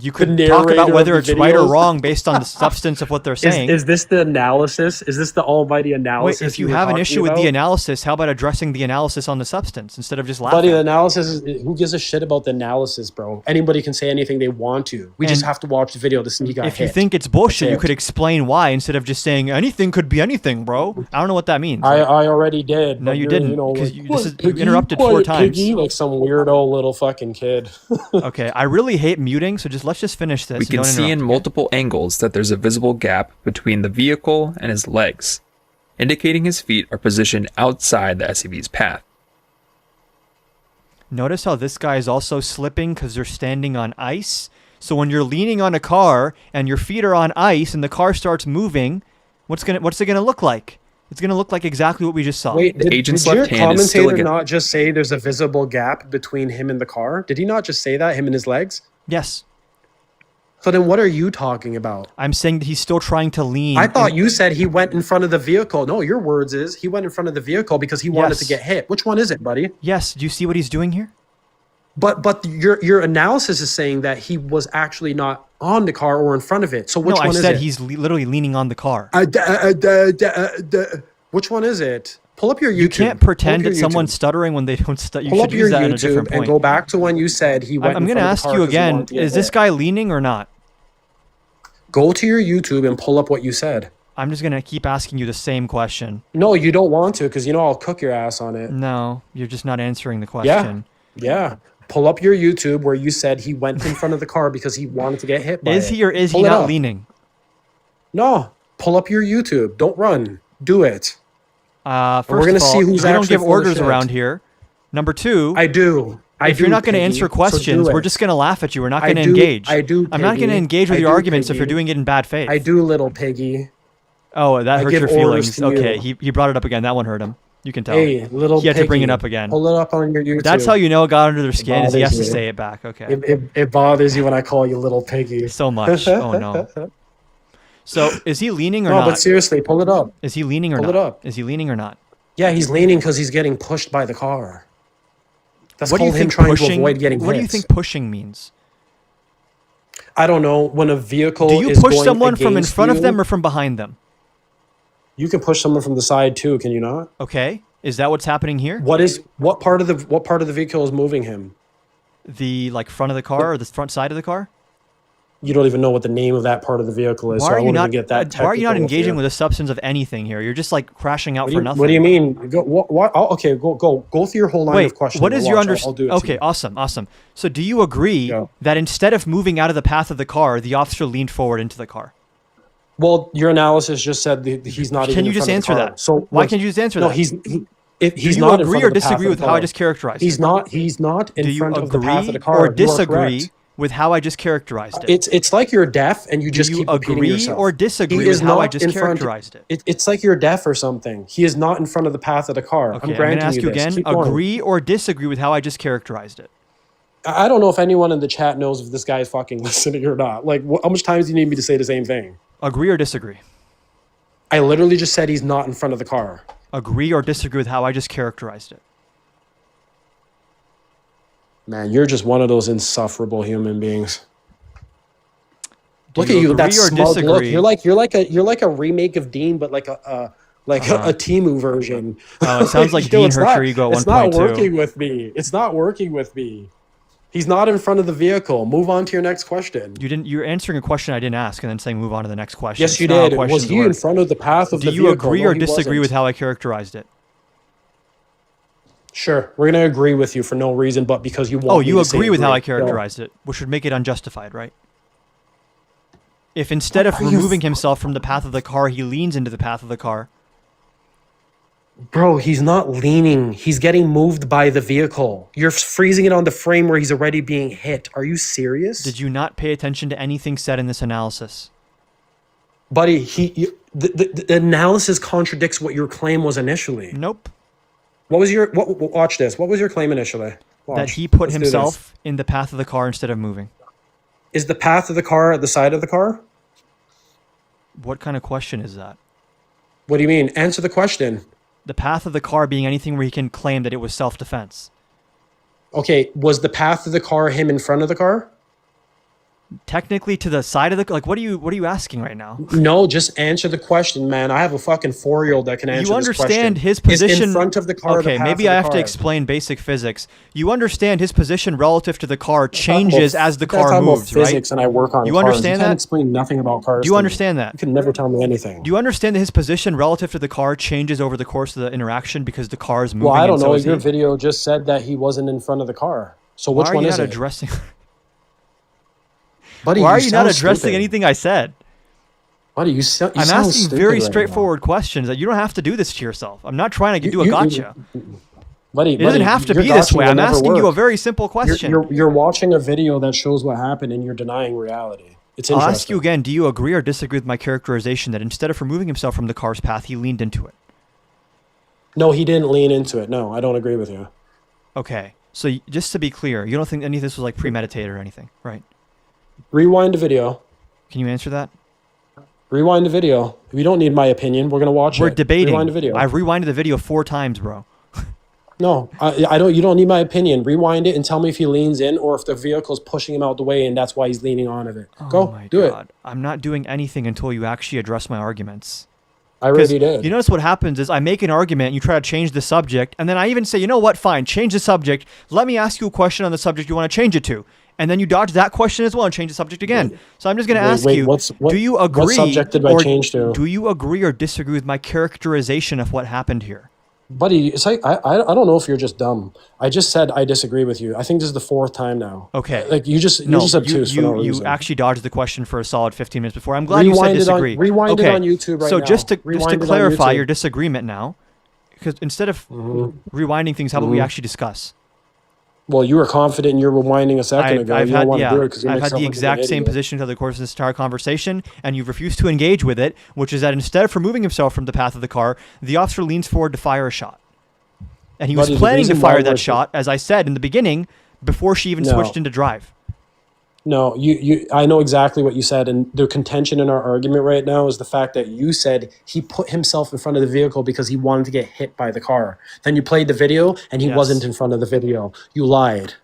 You could talk narrator about of whether the it's right or videos? wrong based on the substance of what they're saying. Is this the analysis? Is this the almighty analysis? Wait, if you were have an talking issue with about? the analysis, how about addressing the analysis on the substance instead of just laughing? Buddy, the analysis is, who gives a shit about the analysis, bro? Anybody can say anything they want to. We just And have to watch the video to see he got If you hit. think it's bullshit, you That's could it. explain why instead of just saying anything could be anything, bro. I don't know what that means. I already did. No, but you you're, didn't, know, 'cause like, you- this "Quiet, is- you Piggy, interrupted quiet, 4 times." Piggy," like some weirdo little fucking kid. Okay, I really hate muting, so let's just finish this. We and can don't see in interrupt, okay? multiple angles that there's a visible gap between the vehicle and his legs, indicating his feet are positioned outside the SUV's path. Notice how this guy is also slipping because they're standing on ice. So when you're leaning on a car and your feet are on ice and the car starts moving, what's it gonna look like? It's gonna look like exactly what we just saw. Wait, did agent's your left hand is still commentator against- not just say there's a visible gap between him and the car? Did he not just say that, him and his legs? Yes, So then what are you talking about? I'm saying that he's still trying to lean. I thought and- you said he went in front of the vehicle. No, your words is he went in front of the vehicle because he wanted to Yes. get hit. Which one is it, buddy? Yes. Do you see what he's doing here? But your analysis is saying that he was actually not on the car or in front of it. So which no, I one is said it? he's literally leaning on the car. Which one is it? Pull up your YouTube. You can't Pull pretend up your that someone's YouTube. stuttering when they don't stutter. You Pull up should your use that in a YouTube different and point. go back to when you said he went. I'm going gonna to ask you again: Is this guy leaning or not? Go to your YouTube and pull up what you said. I'm just gonna keep asking you the same question. No, you don't want to because you know I'll cook your ass on it. No, you're just not answering the Yeah. question. Yeah. Pull up your YouTube where you said he went in front of the car because he wanted to get hit by Is it. he or is he Pull it not up. leaning? No. Pull up your YouTube. Don't run. Do it. First we're gonna of all, see who's we don't actually give full of orders shit. around here. Number two, I do. if you're not going to answer questions, we're just going to laugh at you. We're not going to engage. I do. I'm not going to Piggy. engage with I your do, arguments if Piggy. you're doing it in bad faith. I do, little piggy. Oh, that I hurt give your orders feelings. to Okay, you. he brought it up again. That one hurt him. You can tell. Hey, little He had to bring it piggy. up again. Pull it up on your YouTube. That's how you know it got under their skin. Is he has to bothers me. say it back. Okay. It bothers you when I call you little piggy. So much. Oh no. So is he leaning or No, not? but seriously, pull it up. Is he leaning or Pull not? it up. Is he leaning or not? Yeah, he's leaning because he's getting pushed by the car. That's What do you called him think trying pushing? to avoid getting What do you hits. think pushing means? I don't know. When a vehicle Do you is push going someone from in against front of you, them or from behind them? you can push someone from the side too. Can you not? Okay. Is that what's happening here? What part of the vehicle is moving him? The like front of the car or the front side of the car? You don't even know what the name of that part of the vehicle is. Why so are I you won't not? even get that Why are you not technical engaging you. with the substance of anything here? You're just like crashing out for nothing. What do you mean? Okay, go through your whole line Wait, of questions. what is your I'll understanding? do it to Okay, you. awesome. So do you agree Go. that instead of moving out of the path of the car, the officer leaned forward into the car? Well, your analysis just said that he's not. Can even you in just front of answer the car. that? So Why can't you just answer no, that? he's Do he's you not in agree front or of the path disagree of with the how I car. just characterized He's it? not. He's not in Do you front of the path of agree the car. or You are disagree correct. with how I just characterized it? It's like you're deaf and you just Do you keep repeating agree yourself. or He disagree is with how I not just in front- characterized it? It's like you're deaf or something. He is not in front of the path of the car. Okay, I'm I'm granting going to ask you this. again. Keep going. Agree or disagree with how I just characterized it? I don't know if anyone in the chat knows if this guy is fucking listening or not. Like, how much times do you need me to say the same thing? Agree or disagree? I literally just said he's not in front of the car. Agree or disagree with how I just characterized it? Man, you're just one of those insufferable human beings. Do Look you at you, that agree or smug look. disagree? You're like a remake of Dean, but like a Timu version. Oh, it sounds like Dean it's hurt not- your ego at It's not 1.2. working with me. It's not working with me. He's not in front of the vehicle. Move on to your next question. You're answering a question I didn't ask and then saying move on to the next question. Yes, It's you not how did. Was questions he in work. front of the path of Do the you vehicle? agree No, or he disagree wasn't. with how I characterized it? Sure, we're gonna agree with you for no reason, but because you want. Oh, me you to say agree with how I Go. characterized it, which would make it unjustified, right? If instead of Are you removing himself from the path of the car, he leans into the path of the car. Bro, he's not leaning. He's getting moved by the vehicle. You're freezing it on the frame where he's already being hit. Are you serious? Did you not pay attention to anything said in this analysis? Buddy, the analysis contradicts what your claim was initially. Nope. What was your watch this? What was your claim initially? Watch. That he put Let's do this. himself in the path of the car instead of moving. Is the path of the car at the side of the car? What kind of question is that? What do you mean? Answer the question. The path of the car being anything where he can claim that it was self-defense. Okay, was the path of the car him in front of the car? Technically to the side of the like what are you asking right now? No, just answer the question, man. I have a fucking 4-year-old that can answer You this understand question. his Is position in front of the car. Okay, the path maybe of I the have to car? explain basic physics. You understand his position relative to the car changes as the car That's moves, right? physics, and I work on You cars. understand You can't that? explain nothing about cars. Do you to me. understand that? You can never tell me anything. Do you understand that his position relative to the car changes over the course of the interaction because the car is moving? Well, I don't and so know. is Your he? video just said that he wasn't in front of the car. So which Why are one you is not it? addressing? Buddy, Why are you not sound addressing stupid. anything I said? Buddy, you sound I'm sound asking stupid very right now. straightforward questions that you don't have to do this to yourself. I'm not trying to do a gotcha. Buddy, It doesn't have to your be this gotcha way. will I'm never asking you a work. very simple question. You're watching a video that shows what happened and you're denying reality. It's I'll interesting. ask you again, do you agree or disagree with my characterization that instead of removing himself from the car's path, he leaned into it? No, he didn't lean into it. No, I don't agree with you. Okay. So just to be clear, you don't think any of this was like premeditated or anything, right? Rewind the video. Can you answer that? Rewind the video. We don't need my opinion. We're gonna watch it. We're debating. Rewind the video. I've rewinded the video 4 times, bro. No, I don't. You don't need my opinion. Rewind it and tell me if he leans in or if the vehicle's pushing him out the way and that's why he's leaning on it. Oh Go, my do God. I'm not doing anything until you actually address my arguments. it. I already did. You notice what happens is I make an argument, you try to change the subject, and then I even say, you know what, fine, change the subject. Let me ask you a question on the subject you want to change it to. And then you dodge that question as well and change the subject again. So I'm just going to ask you, do you agree? What subject did I or change to? Do you agree or disagree with my characterization of what happened here? Buddy, it's like, I don't know if you're just dumb. I just said I disagree with you. I think this is the 4th time now. Okay. Like you're just obtuse for no reason. You actually dodged the question for a solid 15 minutes before. I'm glad you said disagree. Rewind it on YouTube right so now. just to Rewind it on clarify YouTube. your disagreement now, Because instead of rewinding things, how about we actually discuss? Well, you were confident, and you were rewinding a second ago. I've You don't had, want to yeah, do it 'cause you I've make had the someone exact an same idiot. position throughout the course of this entire conversation, and you've refused to engage with it, which is that instead of removing himself from the path of the car, the officer leans forward to fire a shot. And he was Buddy, the planning to reason why fire we're- that shot, as I said in the beginning, before she even No. switched into drive. No, I know exactly what you said, and the contention in our argument right now is the fact that you said he put himself in front of the vehicle because he wanted to get hit by the car. Then you played the video, and he Yes. wasn't in front of the video. You lied.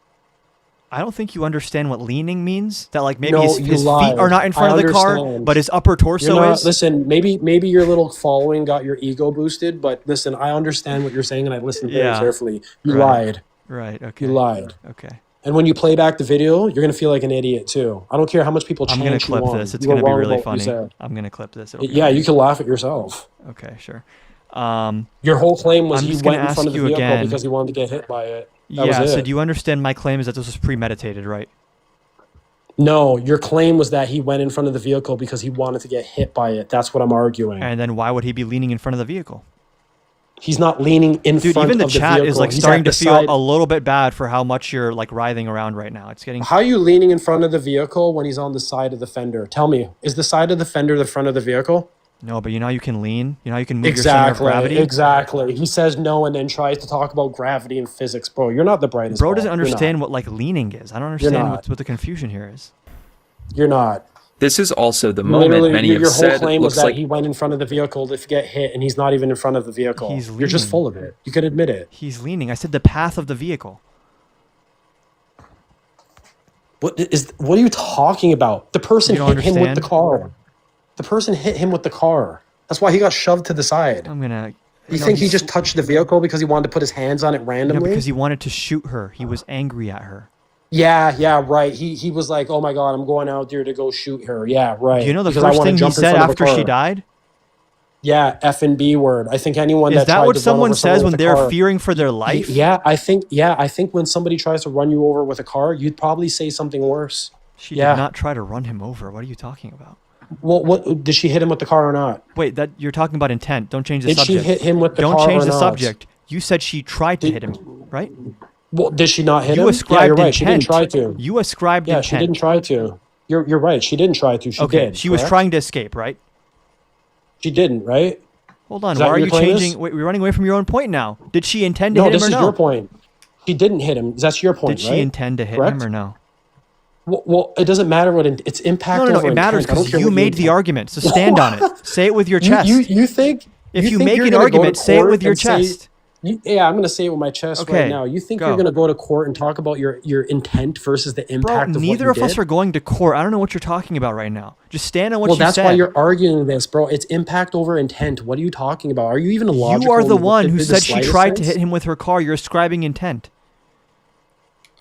I don't think you understand what leaning means. That like maybe No, his you feet lied. are not in front I of the car, understand. but his upper torso You're not, is. listen, maybe your little following got your ego boosted, but listen, I understand what you're saying, and I listened very Yeah. carefully. You Right. lied. Right. Okay. You lied. Okay. And when you play back the video, you're gonna feel like an idiot too. I don't care how much people I'm chant gonna you clip on. this. It's You were gonna be wrong really about what you funny. said. I'm gonna clip this. It'll be Yeah, funny. you can laugh at yourself. Okay. Sure. Your whole claim was I'm he just gonna went in front ask of the you vehicle again. because he wanted to get hit by it. That Yeah. was So it. do you understand my claim is that this was premeditated, right? No, your claim was that he went in front of the vehicle because he wanted to get hit by it. That's what I'm arguing. And then why would he be leaning in front of the vehicle? He's not leaning in Dude, front even the of the chat vehicle. is like He's starting at to the feel side. a little bit bad for how much you're like writhing around right now. It's getting. How are you leaning in front of the vehicle when he's on the side of the fender? Tell me, is the side of the fender the front of the vehicle? No, but you know how you can lean. You know how you can move your center of Exactly. gravity. Exactly. He says no and then tries to talk about gravity and physics, bro. You're not the brightest. Bro bulb. doesn't You're not. understand what like leaning is. I don't understand not. what the confusion here is. You're not. This is also the moment Literally, many your have whole said claim was looks that like he went in front of the vehicle to get hit, and he's not even in front of the vehicle. He's You're just leaning. full of it. You can admit it. He's leaning. I said the path of the vehicle. What are you talking about? The person You hit don't him with the understand? car. The person hit him with the car. That's why he got shoved to the side. I'm gonna. You no, think he he's- just touched the vehicle because he wanted to put his hands on it No, randomly? because he wanted to shoot her. He was angry at her. Yeah, right. He was like, oh my God, I'm going out there to go shoot her. Yeah, right. Do you know the Because I first wanna thing he jump in said front of a after she car. died? Yeah, F and B word. I think anyone Is that that tried what to run someone over someone says when with a they're car- fearing for their life? Yeah, I think when somebody tries to run you over with a car, you'd probably say something worse. She Yeah. did not try to run him over. What are you talking about? Well, what did she hit him with the car or not? Wait, that you're talking about intent. Don't change the Did she subject. hit him with the Don't car change or the not? subject. You said she tried to hit him, right? Well, did she not hit You him? ascribed Yeah, you're right. intent. She didn't try to. You ascribed Yeah, intent. she didn't try to. You're right. She didn't try to. She Okay, did. she was correct? trying to escape, right? She didn't, right? Hold on. Is that Why are what you your claim is? changing? Wait, we're running away from your own point now. Did she intend to No, hit him this or is no? your point. She didn't hit him. That's your point, Did she right? intend to hit Correct? him or no? Well, it doesn't matter what it's impact. No, over it matters intent. I don't because care you what made the intend. argument. So stand on it. Say it with your You- chest. You think? If you think make you're an gonna go to argument, say it court with your and say- chest. Yeah, I'm going to say it with my chest Okay, right now. You think go. you're going to go to court and talk about your intent versus the Bro, impact of neither what you of us did? are going to court. I don't know what you're talking about right now. Just stand on what Well, you that's said. why you're arguing this, bro. It's impact over intent. What are you talking about? Are you even logical? You are the in one who the said she slightest tried to sense? hit him with her car. You're ascribing intent.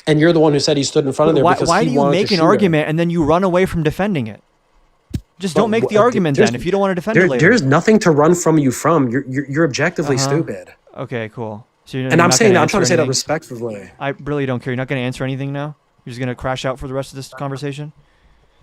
And you're the one who said he stood in front of there Why, because why he do you wanted make to an shoot her. argument and then you run away from defending it? Just don't make the argument then if you don't want to defend it later. There's nothing to run from you from. You're objectively Uh-huh. stupid. Okay, cool. So you're And I'm not saying gonna that. I'm trying to answer say that anything? respectfully. I really don't care. You're not going to answer anything now? You're just going to crash out for the rest of this conversation?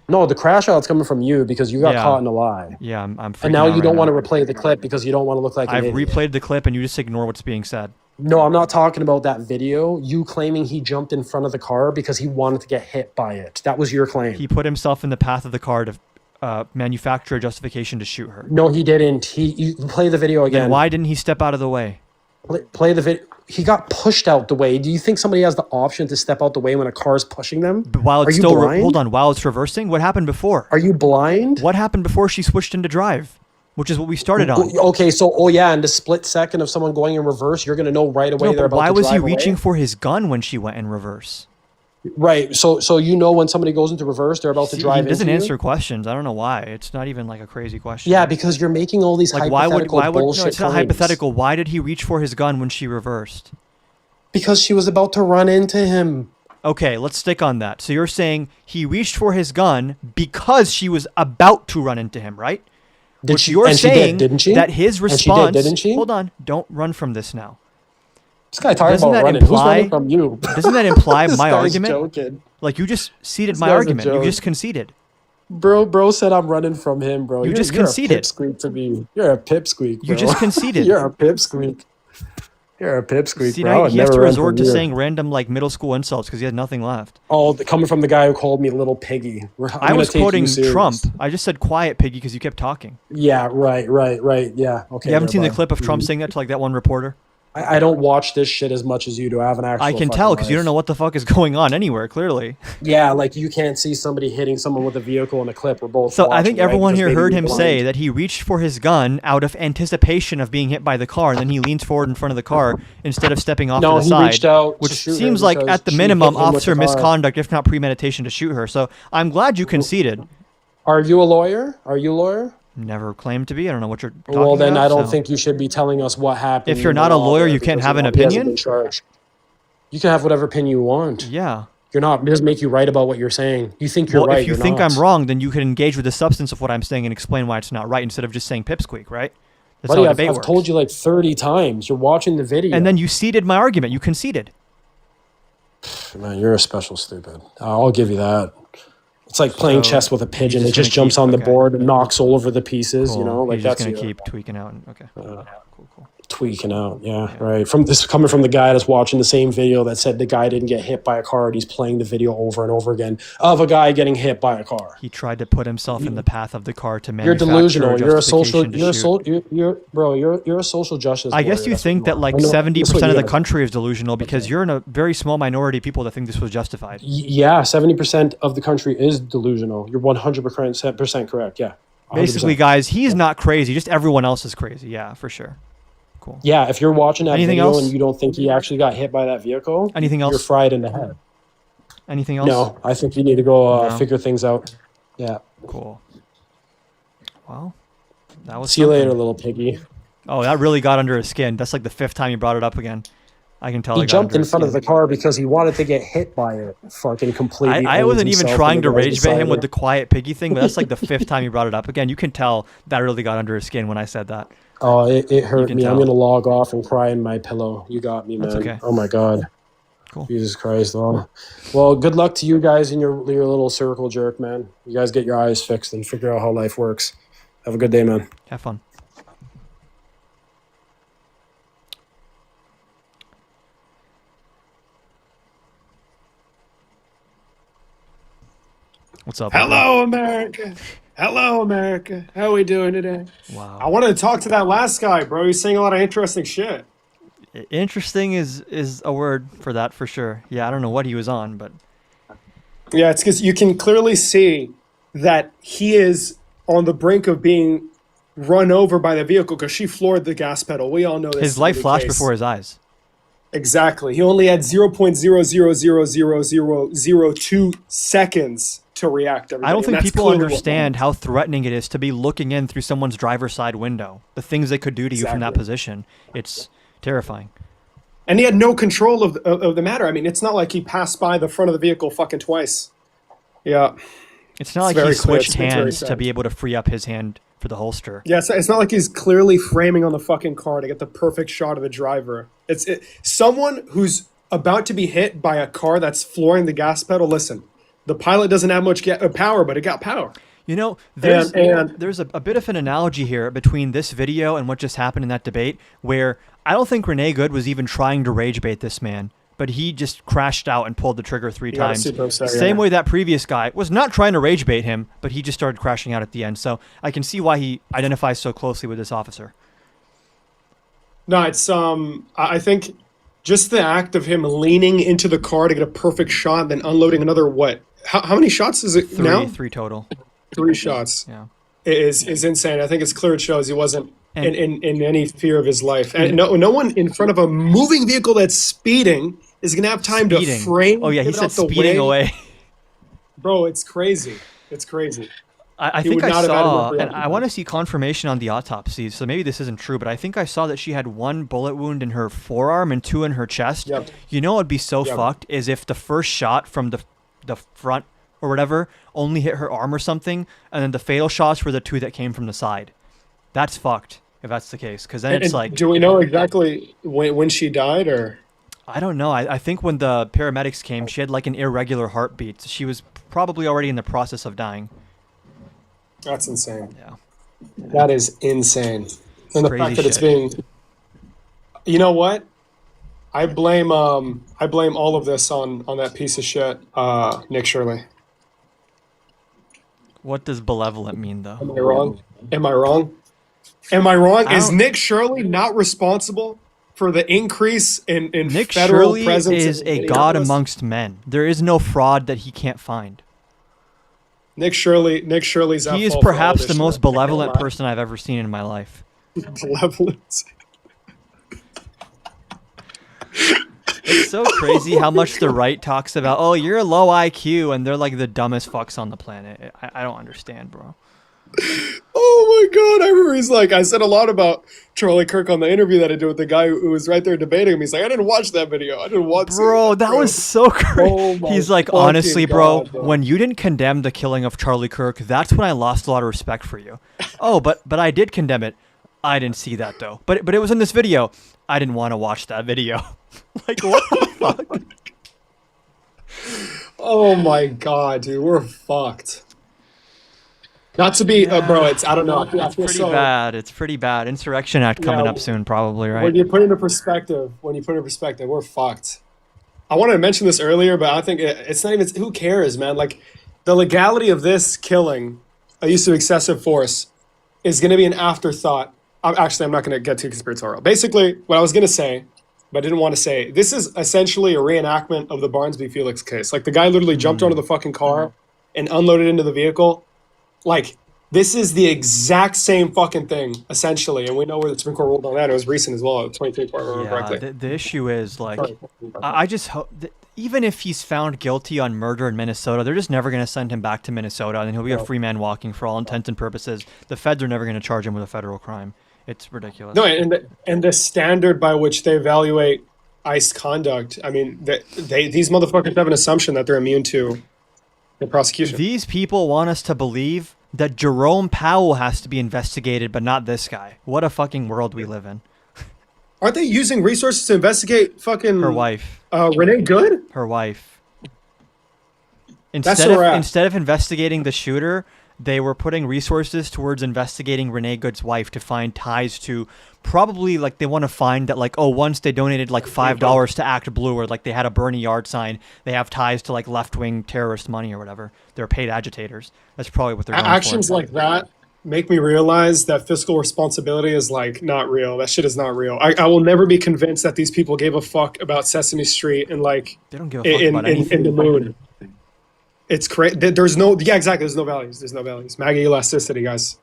No, the crash out's coming from you because you got Yeah. caught in a lie. Yeah, I'm freaking And now out you don't right want now. to replay the clip because you don't want to look like an I've idiot. replayed the clip and you just ignore what's being said. No, I'm not talking about that video. You claiming he jumped in front of the car because he wanted to get hit by it. That was your claim. He put himself in the path of the car to manufacture a justification to shoot her. No, he didn't. You play the video again. Then why didn't he step out of the way? Play the video. He got pushed out the way. Do you think somebody has the option to step out the way when a car is pushing them? But while it's Are you still blind? hold on, while it's reversing, what happened before? Are you blind? What happened before she switched into drive? Which is what we started on. Okay, so yeah, in the split second of someone going in reverse, you're gonna know right away No, they're but about why to was he drive reaching away? for his gun when she went in reverse? Right. So you know when somebody goes into reverse, they're about to See, drive he doesn't into answer you? questions. I don't know why. It's not even like a crazy question. Yeah, because you're making all these like hypothetical why would no, bullshit it's not claims. hypothetical. Why did he reach for his gun when she reversed? Because she was about to run into him. Okay, let's stick on that. So you're saying he reached for his gun because she was about to run into him, right? Did Which she? you're And she saying did, didn't she? that his And she response. did, didn't she? Hold on, don't run from this now. This guy talking Doesn't about that running. imply- Who's running from you? Doesn't that imply This my guy's argument? Joking. Like you just ceded This my guy's a argument. You joke. just conceded. Bro said I'm running from him, bro. You You're- just you're conceded. A pipsqueak to me. You're a pipsqueak, bro. You just conceded. You're a pipsqueak. You're a pipsqueak, See, bro. I now would he has to never run resort from to you. saying random like middle school insults because he had nothing left. Oh, coming from the guy who called me little piggy. I was quoting Trump. I just said quiet piggy because you kept talking. Yeah, right. Yeah, okay. You haven't seen the bud. clip of Trump saying that to like that one reporter? I don't watch this shit as much as you do. I have an actual. I can fucking tell because you life. don't know what the fuck is going on anywhere, clearly. Yeah, like you can't see somebody hitting someone with a vehicle in a clip. We're both. So I think watching, right? everyone Because here maybe heard we're him blind. say that he reached for his gun out of anticipation of being hit by the car, and then he leans forward in front of the car instead of stepping off No, to the he side, reached out to which shoot her seems like because at the she minimum hit him with officer the car. misconduct, if not premeditation, to shoot her. So I'm glad you conceded. Are you a lawyer? Are you a lawyer? Never claimed to be. I don't know what you're talking Well, then about, I don't so- think you should be telling us what happened. If you're in the not a law lawyer, there you can't because, have an he hasn't opinion? been charged. You can have whatever opinion you want. Yeah. You're not. It doesn't make you right about what you're saying. You think you're Well, right. if you you're think not. I'm wrong, then you can engage with the substance of what I'm saying and explain why it's not right instead of just saying pipsqueak, right? That's Buddy, how a I've, debate I've works. told you like 30 times. You're watching the video. And then you ceded my argument. You conceded. Man, you're a special stupid. I'll give you that. It's like playing So, chess with a pigeon. he's It just just gonna jumps keep- on the okay. board and knocks all over the pieces. Cool. You know, like He's just that's gonna you. keep tweaking out. Okay. Cool. Tweaking out. Yeah, right. From this coming from the guy that's watching the same video that said the guy didn't get hit by a car, and he's playing the video over and over again of a guy getting hit by a car. He tried to put himself in the path of the car to You're manufacture delusional. You're a social. justification to You're a shoot. you're a social justice. I guess warrior. you That's think what that you are. like I know- 70% that's what of you the are. country is delusional because you're in a very small minority of people that think this was justified. Yeah, 70% of the country is delusional. You're 100% correct. Yeah. 100%. Basically, guys, he's not crazy. Just everyone else is crazy. Yeah, for sure. Cool. Yeah, if you're watching that Anything video else? and you don't think he actually got hit by that vehicle, Anything you're else? fried in the head. Anything else? No, I think you need to go No. figure things out. Yeah. Cool. Well, that was See you later, something. little piggy. Oh, that really got under his skin. That's like the 5th time you brought it up again. I can tell He it got jumped under in his front of the skin. car because he wanted to get hit by it. Fucking completely. I owns wasn't even himself trying and to the guys rage bait him beside with the quiet piggy thing, but that's like the 5th time you brought it up again. You can tell that really got under his skin when I said that. Oh, it hurt can me. I'm tell. gonna log off and cry in my pillow. You got me, man. That's okay. Oh my god. Cool. Jesus Christ. Well, good luck to you guys in your little circle jerk, man. You guys get your eyes fixed and figure out how life works. Have a good day, man. Have fun. What's up? Hello, America. Hello, America. How we doing today? Wow. I wanted to talk to that last guy, bro. He's saying a lot of interesting shit. Interesting is a word for that for sure. Yeah, I don't know what he was on, but Yeah, it's because you can clearly see that he is on the brink of being run over by the vehicle because she floored the gas pedal. We all know this. his to life be the flashed case. before his eyes. Exactly. He only had 0.0000002 seconds to react. I don't think people understand how threatening it is to be looking in through someone's driver's side window. The things they could do to you from that Exactly. position. It's terrifying. And he had no control of the matter. I mean, it's not like he passed by the front of the vehicle fucking twice. Yeah. It's not like very he clear. switched It's very hands to sad. be able to free up his hand for the holster. Yeah, it's not like he's clearly framing on the fucking car to get the perfect shot of the driver. Someone who's about to be hit by a car that's flooring the gas pedal. Listen, the pilot doesn't have much power, but it got power. You know, there's And- there's a bit of an analogy here between this video and what just happened in that debate, where I don't think Renee Good was even trying to rage bait this man, but he just crashed out and pulled the trigger 3 He got times. super upset, Same yeah. way that previous guy was not trying to rage bait him, but he just started crashing out at the end. So I can see why he identifies so closely with this officer. No, it's I think just the act of him leaning into the car to get a perfect shot, then unloading another what? How many shots is it now? Three total. 3 shots. Yeah. Is insane. I think it's clear it shows he wasn't And- in any fear of his life. And no one in front of a moving vehicle that's speeding is gonna have time Speeding. to frame. Oh yeah, he get said out the speeding way. away. Bro, it's crazy. It's crazy. I He think would I not have had saw, enough and reaction. I want to see confirmation on the autopsy, so maybe this isn't true, but I think I saw that she had 1 bullet wound in her forearm and 2 in her chest. Yep. You know what would be so Yep. fucked is if the first shot from the front or whatever only hit her arm or something, and then the fatal shots were the 2 that came from the side. That's fucked if that's the case, because then And it's like, do we know exactly when she died, or? I don't know. I think when the paramedics came, she had like an irregular heartbeat. So she was probably already in the process of dying. That's insane. Yeah. That is insane. And the Crazy fact that it's shit. being You know what? I blame all of this on that piece of shit, Nick Shirley. What does benevolent mean, though? Am I wrong? Am I wrong? Am I wrong? I Is don't- Nick Shirley not responsible for the increase in Nick federal Shirley presence? is in a god Minneapolis? amongst men. There is no fraud that he can't find. Nick Shirley's at He is fault for all perhaps this the shit. most I can't benevolent lie. person I've ever seen in my life. Benevolence. It's so crazy how much the right talks about, oh, you're a low IQ, and they're like the dumbest fucks on the planet. I don't understand, bro. Oh my god, I remember he's like, I said a lot about Charlie Kirk on the interview that I did with the guy who was right there debating him. He's like, I didn't watch that video. I didn't watch it. Bro, that was so crazy. Oh my He's like, fucking honestly, God, bro. when you didn't condemn the killing of Charlie Kirk, that's when I lost a lot of respect for you. Oh, but I did condemn it. I didn't see that though. But it was in this video. I didn't want to watch that video. Like, what the fuck? Oh my god, dude, we're fucked. Not to be, bro, it's, I don't know. I feel It's pretty so, bad. It's pretty bad. Insurrection Act coming Yeah, up soon, probably, right? When you put it into perspective, we're fucked. I wanted to mention this earlier, but I think it's not even, who cares, man? Like, the legality of this killing, a use of excessive force, is going to be an afterthought. I'm not going to get too conspiratorial. Basically, what I was going to say, but I didn't want to say, this is essentially a reenactment of the Barnes v. Felix case. Like, the guy literally jumped onto the fucking car and unloaded into the vehicle. Like, this is the exact same fucking thing, essentially. And we know where the Supreme Court ruled on that. It was recent as well, 2024, if I remember Yeah, correctly. the issue is, like, I just hope that even if he's found guilty on murder in Minnesota, they're just never going to send him back to Minnesota, and he'll be a free man walking for all intents and purposes. The feds are never going to charge him with a federal crime. It's ridiculous. No, and the standard by which they evaluate ICE conduct, I mean, these motherfuckers have an assumption that they're immune to the prosecution. These people want us to believe that Jerome Powell has to be investigated, but not this guy. What a fucking world we live in. Aren't they using resources to investigate fucking Her wife. Renee Good? Her wife. That's where we're at. Instead of investigating the shooter, they were putting resources towards investigating Renee Good's wife to find ties to probably, like, they want to find that, like, oh, once they donated like $5 to Act Blue, or like they had a Bernie yard sign, they have ties to like left-wing terrorist money or whatever. They're paid agitators. That's probably what they're going Actions for. like that make me realize that fiscal responsibility is like not real. That shit is not real. I will never be convinced that these people gave a fuck about Sesame Street and like They don't give a fuck about anything. in the moon. It's crazy. There's no, yeah, exactly. There's no values. There's no values. MAGA elasticity, guys.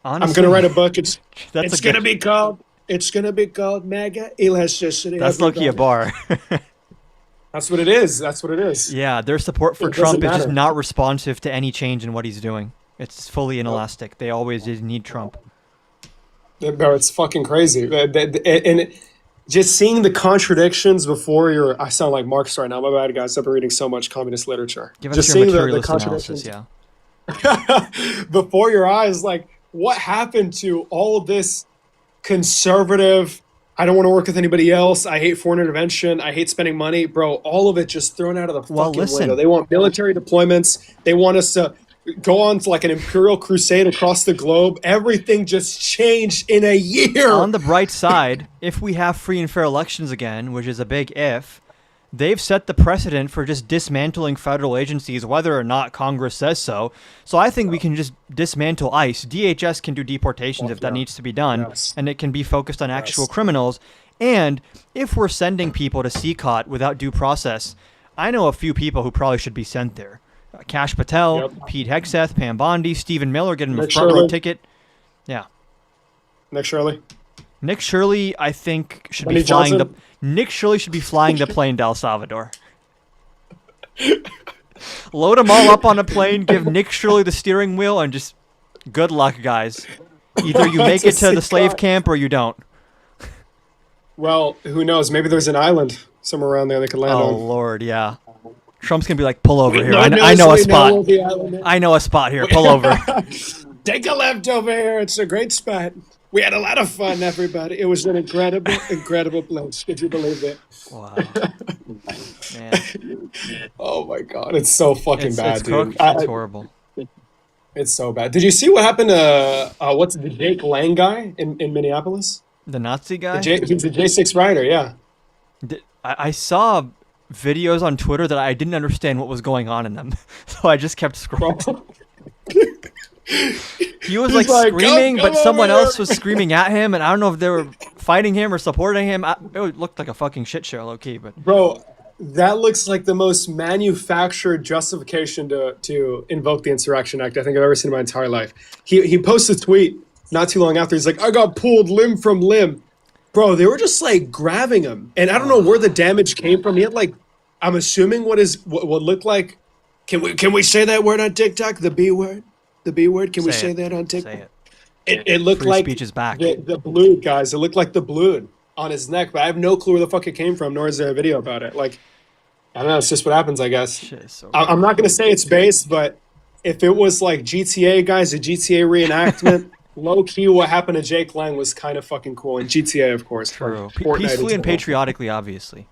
Honestly, I'm gonna write a book. It's that's gonna be called MAGA elasticity. That's low-key a everybody. bar. That's what it is. That's what it is. Yeah, their support for It Trump doesn't is just matter. not responsive to any change in what he's doing. It's fully inelastic. They always just need Trump. Bro, it's fucking crazy. And just seeing the contradictions before your, I sound like Marx right now. My bad, guys. I've been reading so much communist literature. Give us Just your seeing the materialist analysis, contradictions yeah. before your eyes, like what happened to all of this conservative, I don't want to work with anybody else, I hate foreign intervention, I hate spending money, bro, all of it just thrown out of the Well, fucking listen. window. They want military deployments, they want us to go on to like an imperial crusade across the globe. Everything just changed in a year. On the bright side, if we have free and fair elections again, which is a big if, they've set the precedent for just dismantling federal agencies, whether or not Congress says so. So I think we can just dismantle ICE. DHS can do deportations if that needs to be done, Yes. and it can be focused on actual criminals. And if we're sending people to CCOT without due process, I know a few people who probably should be sent there. Kash Patel, Yep. Pete Hegseth, Pam Bondi, Stephen Miller, get him a Nick front row Shirley. ticket. Yeah. Nick Shirley. Nick Shirley, I think, should be Benny flying Johnson? Nick Shirley should be flying the plane to El Salvador. Load them all up on a plane, give Nick Shirley the steering wheel, and just good luck, guys. Either you make it That's a to the sick slave thought. camp or you don't. Well, who knows? Maybe there's an island somewhere around there they could land Oh on. Lord, yeah. Trump's gonna be like, pull over here. God knows I know a we spot. where the island is. I know a spot here. Pull over. Take a left over here. It's a great spot. We had a lot of fun, everybody. It was an incredible, incredible place. Could you believe it? Wow. Man, Oh my god, it's so fucking bad, it's dude. cooked. It's horrible. It's so bad. Did you see what happened to what's the Jake Lang guy in Minneapolis? The Nazi guy? He's the J6 rider, yeah. I saw videos on Twitter that I didn't understand what was going on in them, so I just kept scrolling. He was like screaming, come but someone over else was screaming at him, and I don't know if they were fighting him or supporting him. It looked like a fucking shit show, low key. But Bro, that looks like the most manufactured justification to invoke the Insurrection Act I think I've ever seen in my entire life. He posted a tweet not too long after. He's like, I got pulled limb from limb. Bro, they were just like grabbing him. And I don't know where the damage came from. He had like, I'm assuming what looked like, can we say that word on TikTok? The B word? The B word? Can we say that on TikTok? say it. It looked Free like speech is back. the blood, guys. It looked like the blood on his neck, but I have no clue where the fuck it came from, nor is there a video about it. Like, I don't know. It's just what happens, I guess. Shit is so I'm not gonna say it's based, but if it was like GTA, guys, a GTA reenactment, low key, what happened to Jake Lang was kind of fucking cool. And GTA, of course, true. Fortnite Peacefully as and well. patriotically, obviously.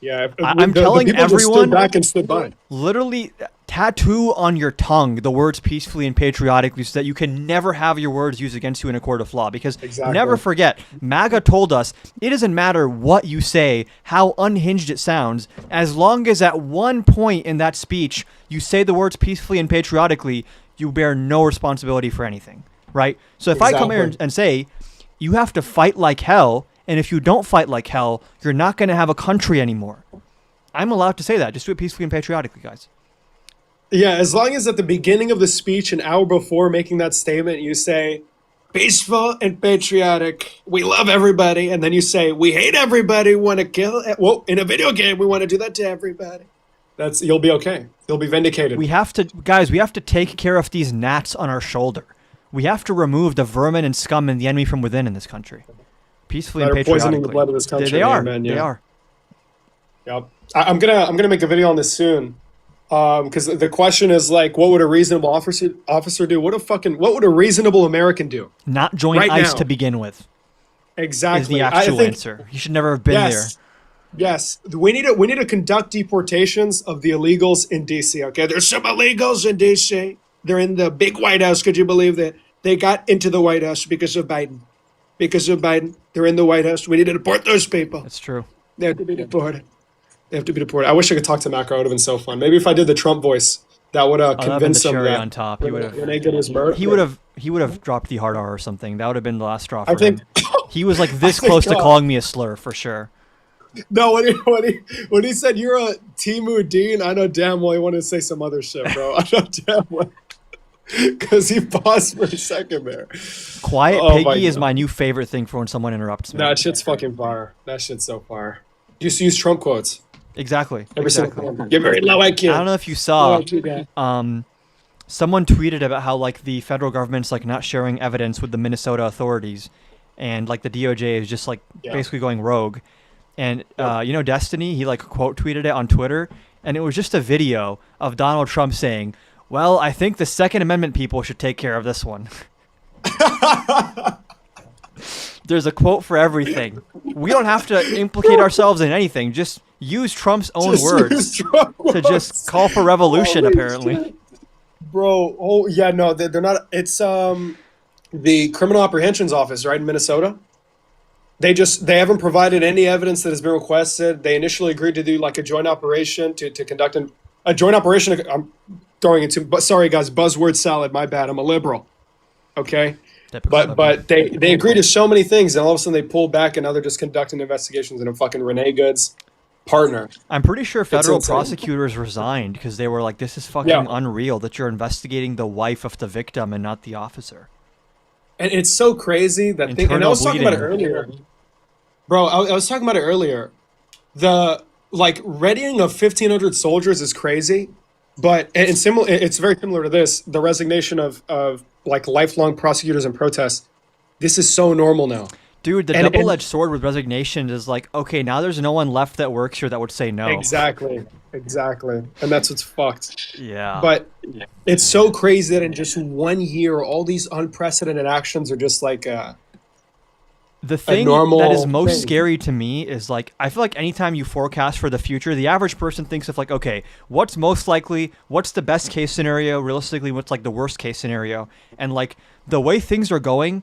Yeah, I'm telling people just stood everyone- back and stood by. Literally, tattoo on your tongue the words peacefully and patriotically so that you can never have your words used against you in a court of law. Because Exactly. never forget, MAGA told us it doesn't matter what you say, how unhinged it sounds, as long as at one point in that speech you say the words peacefully and patriotically, you bear no responsibility for anything, right? So if I come here Exactly. and say, you have to fight like hell, and if you don't fight like hell, you're not going to have a country anymore. I'm allowed to say that. Just do it peacefully and patriotically, guys. Yeah, as long as at the beginning of the speech, an hour before making that statement, you say, peaceful and patriotic, we love everybody, and then you say, we hate everybody, want to kill, well, in a video game, we want to do that to everybody. You'll be okay. You'll be vindicated. We have to, guys, we have to take care of these gnats on our shoulder. We have to remove the vermin and scum and the enemy from within in this country. Peacefully That and are poisoning patriotically. the blood of this country. They are. Amen, yeah. They are. Yep. I'm gonna make a video on this soon. Because the question is like, what would a reasonable officer do? What would a reasonable American do? Not join Right ICE now. to begin with. Exactly. Is the I actual think- answer. He should never have been Yes. Yes, we need to conduct deportations of the illegals in DC. Okay, there's some illegals in DC. They're in the big White House. Could you believe that they got into the White House because of Biden? Because of Biden, they're in the White House. We need to deport those people. That's true. They have to be deported. They have to be deported. I wish I could talk to Macro. It would have been so fun. Maybe if I did the Trump voice, that would Oh, that would have been the convince him cherry that on top. He would have. Renee Good was murdered. He would have dropped the hard R or something. That would have been the last straw for I think. him. He was like this think, close to calling me a slur for sure. No, when he said you're a Timu Dean, I know damn well he wanted to say some other shit, bro. I know damn well. Because he paused for a second there. Quiet Oh my Piggy is God. my new favorite thing for when someone interrupts me. That shit's fucking fire. That shit's so fire. Just use Trump quotes. Exactly. Every Exactly. single time. You're very low IQ. I don't know if you Low saw. IQ guy. Someone tweeted about how like the federal government's like not sharing evidence with the Minnesota authorities, and like the DOJ is just like basically going rogue. And Destiny, he like quote tweeted it on Twitter, and it was just a video of Donald Trump saying, "Well, I think the Second Amendment people should take care of this one." There's a quote for everything. We don't have to implicate ourselves in anything. Just use Trump's own Just words use Trump to just quotes. call for revolution, Holy apparently. shit. Bro, oh yeah, no, they're not. It's the Criminal Apprehensions Office, right, in Minnesota. They haven't provided any evidence that has been requested. They initially agreed to do like a joint operation to conduct a joint operation. I'm throwing into, but sorry guys, buzzword salad. My bad. I'm a liberal. Okay. But they agreed to so many things, and all of a sudden they pulled back, and now they're just conducting investigations in a fucking Renee Goods partner. I'm pretty sure federal insane. prosecutors resigned because they were like, "This is fucking Yeah. unreal that you're investigating the wife of the victim and not the officer." And it's so crazy that thing. And I was talking about it bleeding. earlier, bro. I was talking about it earlier. The like readying of 1,500 soldiers is crazy, but and similar. It's very similar to this. The resignation of like lifelong prosecutors and protests. This is so normal now. Dude, the And- double-edged sword with resignation is like, okay, now there's no one left that works here that would say no. Exactly, and that's what's fucked. Yeah. But it's so crazy that in just 1 year, all these unprecedented actions are just like. The thing normal that is most thing. scary to me is like, I feel like anytime you forecast for the future, the average person thinks of like, okay, what's most likely, what's the best case scenario, realistically, what's like the worst case scenario, and like the way things are going,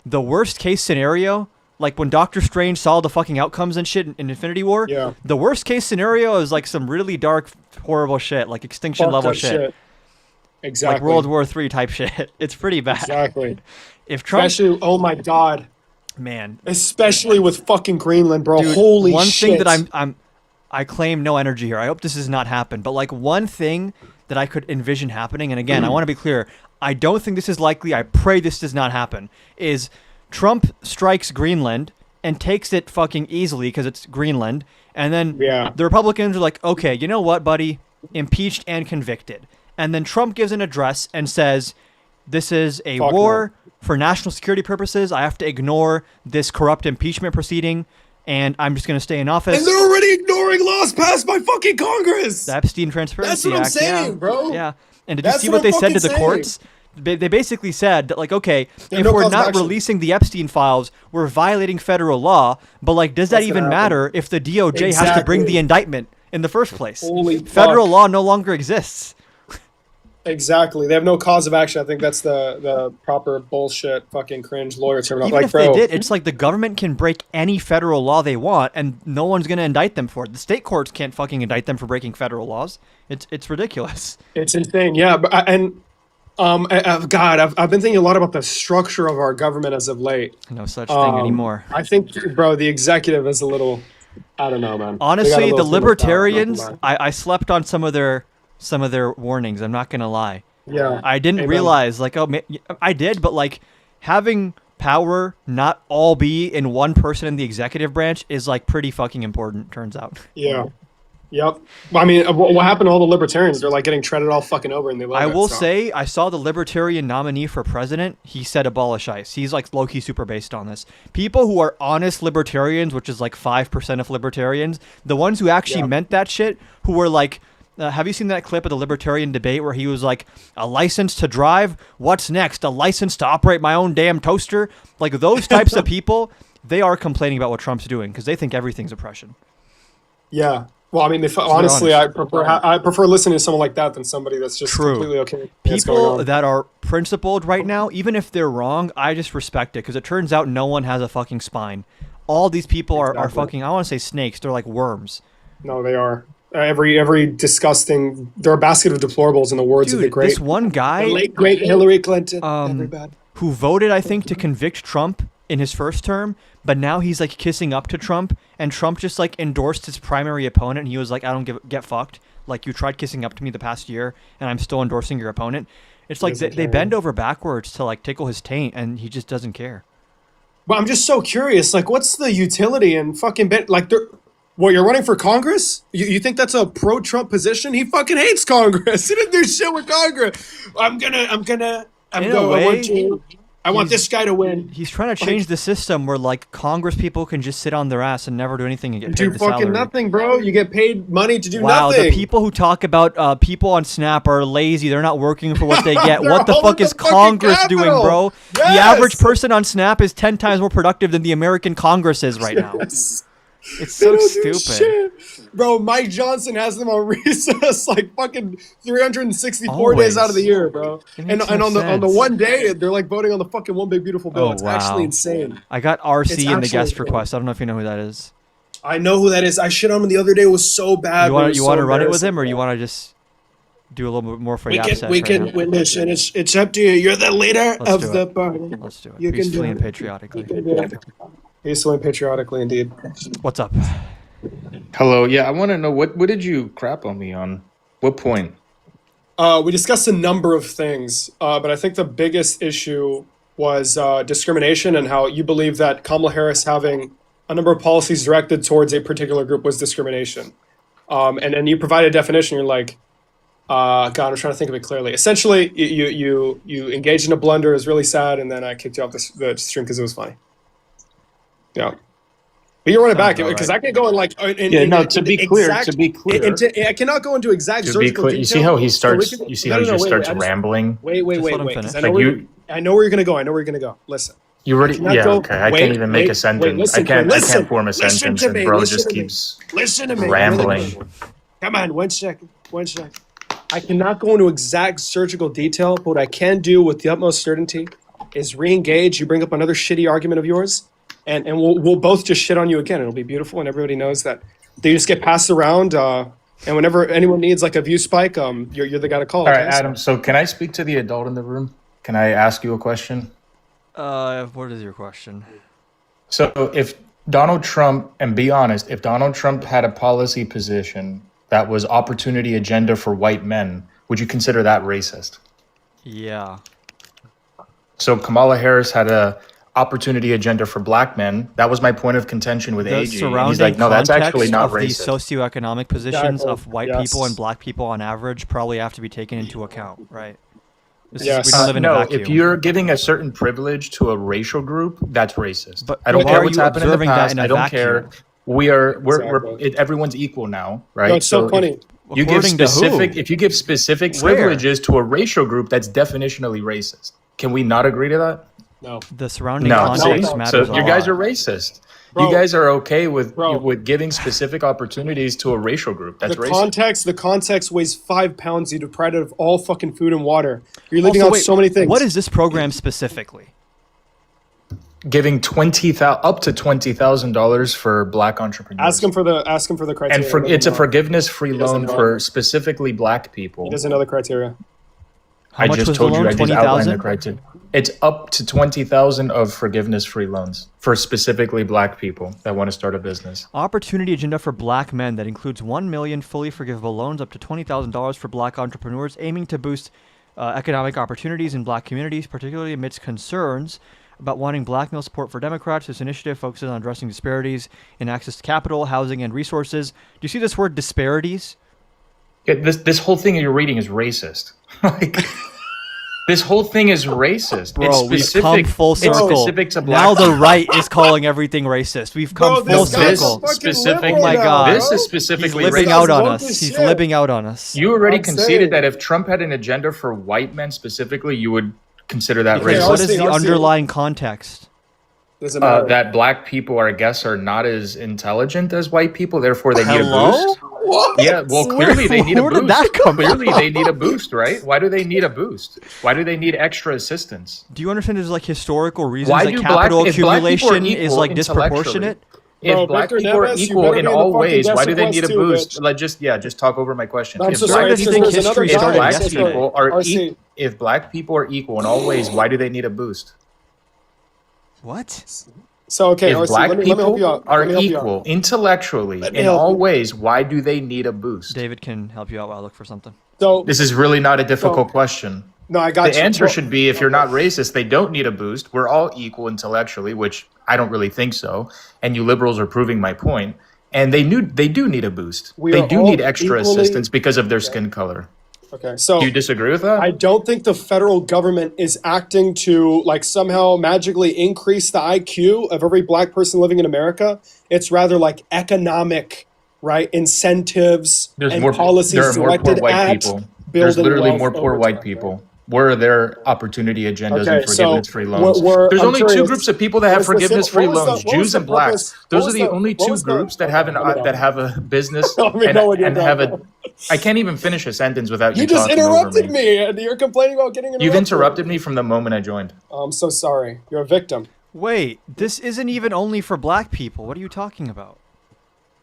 the worst case scenario Like when Doctor Strange saw the fucking outcomes and shit in Infinity War. Yeah. The worst case scenario is like some really dark, horrible shit, like extinction Fucked level up shit. Exactly. Like World War III type shit. It's pretty bad. Exactly. If Trump, Especially, oh my god. man, Especially with fucking Greenland, bro. dude, Holy one shit. thing that I claim no energy here. I hope this does not happen. But like one thing that I could envision happening, and again, I want to be clear, I don't think this is likely. I pray this does not happen. Is Trump strikes Greenland and takes it fucking easily because it's Greenland, and then the Republicans are like, okay, you know what, buddy, impeached and convicted, and then Trump gives an address and says, this is a war for national security purposes. I have to ignore this corrupt impeachment proceeding, and I'm just going to stay in office. And they're already ignoring laws passed by fucking Congress. The Epstein Transparency That's what I'm Act, saying, bro. Yeah. And did you see what they said to the courts? They basically said that, like, okay, if we're not releasing the Epstein files, we're violating federal law. But, like, does that even matter if the DOJ has to bring the indictment in the first place? Holy federal law no longer exists. Exactly. They have no cause of action. I think that's the proper bullshit fucking cringe lawyer terminology. Even Like, if bro, they did, it's like the government can break any federal law they want, and no one's going to indict them for it. The state courts can't fucking indict them for breaking federal laws. It's ridiculous. It's insane. Yeah, but God, I've been thinking a lot about the structure of our government as of late. No such thing anymore. I think, bro, the executive is a little, I don't know, man. Honestly, the libertarians, I slept on some of their warnings. I'm not gonna lie. Yeah. I didn't Amen. realize, like, I did, but like having power not all be in one person in the executive branch is like pretty fucking important. Turns out. Yeah. Yep. Well, I mean, what happened to all the libertarians? They're like getting treaded all fucking over, and they love I it, will so. say, I saw the libertarian nominee for president. He said abolish ICE. He's like low-key super based on this. People who are honest libertarians, which is like 5% of libertarians, the ones who actually meant that shit, who were like, have you seen that clip of the libertarian debate where he was like, a license to drive? What's next? A license to operate my own damn toaster? Like those types of people, they are complaining about what Trump's doing because they think everything's oppression. Yeah. Well, I mean, honestly, I prefer listening to someone like that than somebody that's just completely okay. with what's going People on. that are principled right now, even if they're wrong, I just respect it because it turns out no one has a fucking spine. All these people are fucking, I want to say snakes. They're like worms. No, they are. Every disgusting. They're a basket of deplorables in the words of the great. This one guy, the late great Hillary Clinton, who voted, I think, to convict Trump in his first term, but now he's like kissing up to Trump, and Trump just like endorsed his primary opponent, and he was like, I don't get fucked. Like, you tried kissing up to me the past year, and I'm still endorsing your opponent. It's like they bend over backwards to like tickle his taint, and he just doesn't care. But I'm just so curious. Like, what's the utility in fucking like they're. Well, you're running for Congress? You think that's a pro-Trump position? He fucking hates Congress. He didn't do shit with Congress. I want this guy to win. He's trying to change the system where like Congress people can just sit on their ass and never do anything and get paid do the fucking salary. nothing, bro. You get paid money to do wow, nothing. the people who talk about people on Snap are lazy. They're not working for what they get. What the fuck is Congress doing, bro? Yes! The average person on Snap is 10 times more productive than the American Congress is right now. Yes. It's so stupid. Shit. Bro, Mike Johnson has them on recess like fucking 364 days out of the year, bro. And on the one day, they're like voting on the fucking one big beautiful bill. It's actually insane. I got RC in the guest insane. request. I don't know if you know who that is. I know who that is. I shit on him the other day. It was so bad. You want to run it with him, or you want to just do a little bit more for Yapset? Listen, it's up to you. You're the leader of the party. Let's do it. You can do Peacefully it. and patriotically. Peacefully and patriotically, indeed. What's up? Hello. Yeah, I want to know what did you crap on me on? What point? We discussed a number of things, but I think the biggest issue was discrimination and how you believe that Kamala Harris having a number of policies directed towards a particular group was discrimination. And you provide a definition. You're like, God, I'm trying to think of it clearly. Essentially, you engaged in a blunder. It was really sad, and then I kicked you off the stream because it was funny. Yeah. But you're running back because I can't go in like. To be clear, I cannot go into exact surgical detail. You see how he starts. You see how he just starts rambling. Wait. finish. I know where you're gonna go. Listen. You already? Yeah. Okay. I can't even make a sentence. I can't form a sentence, and bro just keeps rambling. Come on, one second. I cannot go into exact surgical detail, but what I can do with the utmost certainty is re-engage. You bring up another shitty argument of yours, and we'll both just shit on you again. It'll be beautiful, and everybody knows that they just get passed around. And whenever anyone needs like a view spike, you're the guy to call. All right, Adam. So can I speak to the adult in the room? Can I ask you a question? What is your question? So if Donald Trump, and be honest, if Donald Trump had a policy position that was opportunity agenda for white men, would you consider that racist? Yeah. So Kamala Harris had a opportunity agenda for black men. That was my point of contention with The AG. And surrounding he's like, no, that's actually not context of racist. the socioeconomic positions Exactly. of white Yes. people and black people on average probably have to be taken into account, right? Yes. We don't live in a No, vacuum. if you're giving a certain privilege to a racial group, that's racist. But I don't why care are what's you happened in the observing that past. in a I don't care. vacuum? We're Exactly. everyone's equal now, right? No, it's so funny. You give According to who? specific if you give specific Where? privileges to a racial group, that's definitionally racist. Can we not agree to that? No. The surrounding No. context See? matters So a you guys lot. are racist. Bro. You guys are okay with Bro. giving specific opportunities to a racial group. That's The racist. context weighs 5 pounds. You're deprived of all fucking food and water. You're leaving Also, out wait, so many things. What is this program specifically? Giving up to $20,000 for black entrepreneurs. Ask him for the criteria. and He doesn't it's a know. forgiveness-free He doesn't loan know. for specifically black people. He doesn't know the criteria. How I much just was told the you. loan? I just outlined the 20,000? criteria. It's up to 20,000 of forgiveness-free loans for specifically black people that want to start a business. Opportunity agenda for black men that includes 1 million fully forgivable loans up to $20,000 for black entrepreneurs, aiming to boost economic opportunities in black communities, particularly amidst concerns about wanting black male support for Democrats. This initiative focuses on addressing disparities in access to capital, housing, and resources. Do you see this word disparities? Yeah, this whole thing you're reading is racist. Like, this whole thing is racist. Bro, it's we've specific. come full It's circle. specific to black. Now the right is calling everything racist. We've come Bro, full this guy's circle. fucking specific. liberal Oh my now, God. This bro. is He's specifically libbing racist. out on Woke us. as He's shit. libbing out on us. You already I'm conceded saying. that if Trump had an agenda for white men specifically, you would consider that Okay, racist. What is the I'll see. underlying context? Doesn't matter. That black people, I guess, are not as intelligent as white people, therefore they need a Hello? boost. What? Yeah, well, clearly they need a Where boost. did that come Clearly from? they need a boost, right? Why do they need a boost? Why do they need extra assistance? Do you understand there's like historical reasons Why that do capital if black people are accumulation is equal like intellectually, disproportionate? If Bro, black Victor people are Neves, you equal better in be in all the fucking ways, why do they Desert need a West too, boost? bitch. Like, just talk over my question. I'm If so black sorry. Why do you There's think another history guy. started black yesterday? people are RC. if black people are equal in all ways, why do they need a boost? What? So okay, If RC, black let me help you people out. are Let me help you out. equal intellectually Let me in help all you. ways, why do they need a boost? David can help you out while I look for something. So This is really not a difficult question. no, I got The you. answer Well, should be if you're not racist, they don't need a boost. We're all equal intellectually, which I don't really think so. And you liberals are proving my point. And they do need a boost. We They are do all need extra equally- assistance because of their skin color. Okay, so Do you disagree with that? I don't think the federal government is acting to like somehow magically increase the IQ of every black person living in America. It's rather like economic, right, incentives and policies there are more poor directed white at people. There's building literally wealth more poor over white time, people. right? Where are their opportunity agendas Okay, and so forgiveness-free loans? There's I'm only two curious, groups of people that have what was the- forgiveness-free what was the- loans: what was Jews the and blacks. purpose- Those what are was the the- only what two was the- groups that okay, have let me know. that have a business Let me know when you're and have a. done. I can't even finish a sentence without you You just talking over interrupted me. me, and you're complaining about getting interrupted. You've interrupted me from the moment I joined. I'm so sorry. You're a victim. Wait, this isn't even only for black people. What are you talking about?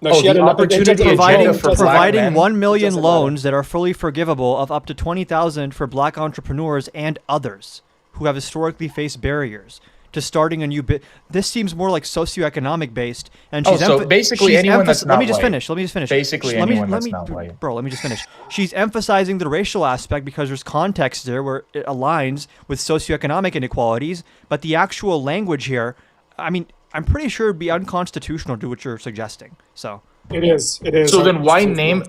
No, Oh, she had the an opportunity agenda Providing, for black providing men? 1 million It doesn't matter. loans that are fully forgivable of up to 20,000 for black entrepreneurs and others who have historically faced barriers to starting a new bit. This seems more like socioeconomic based, and Oh, she's so basically she's anyone that's Let me not just white. finish. Let me just finish. Basically let me, anyone let that's me, not white. Bro, let me just finish. She's emphasizing the racial aspect because there's context there where it aligns with socioeconomic inequalities, but the actual language here, I mean, I'm pretty sure it'd be unconstitutional to do what you're suggesting. So. It is. It is. So then why name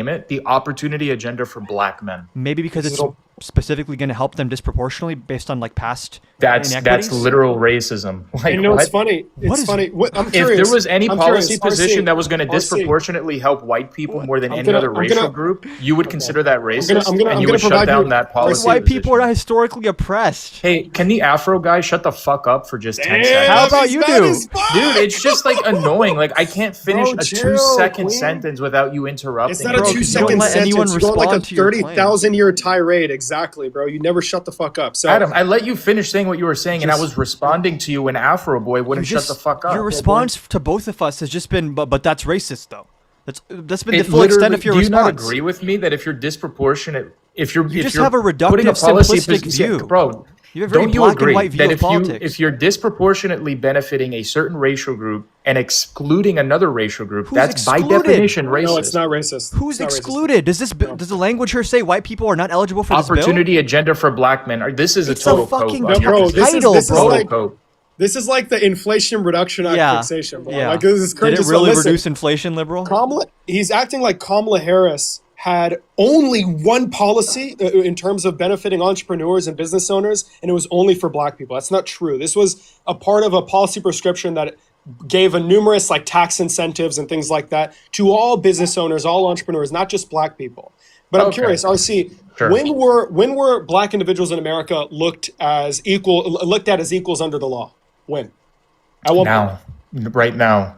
it the opportunity agenda for black men? Maybe because it's specifically going to help them disproportionately based on like past That's inequities? literal racism. Like, You know, what? it's funny. It's What is- funny. I'm If curious. there was any I'm policy curious. position RC, that was going to RC. disproportionately help white people more than I'm any gonna- other I'm racial gonna- group, you would consider that racist, I'm gonna and you would provide shut down you- that policy. White people are position. historically oppressed. Hey, can the Afro guy shut the fuck up for just 10 Damn, seconds? How about he's you mad do? as fuck. Dude, it's just like annoying. Like I can't finish Bro, a chill, 2-second Queen. sentence without you interrupting. It's not me. a Bro, 'cause you don't 2-second let anyone sentence. You go on like a respond to your claim. 30,000 year tirade exactly, bro. You never shut the fuck up. So Adam, I let you finish saying what you were saying, and I Just- was responding to you when Afro Boy wouldn't shut the fuck up. Your response to both of us has just been, but that's racist, though. That's been the It full extent literally- of your do you response. not agree with me that if you're disproportionate, if you're You if just you're have a putting reductive, policy simplistic position- view. bro? You have a very Don't you black and agree white view that of if politics. if you're disproportionately benefiting a certain racial group and excluding another racial group, Who's that's by excluded? definition racist. no, it's not racist. Who's It's not racist. excluded? Does the language here say white people are not eligible for this bill? Opportunity agenda for black men. This is It's a total a fucking cope. bro, this is- title, this is bro. like- Cope. This is like the Inflation Reduction Act Yeah. fixation, bro. Yeah. Like this is crazy. Did it So really listen, reduce inflation, liberal? he's acting like Kamala Harris had only one policy in terms of benefiting entrepreneurs and business owners, and it was only for black people. That's not true. This was a part of a policy prescription that gave a numerous like tax incentives and things like that to all business owners, all entrepreneurs, not just black people. But I'm Okay. curious, RC, Sure. when were black individuals in America looked at as equals under the law? When? At what point? Now, right now.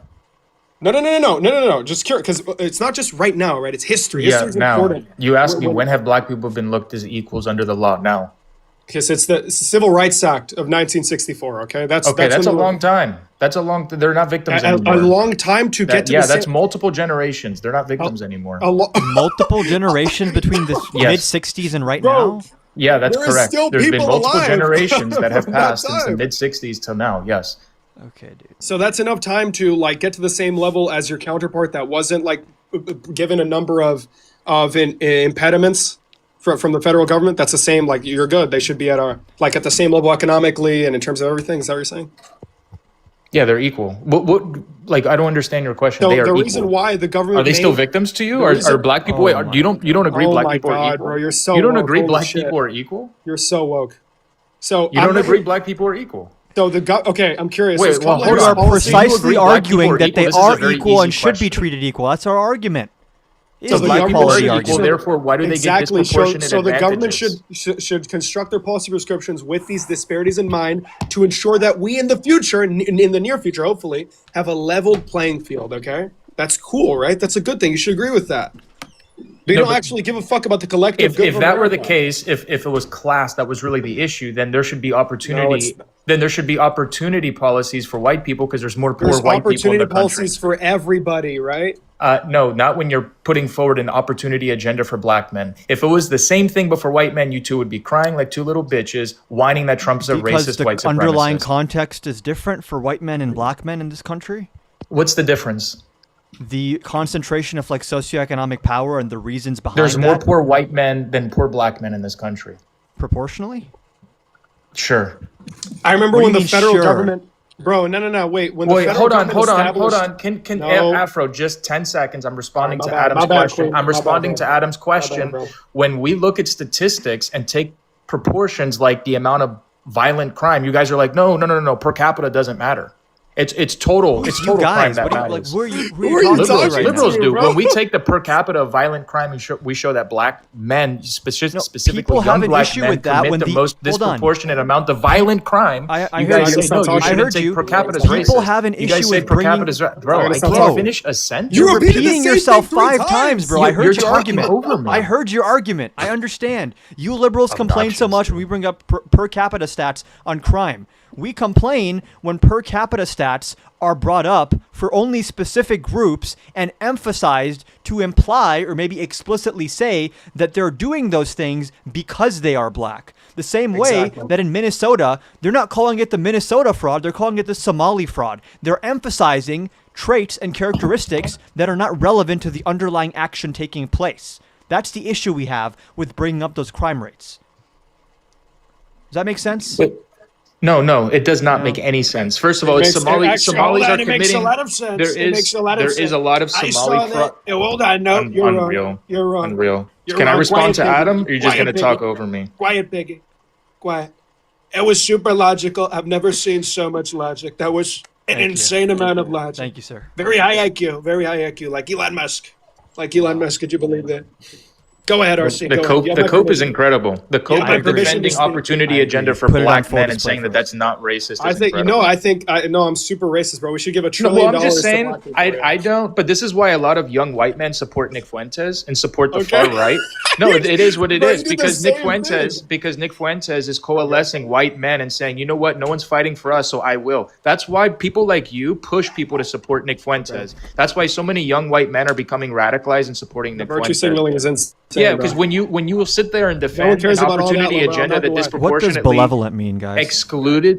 No. Just curious, because it's not just right now, right? It's history. Yeah, History's now. important. You asked me when have black people been looked as equals under the law? Now. Because it's the Civil Rights Act of 1964. Okay, that's Okay, that's a when long time. That's a long. They're not victims a anymore. long time to get to yeah, the that's same, multiple generations. They're not victims anymore. Multiple generations between the Yes. mid '60s and right Bro, now. Yeah, that's there is correct. still There's been people multiple alive generations that have from that passed since the time. mid '60s till now. Yes. Okay, dude. So that's enough time to like get to the same level as your counterpart that wasn't like given a number of impediments from the federal government. That's the same. Like you're good. They should be at at the same level economically and in terms of everything. Is that what you're saying? Yeah, they're equal. What? Like, I don't understand your question. So they are the equal. reason why the government Are they still made- victims to you? the Are reason- black people? Oh Wait, my you don't agree Oh black my people are God, equal? bro, you're so You don't woke. agree Holy black shit. people are equal? You're so woke. So You don't agree black people are equal? So okay, I'm curious. Wait, Is well, Kamala hold We Harris are on. policy- Do you agree precisely black people arguing are that equal? they This is a are very equal easy and should be question. treated equal. That's our argument. So Is the the black people are government equality equal, argument. therefore, why do they exactly. get disproportionate So the government advantages? should construct their policy prescriptions with these disparities in mind to ensure that we in the future, in the near future, hopefully, have a leveled playing field. Okay, that's cool, right? That's a good thing. You should agree with that. But you No, don't but actually give a fuck about the collective. good If for that were the America. case, if it was class that was really the issue, then there should be opportunity. it's- Then there should be opportunity policies for white people because there's more poor there's white people in opportunity the country. policies for everybody, right? No, not when you're putting forward an opportunity agenda for black men. If it was the same thing but for white men, you two would be crying like two little bitches, whining that Trump's a Because racist the white underlying supremacist. context is different for white men and black men in this country. What's the difference? The concentration of like socioeconomic power and the reasons behind There's more that poor white men than poor black men in this country. proportionally. Sure. I remember What do when you the mean, federal sure? government, bro. No. Wait, when the Wait, federal hold on. government Can No. Afro just 10 seconds? I'm responding My to bad, Adam's my bad, question. Queen. I'm My bad, responding bro. to Adam's question. bro. When we look at statistics and take proportions like the amount of violent crime, you guys are like, no. Per capita doesn't matter. It's total. It's You total crime guys, that what do you, like, matters. who are you Who are you talking to talking right Liberals now? do. bro? When we take the per capita of violent crime, we show that black men, specifically people have young an black issue men, with that commit when the the- most hold on. disproportionate amount of violent crime. I you heard guys you. say, no, you I shouldn't heard say you. per capita is People racist. have an You guys issue say with per bringing- capita is bro. I Alright, stop can't talking. finish a sentence. You You're repeated the repeating same yourself thing three 5 times, bro. You- I heard you're your talking argument. over me. I heard your argument. I understand. You liberals complain so Obnoxious, much when we bring up per capita stats on crime. We complain when per capita stats are brought up for only specific groups and emphasized to imply or maybe explicitly say that they're doing those things because they are black. The same way Exactly. that in Minnesota, they're not calling it the Minnesota fraud, they're calling it the Somali fraud. They're emphasizing traits and characteristics that are not relevant to the underlying action taking place. That's the issue we have with bringing up those crime rates. Does that make sense? No, it does not make any sense. First of all, makes- Somalis actually, are hold on, it makes committing. a lot of sense. There It makes a lot of there sense. is a lot of I saw Somali that. fraud. Hold on, no, you're Unreal. wrong. You're wrong. Unreal. You're Can I wrong. respond to Quiet, Adam, baby. or you're just Quiet, going to talk baby. over me? Quiet, Biggie. Quiet. It was super logical. I've never seen so much logic. That was an Thank you. insane amount of logic. Thank you, sir. Very high IQ. Very high IQ. Like Elon Musk. Like Elon Musk. Could you believe that? Go ahead, RC. The Go COPE, ahead. the COPE is incredible. The COPE my permission defending to speak. opportunity I agenda agree. for Put it on black full men and display saying for that that's not racist. I is think incredible. I know I'm super racist, bro. We should give $1 No, trillion well, I'm just to saying, black people. I don't, but this is why a lot of young white men support Nick Fuentes and support the Okay. far right. No, it is what it Bro, is you do the because same thing. Nick Fuentes is coalescing white men and saying, you know what, no one's fighting for us, so I will. That's why people like you push people to support Nick Fuentes. That's why so many young white men are becoming radicalized and supporting The Nick virtue Fuentes. signaling is insane. Yeah, bro. because when you will sit there and No one defend cares an about all that, opportunity bro. I'm agenda not that gonna lie. What does disproportionately benevolent mean, guys?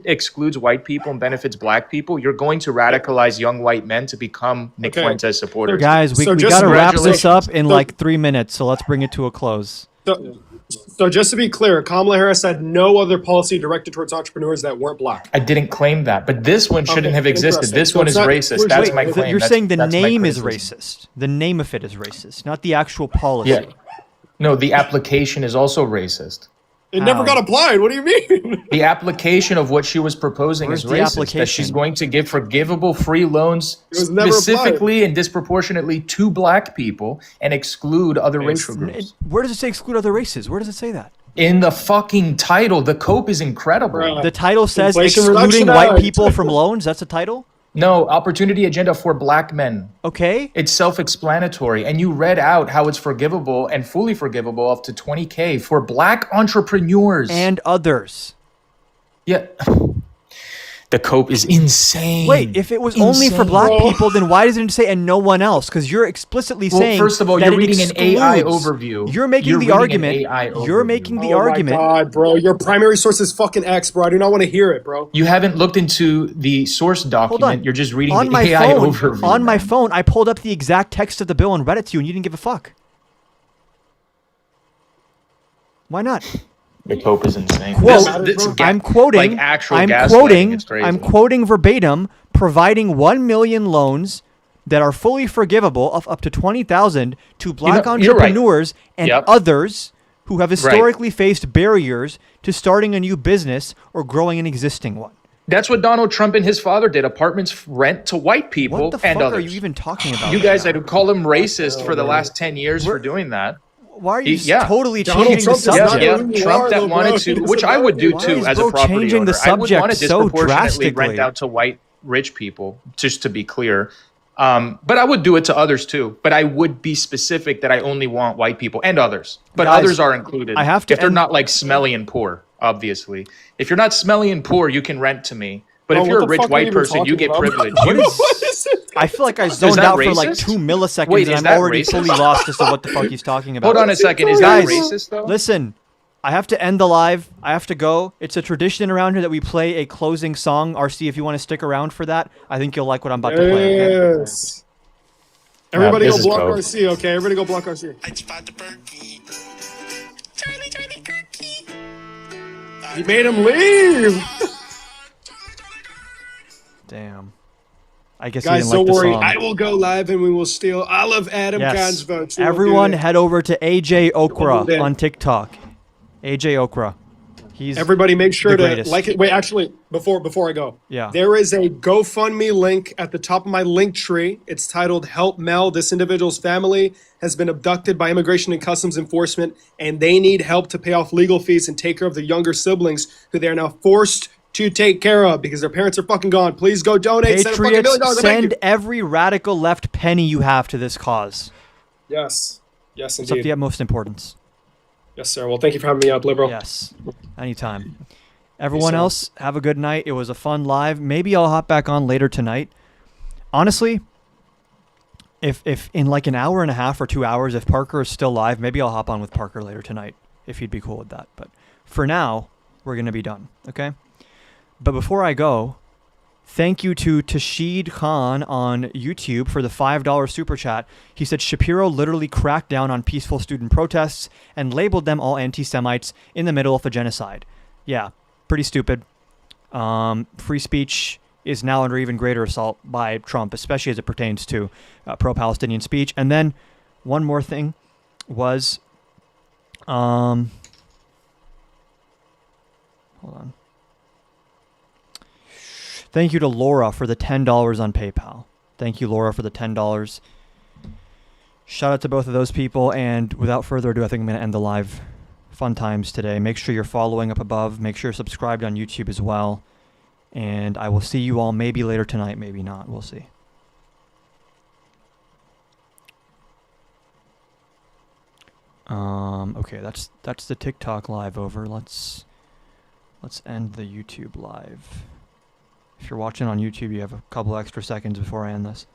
excludes white people and benefits black people, you're going to radicalize young white men to become Nick Okay. Fuentes supporters. Guys, we So just got to wrap this up congratulations. in like 3 minutes, so let's bring it to a close. So just to be clear, Kamala Harris had no other policy directed towards entrepreneurs that weren't black. I didn't claim that, but this one shouldn't Okay, have existed. interesting. This So one it's is not racist. That's inclusion. my Wait, claim. You're saying the That's my name is criticism. racist. The name of it is racist, not the actual policy. Yeah. No, the application is also racist. It never How? got applied. What do you mean? The application of what she was proposing Where's is the racist. That application? she's going to give forgivable free loans It was never specifically and disproportionately to black people and exclude other racial groups. Where does it say exclude other races? Where does it say that? In the fucking title, the COPE is incredible. Bruh. The title says Inflation excluding Reduction white Act. people from loans. That's the title? No, opportunity agenda for black men. Okay. It's self-explanatory, and you read out how it's forgivable and fully forgivable up to 20K for black entrepreneurs. And others. Yeah, the COPE is insane. Wait, if it was only for Insane. black Bro. people, then why doesn't it say and no one else? Because you're explicitly Well, saying first of all, that you're it reading an AI excludes. overview. You're making You're the reading an argument. AI You're overview. making the Oh argument. my God, bro. Your primary source is fucking X, bro. I do not want to hear it, bro. You haven't looked into the source Hold document. on. You're just reading on the my AI phone, overview. on my man. phone, I pulled up the exact text of the bill and read it to you, and you didn't give a fuck. Why not? The COPE is insane. Quote, This I'm quoting. like actual I'm gaslighting. quoting. It's crazy. I'm quoting verbatim. Providing 1 million loans that are fully forgivable of up to 20,000 to black you're right. entrepreneurs and Yep. others who have historically faced barriers to starting a new business or growing an existing one. That's what Donald Trump and his father did. Apartments rent to white people What the and fuck others. are you even talking about? You right guys now? that call him racist for the last 10 years for doing that. Why are you Yeah. totally Donald changing Trump the does not subject? know who you Trump are, that though, wanted bro. to, He which doesn't I know would who you do are. too Why is as a bro property changing the owner. I would want to subject so disproportionately rent drastically? out to white rich people, just to be clear. But I would do it to others too. But I would be specific that I only want white people and others. But Guys, others are included. I have to if they're end- not like smelly and poor, obviously. If you're not smelly and poor, you can rent to me. But Bro, if what you're a the rich fuck are white you even person, you talking get about? privilege. What You- is- What is it? I feel like I zoned that out for like racist? 2 milliseconds Wait, and is I'm that already racist? fully lost as to what the fuck he's talking about. Hold on a second. Is Guys, that racist though? Listen, I have to end the live. I have to go. It's a tradition around here that we play a closing song. RC, if you want to stick around for that, I think you'll like what I'm about to play. Okay? Yes. Everybody this go is block dope. RC, okay? Everybody go block RC. He made him leave. Damn. I guess Guys, you didn't don't like the worry. song. I will go live and we will steal all of Adam Khan's Yes. votes. We will do Everyone that. head over to AJ Okra We'll do that. on TikTok. AJ Okra. He's Everybody make sure the to greatest. like it. Wait, actually, before I go. Yeah. There is a GoFundMe link at the top of my link tree. It's titled Help Mel. This individual's family has been abducted by Immigration and Customs Enforcement, and they need help to pay off legal fees and take care of the younger siblings who they are now forced to take care of because their parents are fucking gone. Please go donate. Send a fucking $1 million. Patriots, Thank send you. every radical left penny you have to this cause. Yes. Yes, It's of indeed. the utmost importance. Yes, sir. Well, thank you for having me up, Liberal. Yes. Anytime. Everyone else, have a good night. It was a fun live. Maybe I'll hop back on later tonight. Honestly, if in like an hour and a half or 2 hours, if Parker is still live, maybe I'll hop on with Parker later tonight, if he'd be cool with that. But for now, we're going to be done, okay? But before I go, thank you to Tashid Khan on YouTube for the $5 super chat. He said Shapiro literally cracked down on peaceful student protests and labeled them all anti-Semites in the middle of a genocide. Yeah, pretty stupid. Free speech is now under even greater assault by Trump, especially as it pertains to pro-Palestinian speech. And then one more thing was, hold on. Thank you to Laura for the $10 on PayPal. Thank you, Laura, for the $10. Shout out to both of those people, and without further ado, I think I'm going to end the live. Fun times today. Make sure you're following up above. Make sure you're subscribed on YouTube as well. And I will see you all maybe later tonight, maybe not. We'll see. Okay, that's the TikTok live over. Let's end the YouTube live. If you're watching on YouTube, you have a couple extra seconds before I end this.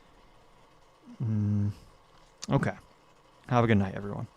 Okay. Have a good night, everyone.